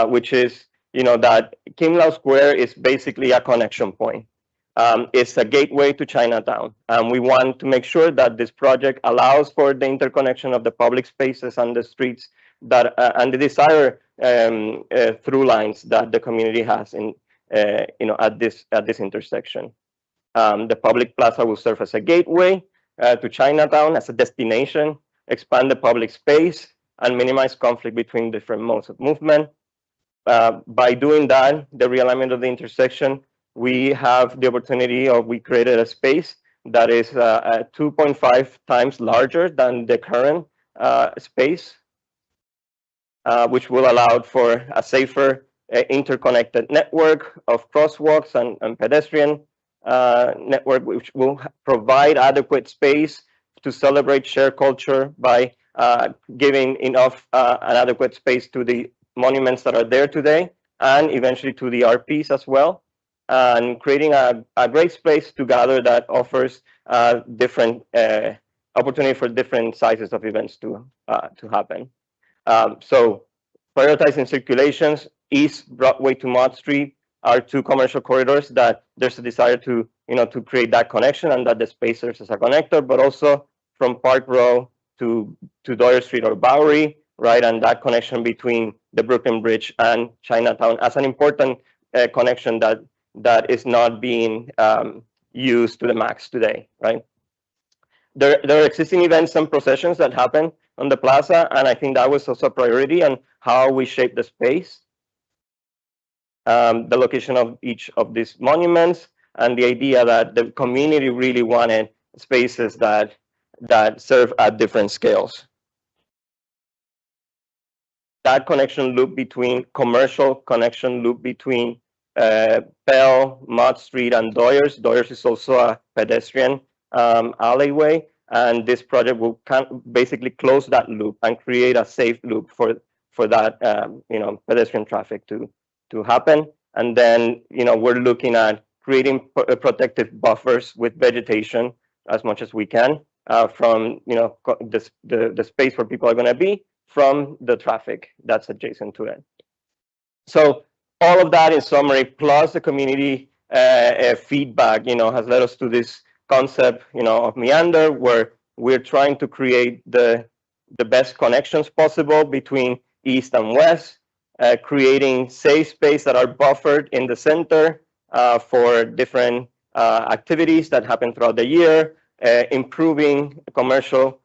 which is, that Kim Lau Square is basically a connection point. It's a gateway to Chinatown. We want to make sure that this project allows for the interconnection of the public spaces and the streets that and the desired through lines that the community has in at this intersection. The public plaza will serve as a gateway to Chinatown, as a destination, expand the public space, and minimize conflict between different modes of movement. By doing that, the realignment of the intersection, we have the opportunity, or we created a space that is 2.5 times larger than the current space, which will allow for a safer interconnected network of crosswalks and pedestrian network, which will provide adequate space to celebrate shared culture by giving enough an adequate space to the monuments that are there today, and eventually to the RPs as well, and creating a great space to gather that offers different opportunity for different sizes of events to happen. So prioritizing circulations, East Broadway to Mott Street are two commercial corridors that there's a desire to to create that connection, and that the space serves as a connector, but also from Park Row to Doyer Street or Bowery, right, and that connection between the Brooklyn Bridge and Chinatown as an important connection that is not being used to the max today, right? There are existing events and processions that happen on the plaza, and I think that was also a priority on how we shape the space. The location of each of these monuments, and the idea that the community really wanted spaces that serve at different scales. That connection loop between commercial connection loop between Pell, Mott Street, and Doyers. Doyers is also a pedestrian alleyway, and this project will basically close that loop and create a safe loop for that pedestrian traffic to happen. And then we're looking at creating protective buffers with vegetation as much as we can from the space where people are going to be from the traffic that's adjacent to it. So all of that in summary, plus the community feedback, has led us to this concept, of meander, where we're trying to create the best connections possible between east and west, creating safe space that are buffered in the center for different activities that happen throughout the year, improving commercial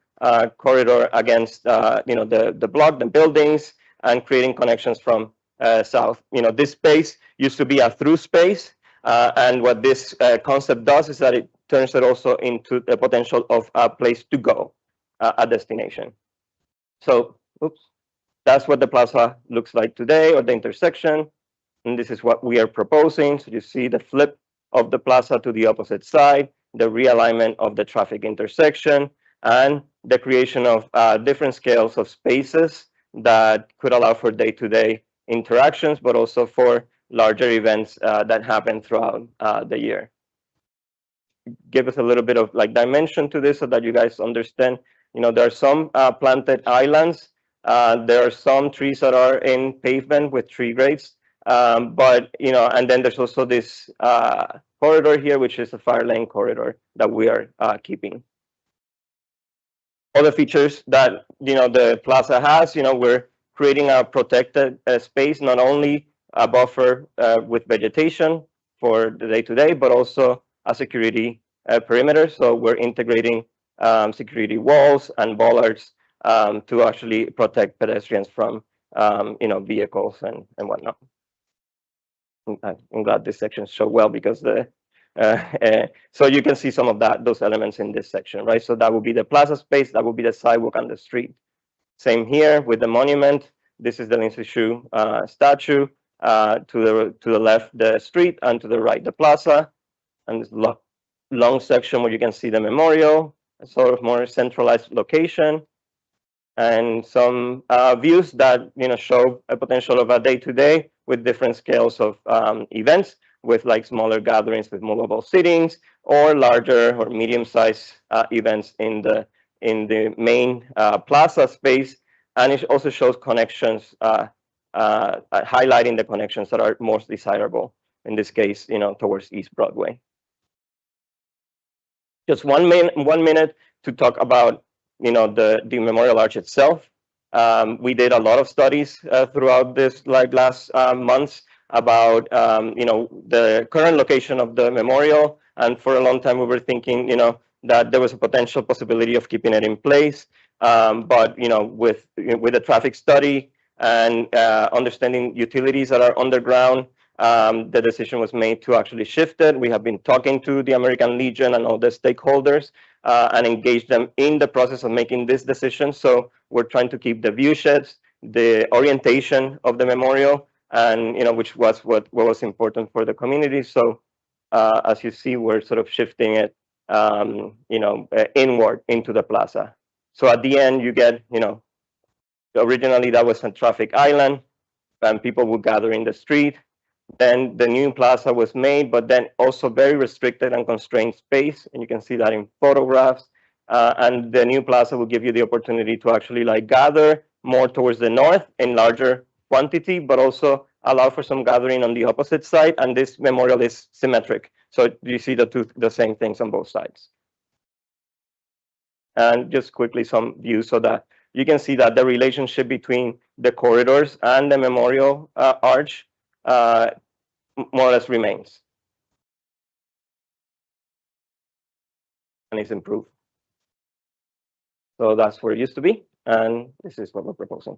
corridor against the block, the buildings, and creating connections from south. This space used to be a through space, and what this concept does is that it turns it also into the potential of a place to go, a destination. So, that's what the plaza looks like today, or the intersection, and this is what we are proposing. So you see the flip of the plaza to the opposite side, the realignment of the traffic intersection, and the creation of different scales of spaces that could allow for day-to-day interactions, but also for larger events that happen throughout the year. Give us a little bit of dimension to this so that you guys understand. There are some planted islands. There are some trees that are in pavement with tree grades, but and then there's also this corridor here, which is a fire lane corridor that we are keeping. Other features that the plaza has, we're creating a protected space, not only a buffer with vegetation for the day-to-day, but also a security perimeter. So we're integrating security walls and bollards to actually protect pedestrians from vehicles and whatnot. I'm glad this section showed well, because so you can see some of those elements in this section, right? So that would be the plaza space, that would be the sidewalk on the street. Same here with the monument. This is the Lindsay Shue statue. To the left, the street, and to the right, the plaza. And this long section where you can see the memorial, a sort of more centralized location, and some views that show a potential of a day-to-day with different scales of events, with like smaller gatherings with movable seatings, or larger or medium-sized events in the main plaza space. And it also shows connections, highlighting the connections that are most desirable. In this case, towards East Broadway. Just 1 minute to talk about the Memorial Arch itself. We did a lot of studies throughout this last months about the current location of the memorial, and for a long time we were thinking that there was a potential possibility of keeping it in place, but with the traffic study and understanding utilities that are underground, the decision was made to actually shift it. We have been talking to the American Legion and all the stakeholders and engage them in the process of making this decision. So we're trying to keep the view sheds, the orientation of the memorial, and which was what was important for the community. So as you see, we're sort of shifting it inward into the plaza. So at the end, you get originally that was a traffic island, and people would gather in the street. Then the new plaza was made, but then also very restricted and constrained space. And you can see that in photographs. And the new plaza will give you the opportunity to actually gather more towards the north in larger quantity, but also allow for some gathering on the opposite side. And this memorial is symmetric. So you see the same things on both sides. And just quickly some views so that you can see that the relationship between the corridors and the memorial arch more or less remains, and it's improved. So that's where it used to be, and this is what we're proposing.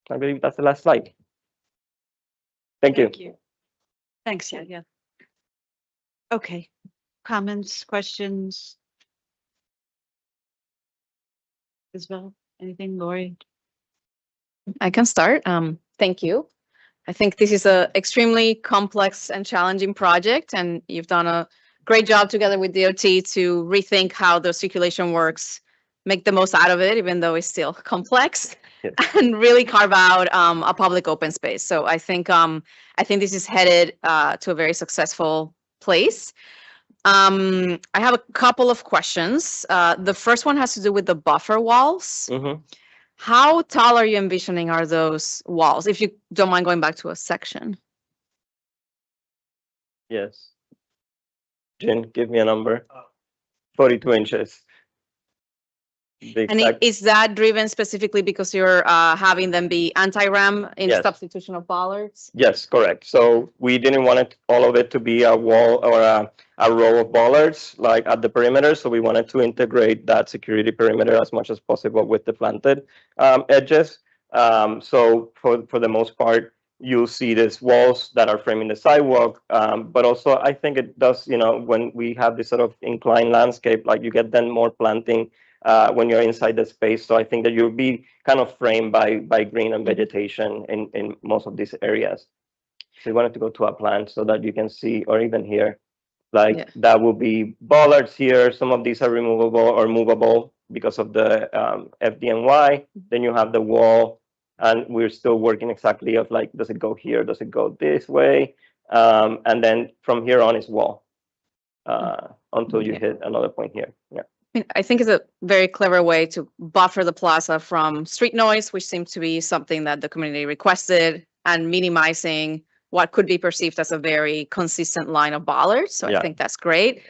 I believe that's the last slide. Thank you. Thank you. Thanks, yeah. Okay, comments, questions? Isabel, anything, Lori? I can start. Thank you. I think this is an extremely complex and challenging project, and you've done a great job together with DOT to rethink how the circulation works, make the most out of it, even though it's still complex, and really carve out a public open space. So I think this is headed to a very successful place. I have a couple of questions. The first one has to do with the buffer walls. Mm-hmm. How tall are you envisioning are those walls? If you don't mind going back to a section. Yes. Jen, give me a number. 42 inches. And is that driven specifically because you're having them be anti-ram in Yes. substitution of bollards? Yes, correct. So we didn't want all of it to be a wall or a row of bollards like at the perimeter. So we wanted to integrate that security perimeter as much as possible with the planted edges. So for the most part, you'll see these walls that are framing the sidewalk. But also I think it does, when we have this sort of inclined landscape, like you get then more planting when you're inside the space. So I think that you'll be kind of framed by green and vegetation in most of these areas. So we wanted to go to a plan so that you can see, or even here, that will be bollards here. Some of these are removable or movable because of the FDNY. Then you have the wall, and we're still working exactly of does it go here? Does it go this way? And then from here on is wall until you hit another point here. Yeah. I think it's a very clever way to buffer the plaza from street noise, which seems to be something that the community requested, and minimizing what could be perceived as a very consistent line of bollards. So I think that's great.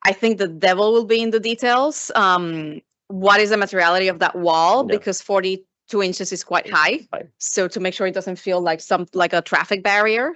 I think the devil will be in the details. What is the materiality of that wall? Because 42 inches is quite high. So to make sure it doesn't feel like a traffic barrier,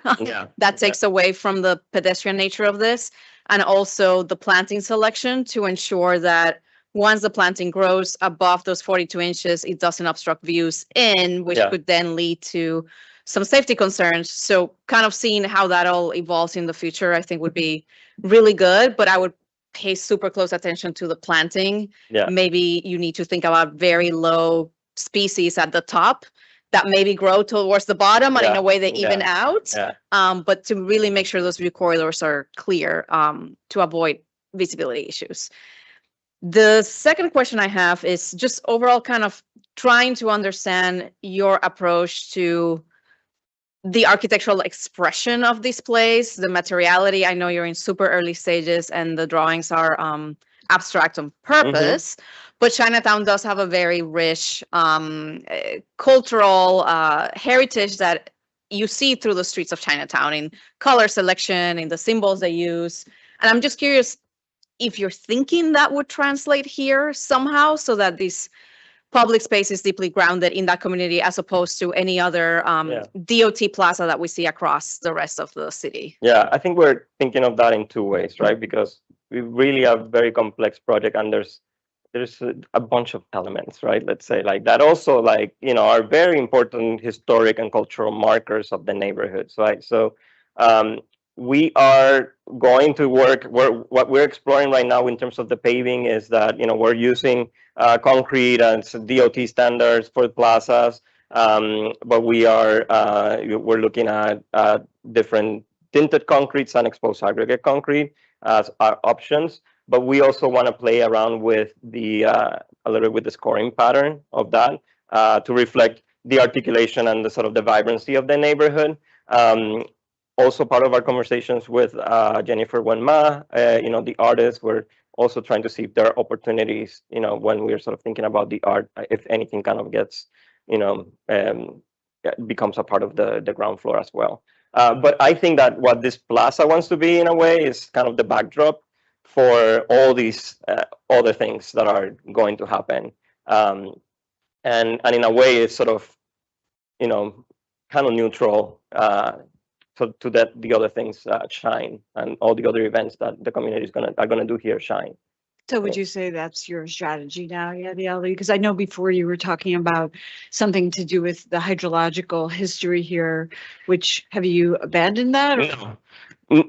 that takes away from the pedestrian nature of this. And also the planting selection to ensure that once the planting grows above those 42 inches, it doesn't obstruct views in, which could then lead to some safety concerns. So kind of seeing how that all evolves in the future, I think would be really good, but I would pay super close attention to the planting. Maybe you need to think about very low species at the top that maybe grow towards the bottom and in Yeah, a way they even yeah, out. yeah. But to really make sure those view corridors are clear, to avoid visibility issues. The second question I have is just overall kind of trying to understand your approach to the architectural expression of this place, the materiality. I know you're in super early stages and the drawings are abstract on purpose, but Chinatown does have a very rich cultural heritage that you see through the streets of Chinatown in color selection, in the symbols they use. And I'm just curious if you're thinking that would translate here somehow so that this public space is deeply grounded in that community as opposed to any other DOT plaza that we see across the rest of the city. Yeah, I think we're thinking of that in two ways, right? Because we really have a very complex project and there's a bunch of elements, right? Let's say like that also like, you know, are very important historic and cultural markers of the neighborhoods, right? So we are going to work, what we're exploring right now in terms of the paving is that, you know, we're using concrete and DOT standards for the plazas, but we're looking at different tinted concretes and exposed aggregate concrete as our options. But we also want to play around with a little bit with the scoring pattern of that to reflect the articulation and the sort of the vibrancy of the neighborhood. Also part of our conversations with Jennifer Wenma, you know, the artist, we're also trying to see if there are opportunities, you know, when we're sort of thinking about the art, if anything kind of gets, you know, becomes a part of the ground floor as well. But I think that what this plaza wants to be in a way is kind of the backdrop for all these other things that are going to happen. And in a way, it's sort of, you know, kind of neutral so to that the other things shine and all the other events that the community are gonna do here shine. So would you say that's your strategy now, Yadiel? Because I know before you were talking about something to do with the hydrological history here, which have you abandoned that? Or?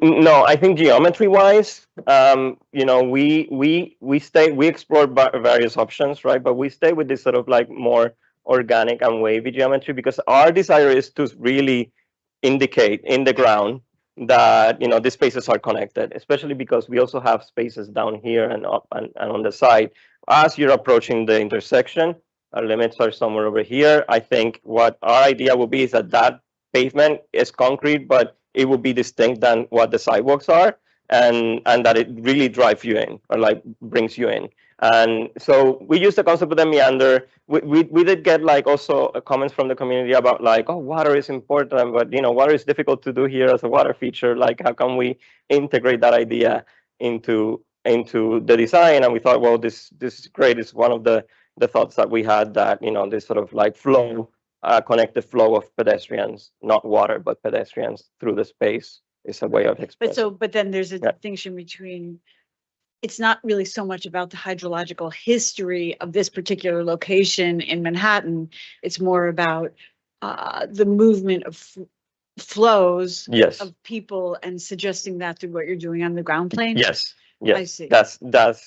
No, I think geometry wise, you know, we explore various options, right? But we stay with this sort of like more organic and wavy geometry because our desire is to really indicate in the ground that, you know, these spaces are connected, especially because we also have spaces down here and up and on the side. As you're approaching the intersection, our limits are somewhere over here. I think what our idea will be is that pavement is concrete, but it will be distinct than what the sidewalks are, and that it really drives you in or like brings you in. And so we use the concept of the meander. We did get like also comments from the community about like, oh, water is important, but you know, water is difficult to do here as a water feature. Like, how can we integrate that idea into the design? And we thought, well, this is great. It's one of the thoughts that we had, that, you know, this sort of like flow, connected flow of pedestrians, not water, but pedestrians through the space is a way of expressing. But then there's a distinction between, it's not really so much about the hydrological history of this particular location in Manhattan. It's more about the movement of flows of people and suggesting that through what you're doing on the ground plane. Yes. I see. That's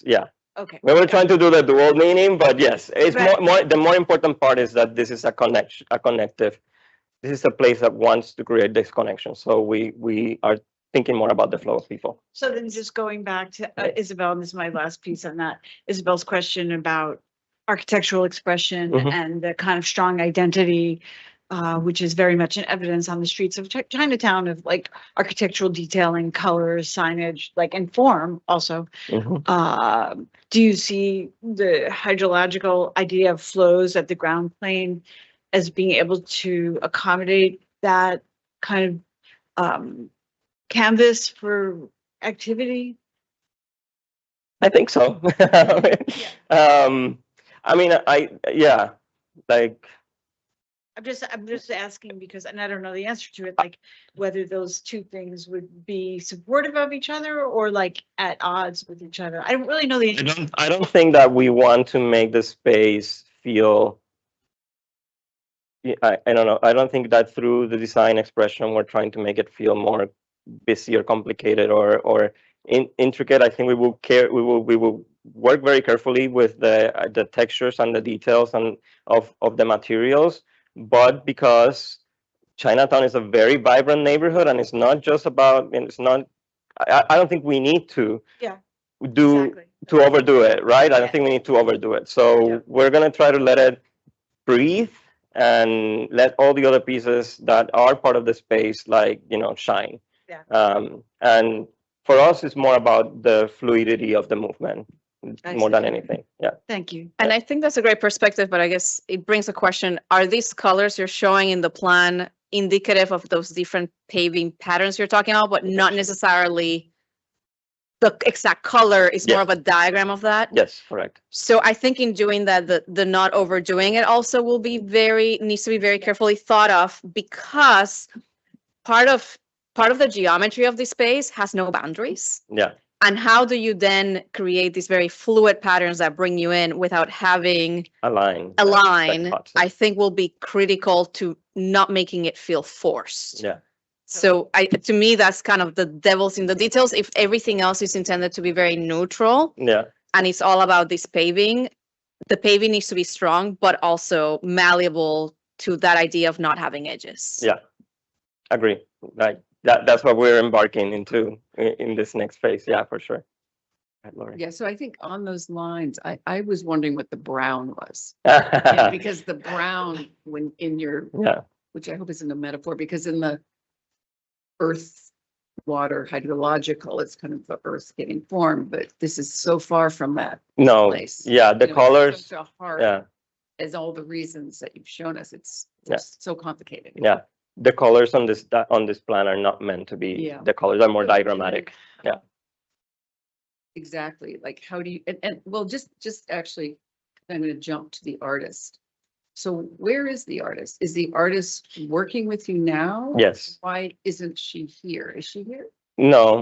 yeah. Okay. We were trying to do the dual meaning, but yes, it's more the more important part is that this is a connective. This is a place that wants to create this connection. So we are thinking more about the flow of people. So then just going back to Isabel, and this is my last piece on that, Isabel's question about architectural expression and the kind of strong identity, which is very much in evidence on the streets of Chinatown, of like architectural detailing, colors, signage, like and form also. Do you see the hydrological idea of flows at the ground plane as being able to accommodate that kind of canvas for activity? I think so. I mean, like. I'm just asking because, and I don't know the answer to it, like whether those two things would be supportive of each other or like at odds with each other. I don't really know the answer. I don't think that we want to make the space feel. I don't know. I don't think that through the design expression we're trying to make it feel more busy or complicated or intricate. I think we will work very carefully with the textures and the details and of the materials. but because Chinatown is a very vibrant neighborhood and it's not just about, and it's not, I don't think we need to Yeah, do, exactly. to overdo it, right? I don't think we need to overdo it. So we're gonna try to let it breathe and let all the other pieces that are part of the space, like, shine. Yeah. And for us, it's more about the fluidity of the movement I more see. than anything. Yeah. Thank you. And I think that's a great perspective, but I guess it brings a question. Are these colors you're showing in the plan indicative of those different paving patterns you're talking about, but not necessarily the exact color is more Yes. of a diagram of that? Yes, correct. So I think in doing that, the not overdoing it also will be needs to be very carefully thought of, because part of the geometry of the space has no boundaries. Yeah. And how do you then create these very fluid patterns that bring you in without having A line. a that line? cuts it. I think will be critical to not making it feel forced. Yeah. So to me, that's kind of the devil's in the details. If everything else is intended to be very neutral Yeah. and it's all about this paving, the paving needs to be strong, but also malleable to that idea of not having edges. Yeah. Agree. Like that's what we're embarking into in this next phase. Yeah, for sure. Right, Lori. Yeah, so I think on those lines, I was wondering what the brown was. Yeah, because the brown, when in your, Yeah. which I hope isn't a metaphor, because in the earth, water, hydrological, it's kind of the earth getting formed, but this is so far from that No. place. Yeah, the You know, it's colors. so hard, Yeah. as all the reasons that you've shown us, it's Yeah. so complicated. Yeah. The colors on this plan are not meant to be. Yeah. The colors are more So, you know, diagrammatic. Yeah. Exactly, like how do you, and well, just actually, I'm gonna jump to the artist. So where is the artist? Is the artist working with you now? Yes. Why isn't she here? Is she here? No.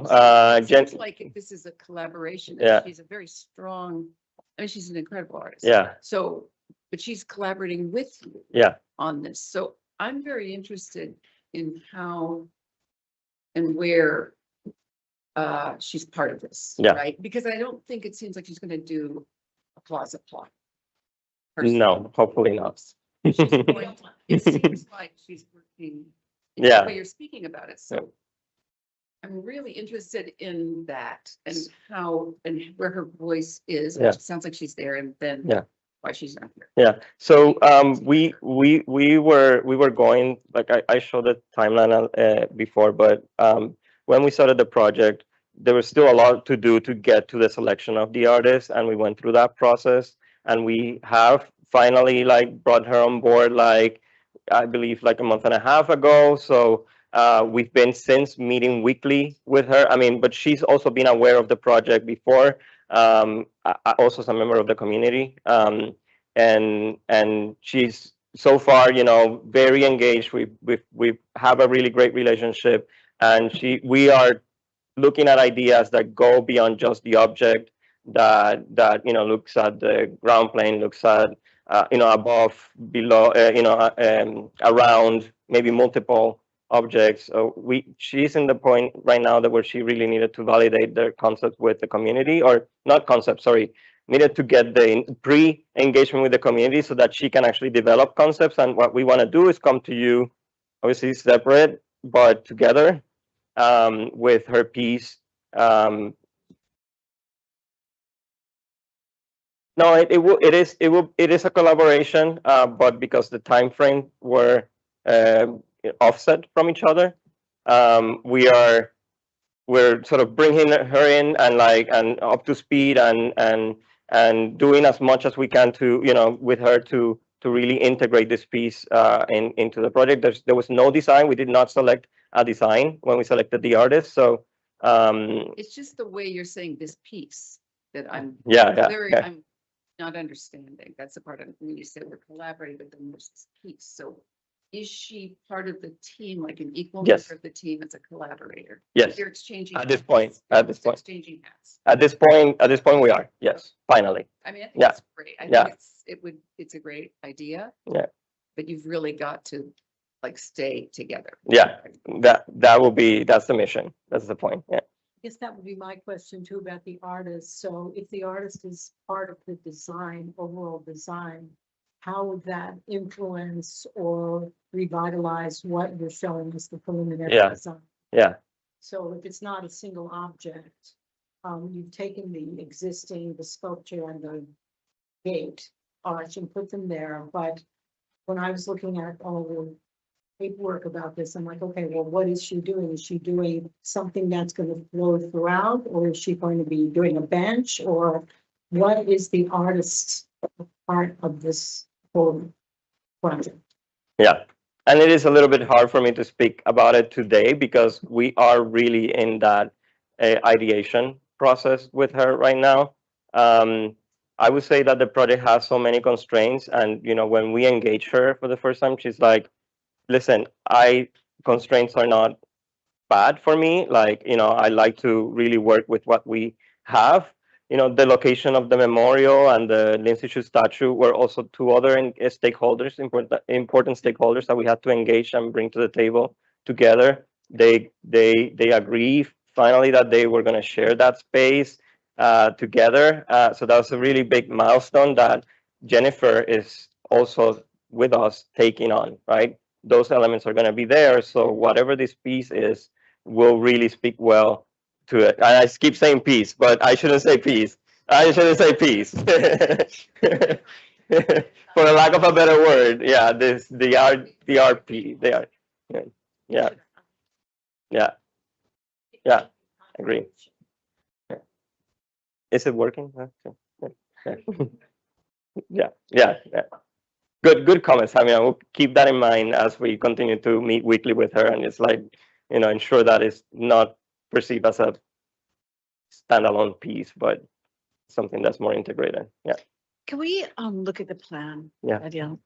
It Jen. seems like this is a collaboration. Yeah. And she's a very strong, I mean, she's an incredible artist. Yeah. So, but she's collaborating with you Yeah. on this. So I'm very interested in how and where she's part of this. Yeah. Right? Because I don't think it seems like she's gonna do a plaza plot. No, hopefully not. She's going- It seems like she's working. in Yeah. The way you're speaking about it, so. I'm really interested in that and how and where her voice is. Yeah. It sounds like she's there, and then Yeah. why she's not here. Yeah, so we were going, like I showed the timeline before, but when we started the project, there was still a lot to do to get to the selection of the artist, and we went through that process, and we have finally like brought her on board, like I believe like a month and a half ago. So we've been since meeting weekly with her. I mean, but she's also been aware of the project before. I also as a member of the community. And she's so far, very engaged. We have a really great relationship, and we are looking at ideas that go beyond just the object that looks at the ground plane, looks at above, below, around, maybe multiple objects. So she's in the point right now that where she really needed to validate their concept with the community, or not concept, sorry, needed to get the pre-engagement with the community so that she can actually develop concepts. And what we want to do is come to you, obviously separate, but together with her piece. No, it is a collaboration, but because the time frame were offset from each other, we're sort of bringing her in and up to speed and doing as much as we can to with her to really integrate this piece into the project. There was no design. We did not select a design when we selected the artist. So It's just the way you're saying this piece that I'm. Yeah. I'm not understanding. That's the part of when you say we're collaborating, but then there's this piece. So is she part of the team, like an equal Yes. member of the team as a collaborator? Yes. You're exchanging. At this point, hats. at You're this point. Exchanging hats. At this point, we are. Yes, finally. I mean, I think Yeah. it's great. I Yeah. think it's a great idea, Yeah. but you've really got to like stay together. Yeah. That's the mission. That's the point. Yeah. I guess that would be my question too about the artist. So if the artist is part of the design, overall design, how would that influence or revitalize what you're showing us the preliminary Yeah. design? Yeah. So if it's not a single object, you've taken the existing, the sculpture and the gate arch and put them there, but when I was looking at all the paperwork about this, I'm like, okay, well, what is she doing? Is she doing something that's going to flow throughout, or is she going to be doing a bench, or what is the artist's part of this whole project? Yeah. And it is a little bit hard for me to speak about it today because we are really in that ideation process with her right now. I would say that the project has so many constraints, and when we engage her for the first time, she's like, "Listen, constraints are not bad for me. Like, I like to really work with what we have." The location of the memorial and the Lindsay Shue statue were also two other stakeholders, important stakeholders that we had to engage and bring to the table together. They agree finally that they were going to share that space together. So that was a really big milestone that Jennifer is also with us taking on, right? Those elements are going to be there. So whatever this piece is will really speak well to it. And I keep saying peace, but I shouldn't say peace. I shouldn't say peace. For a lack of a better word, yeah, the RP, they are, yeah, agree. Yeah. Is it working? Yeah. Good comments. I mean, I will keep that in mind as we continue to meet weekly with her, and it's like, ensure that it's not perceived as a standalone piece, but something that's more integrated. Yeah. Can we look at the plan? Yeah. Adele?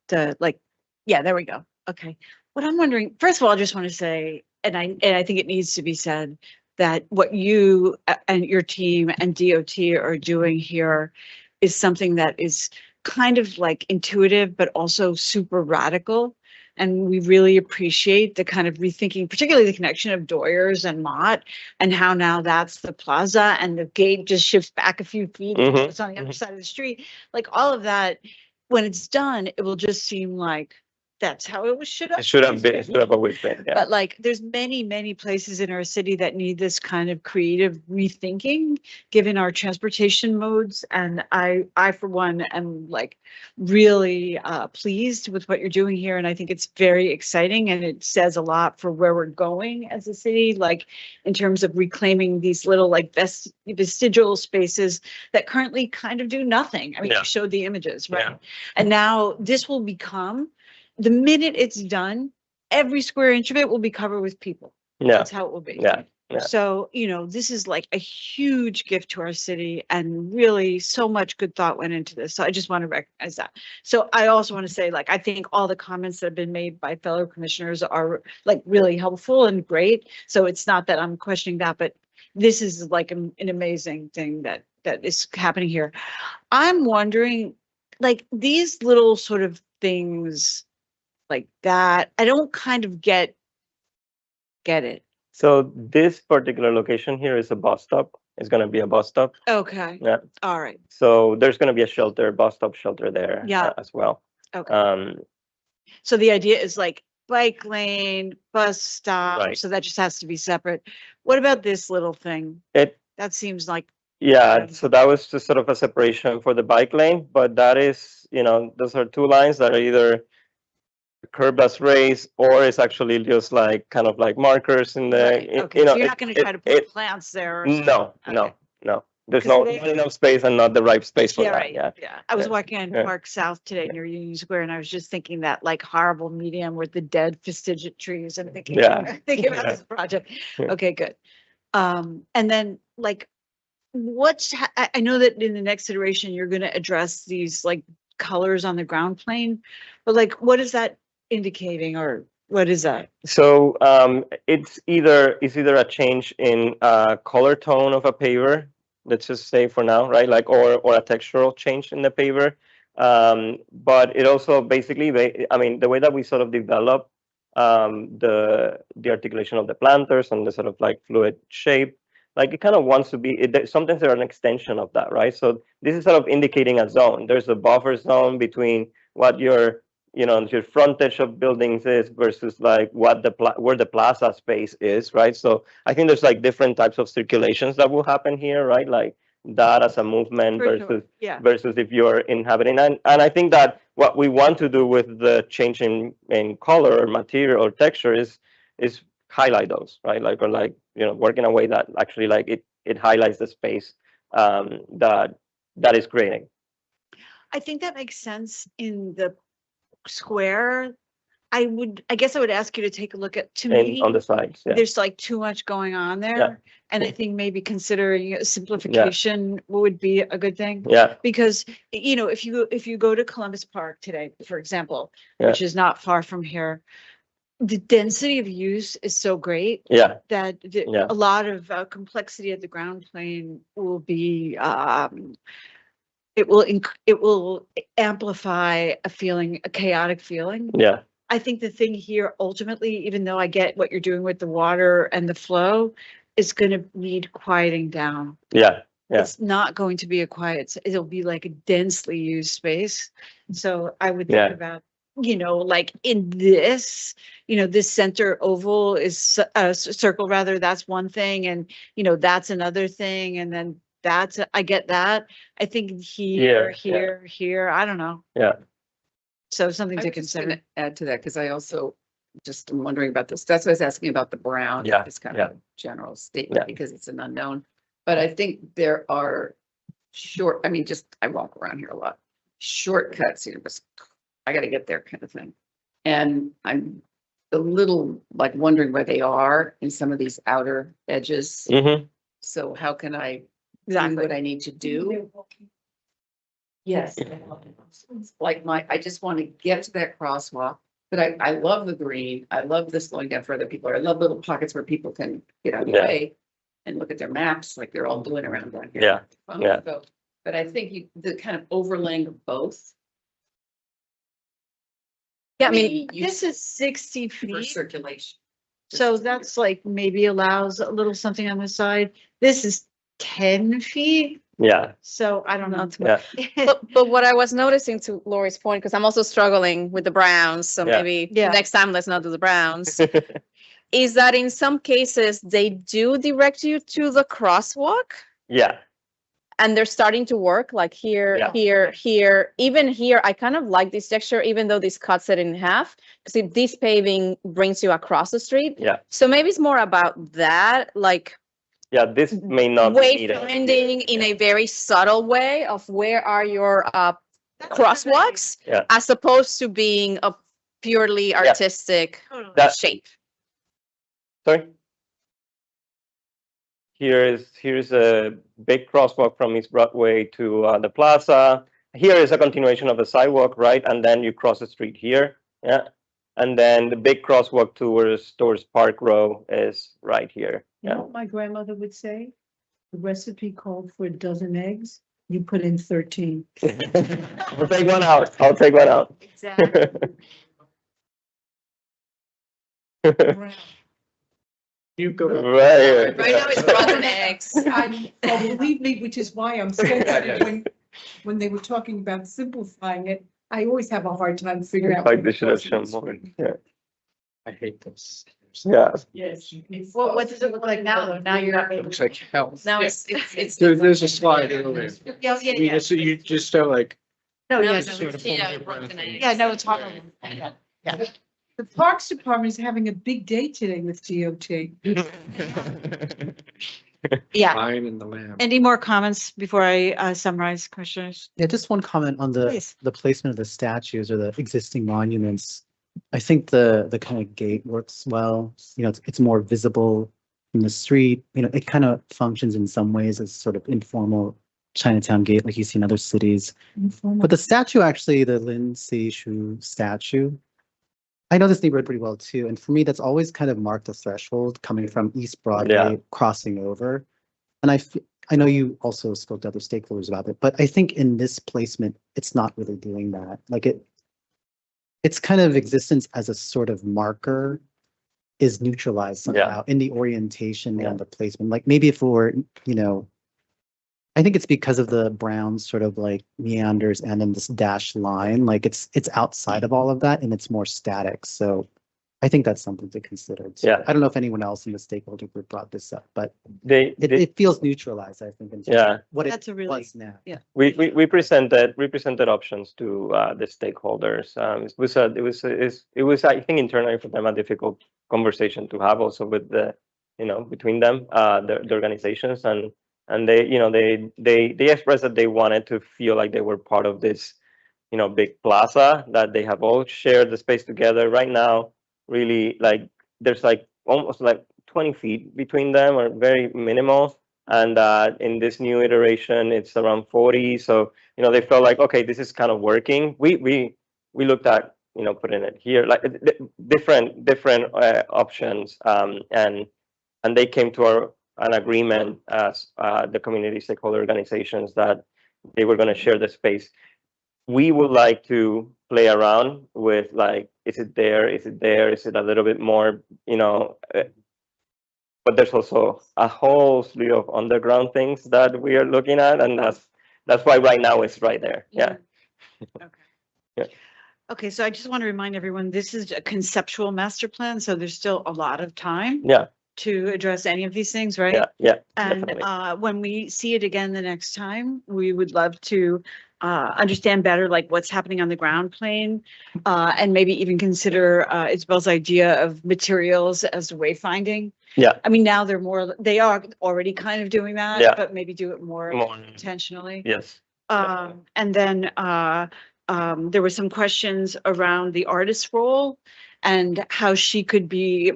Yeah, there we go. Okay. What I'm wondering, first of all, I just want to say, and I think it needs to be said, that what you and your team and DOT are doing here is something that is kind of like intuitive, but also super radical. And we really appreciate the kind of rethinking, particularly the connection of Doyers and Mott, and how now that's the plaza and the gate just shifts back a few feet. Mhm, It's on the other side of the street. Like all of that, when it's done, it will just seem like that's how it should have. It should have been. It should have always been. Yeah. But like, there's many places in our city that need this kind of creative rethinking, given our transportation modes. And I for one, am like really pleased with what you're doing here. And I think it's very exciting, and it says a lot for where we're going as a city, like in terms of reclaiming these little like vestigial spaces that currently kind of do nothing. I mean, Yeah. you showed the images, right? Yeah. And now this will become, the minute it's done, every square inch of it will be covered with people. Yeah. That's how it will be. Yeah. Yeah. So, this is like a huge gift to our city, and really so much good thought went into this. So I just want to recognize that. So I also want to say, like, I think all the comments that have been made by fellow commissioners are like really helpful and great. So it's not that I'm questioning that, but this is like an amazing thing that is happening here. I'm wondering, like, these little sort of things like that, I don't kind of get it. So this particular location here is a bus stop. It's going to be a bus stop. Okay. Yeah. All right. So there's going to be a shelter, bus stop shelter there. Yeah. As well. Okay. So the idea is like bike lane, bus stop. Right. So that just has to be separate. What about this little thing? That seems like, Yeah, so that was just sort of a separation for the bike lane, but that is, those are two lines that are either curb as raised, or it's actually just like kind of like markers in the, right, okay. So you're not going to try to put plants there. Or something? No. There's no, 'Cause not enough space and not the right space for Yeah, that. right. Yeah. Yeah. I was Yeah. walking on Yeah. Park South today near Union Square, and I was just thinking that like horrible medium with the dead fastigiate trees, and thinking, Yeah. thinking about Yeah. this project. Yeah. Okay, good. And then like, I know that in the next iteration, you're going to address these like colors on the ground plane, but like, what is that indicating, or what is that? So it's either a change in color tone of a paver, let's just say for now, right? Like, or a textural change in the paver. But it also basically, I mean, the way that we sort of develop the articulation of the planters and the sort of like fluid shape, like it kind of wants to be, sometimes they're an extension of that, right? So this is sort of indicating a zone. There's a buffer zone between what your, your frontage of buildings is versus like what where the plaza space is, right? So I think there's like different types of circulations that will happen here, right? Like that as a movement For sure, versus yeah. versus if you're inhabiting. And I think that what we want to do with the change in color or material or texture is highlight those, right? Like, or like, work in a way that actually like it highlights the space that is creating. I think that makes sense in the square. I guess I would ask you to take a look at, to me, On the sides, yeah. there's like too much going on there. Yeah. And I think maybe considering simplification would be a good thing. Yeah. Because, if you go to Columbus Park today, for example, Yeah. which is not far from here, the density of use is so great. Yeah. That Yeah. a lot of complexity at the ground plane will be, it will amplify a chaotic feeling. Yeah. I think the thing here ultimately, even though I get what you're doing with the water and the flow, is going to need quieting down. Yeah. Yeah. It's not going to be a quiet, it'll be like a densely used space. So I would think Yeah. about, like in this, this center oval is a circle rather, that's one thing. And, that's another thing. And then I get that. I think here, I don't know. Yeah. So something I to was just consider. gonna add to that, because I also just am wondering about this. That's why I was asking about the brown. Yeah, It's kind yeah. of a general statement Yeah. because it's an unknown. But I think there are I walk around here a lot. Shortcuts, just, I gotta get there kind of thing. And I'm a little like wondering where they are in some of these outer edges. Mm-hmm. So how can I do Exactly. what I need to do? Yes. Like I just want to get to that crosswalk, but I love the green. I love this slowing down for other people. I love little pockets where people can get out of the Yeah. way and look at their maps like they're all doing around down here. Yeah. Yeah. So, but I think the kind of overlaying of both. Yeah, I mean, This is 60 For feet. circulation. So that's like maybe allows a little something on the side. This is 10 feet. Yeah. So I don't know. Yeah. but what I was noticing, to Lori's point, because I'm also struggling with the Browns, so Yeah. maybe Yeah. next time let's not do the Browns, is that in some cases they do direct you to the crosswalk Yeah. and they're starting to work like here, Yeah. here. Even here, I kind of like this texture, even though this cuts it in half, because this paving brings you across the street. Yeah. So maybe it's more about that, like Yeah. This may not be needed. wayfinding in a very subtle way of where are your crosswalks, Yeah. as opposed to being a purely artistic That- shape. Sorry. Here's a big crosswalk from East Broadway to the plaza. Here is a continuation of the sidewalk, right? And then you cross the street here. Yeah. And then the big crosswalk towards Park Row is right here. You know Yeah. what my grandmother would say? The recipe called for a dozen eggs. You put in 13. I'll take one out. I'll take one out. Exactly. You go. Right here. Right now it's rotten eggs. Well, believe me, which is why I'm saying when they were talking about simplifying it, I always have a hard time figuring out. Like they should have shown more. Yeah. I hate this. Yeah. Yes. Well, what does it look like now though? Now you're not. Looks like hell. Now Yeah. it's There's a slide earlier. Yeah, yeah. So you just are like. No, No, yes. no, it's, yeah, rotten eggs. Yeah, no, it's horrible. Yeah. The Parks Department is having a big day today with DOT. Yeah. Lion in the lamb. Any more comments before I summarize, commissioners? Yeah, just one comment on Please. the placement of the statues or the existing monuments. I think the kind of gate works well. It's more visible from the street. It kind of functions in some ways as sort of informal Chinatown gate like you see in other cities. But the statue, actually, the Lin Shu statue, I know this neighborhood pretty well too. And for me, that's always kind of marked a threshold coming from East Broadway, Yeah. crossing over. And I know you also spoke to other stakeholders about it, but I think in this placement, it's not really doing that. Like its kind of existence as a sort of marker is neutralized somehow in the orientation and the placement. Like maybe if it were, I think it's because of the brown sort of like meanders and then this dashed line, like it's outside of all of that and it's more static. So I think that's something to consider. too. Yeah. I don't know if anyone else in the stakeholder group brought this up, but They, it feels neutralized, I think. in terms of Yeah. What That's a it really, was now. yeah. we presented options to the stakeholders. It was I think internally for them a difficult conversation to have also with the between them the organizations and they they expressed that they wanted to feel like they were part of this big plaza, that they have all shared the space together. Right now, really, like there's like almost like 20 feet between them, or very minimal. And in this new iteration, it's around 40. So they felt like, okay, this is kind of working. We looked at putting it here, like different options, and they came to an agreement as the community stakeholder organizations that they were going to share the space. We would like to play around with, like, is it there? Is it there? Is it a little bit more, but there's also a whole slew of underground things that we are looking at. And that's why right now it's right there. Yeah. Okay, so I just want to remind everyone, this is a conceptual master plan, so there's still a lot of time Yeah. to address any of these things, right? Yeah. Yeah. And Definitely. when we see it again the next time, we would love to understand better, like what's happening on the ground plane, and maybe even consider Isabel's idea of materials as wayfinding. Yeah. I mean, now they are already kind of doing that, Yeah. but maybe do it more More. intentionally. Yes. And then there were some questions around the artist's role and how she could be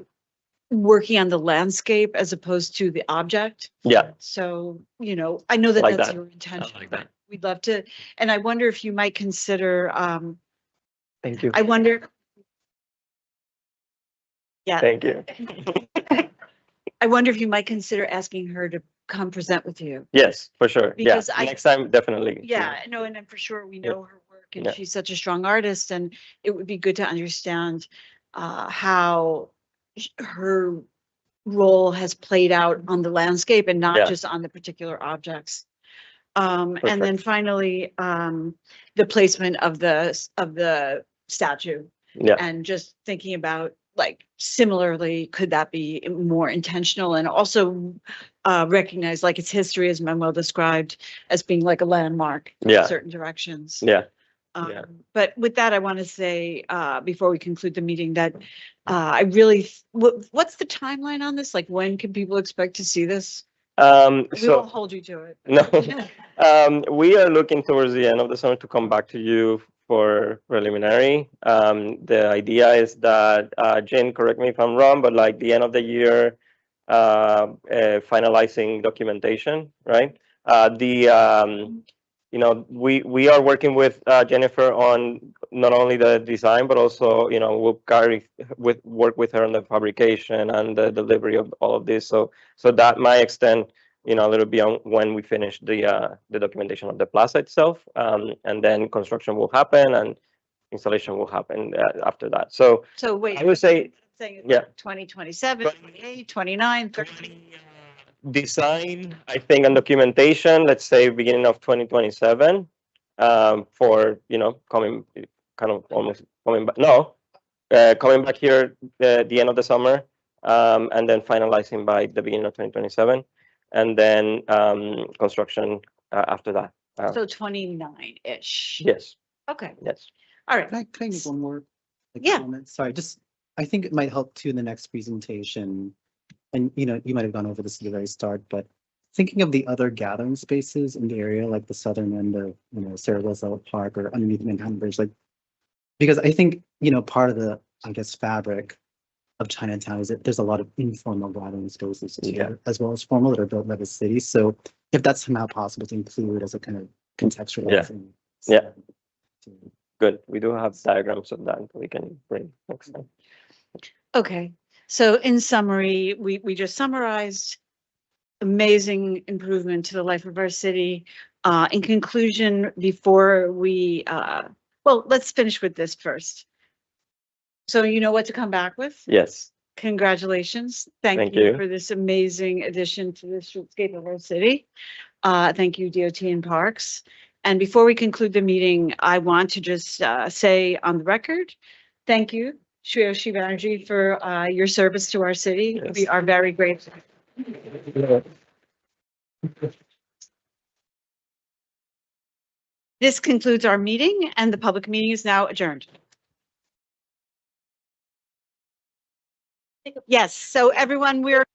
working on the landscape as opposed to the object. Yeah. So, I know that Like that's that. your intention. I like that. We'd love to, and I wonder if you might consider, Thank you. I wonder. Yeah. Thank you. I wonder if you might consider asking her to come present with you. Yes, for sure. Yeah. Because Next time, definitely. Yeah, no, and then for sure, we Yeah. know her work and Yeah. she's such a strong artist, and it would be good to understand how her role has played out on the landscape and not Yeah. just on the particular objects. For And then sure. finally, the placement of the statue. Yeah. And just thinking about, like, similarly, could that be more intentional and also recognize like its history, as Manuel described, as being like a landmark Yeah. in certain directions. Yeah. Yeah. But with that, I want to say, before we conclude the meeting, that I really, what's the timeline on this? Like, when can people expect to see this? We So won't hold you to it. no, we are looking towards the end of the summer to come back to you for preliminary. The idea is that, Jen, correct me if I'm wrong, but like the end of the year, finalizing documentation, right? We are working with Jennifer on not only the design, but also, we'll work with her on the fabrication and the delivery of all of this. So that might extend, a little beyond when we finish the documentation of the plaza itself. And then construction will happen and installation will happen after that. So wait. I would say, Saying yeah. 2027, 28, 29, 30. Design, I think, and documentation, let's say beginning of 2027, for, coming back here the end of the summer, and then finalizing by the beginning of 2027, and then construction after that. So 29-ish. Yes. Okay. Yes. All right. Can I make one more? Yeah. Comment? Sorry, I think it might help too in the next presentation. And, you might have gone over this at the very start, but thinking of the other gathering spaces in the area, like the southern end of, Sarah Rosella Park or underneath Manhattan Bridge, like, because I think, part of the, I guess, fabric of Chinatown is that there's a lot of informal gathering spaces too, Yeah. as well as formal that are built by the city. So if that's somehow possible to include as a kind of contextualizing. Yeah. Good. We do have diagrams of that we can bring next time. Okay. So in summary, we just summarized amazing improvement to the life of our city. In conclusion, before we, well, let's finish with this first. So you know what to come back with? Yes. Congratulations. Thank Thank you. you for this amazing addition to the streetscape of our city. Thank you, DOT and Parks. And before we conclude the meeting, I want to just say on the record, thank you, Shreyoshi Banerjee, for your service to our city. Yes. We are very grateful. This concludes our meeting, and the public meeting is now adjourned. Yes, so everyone, we're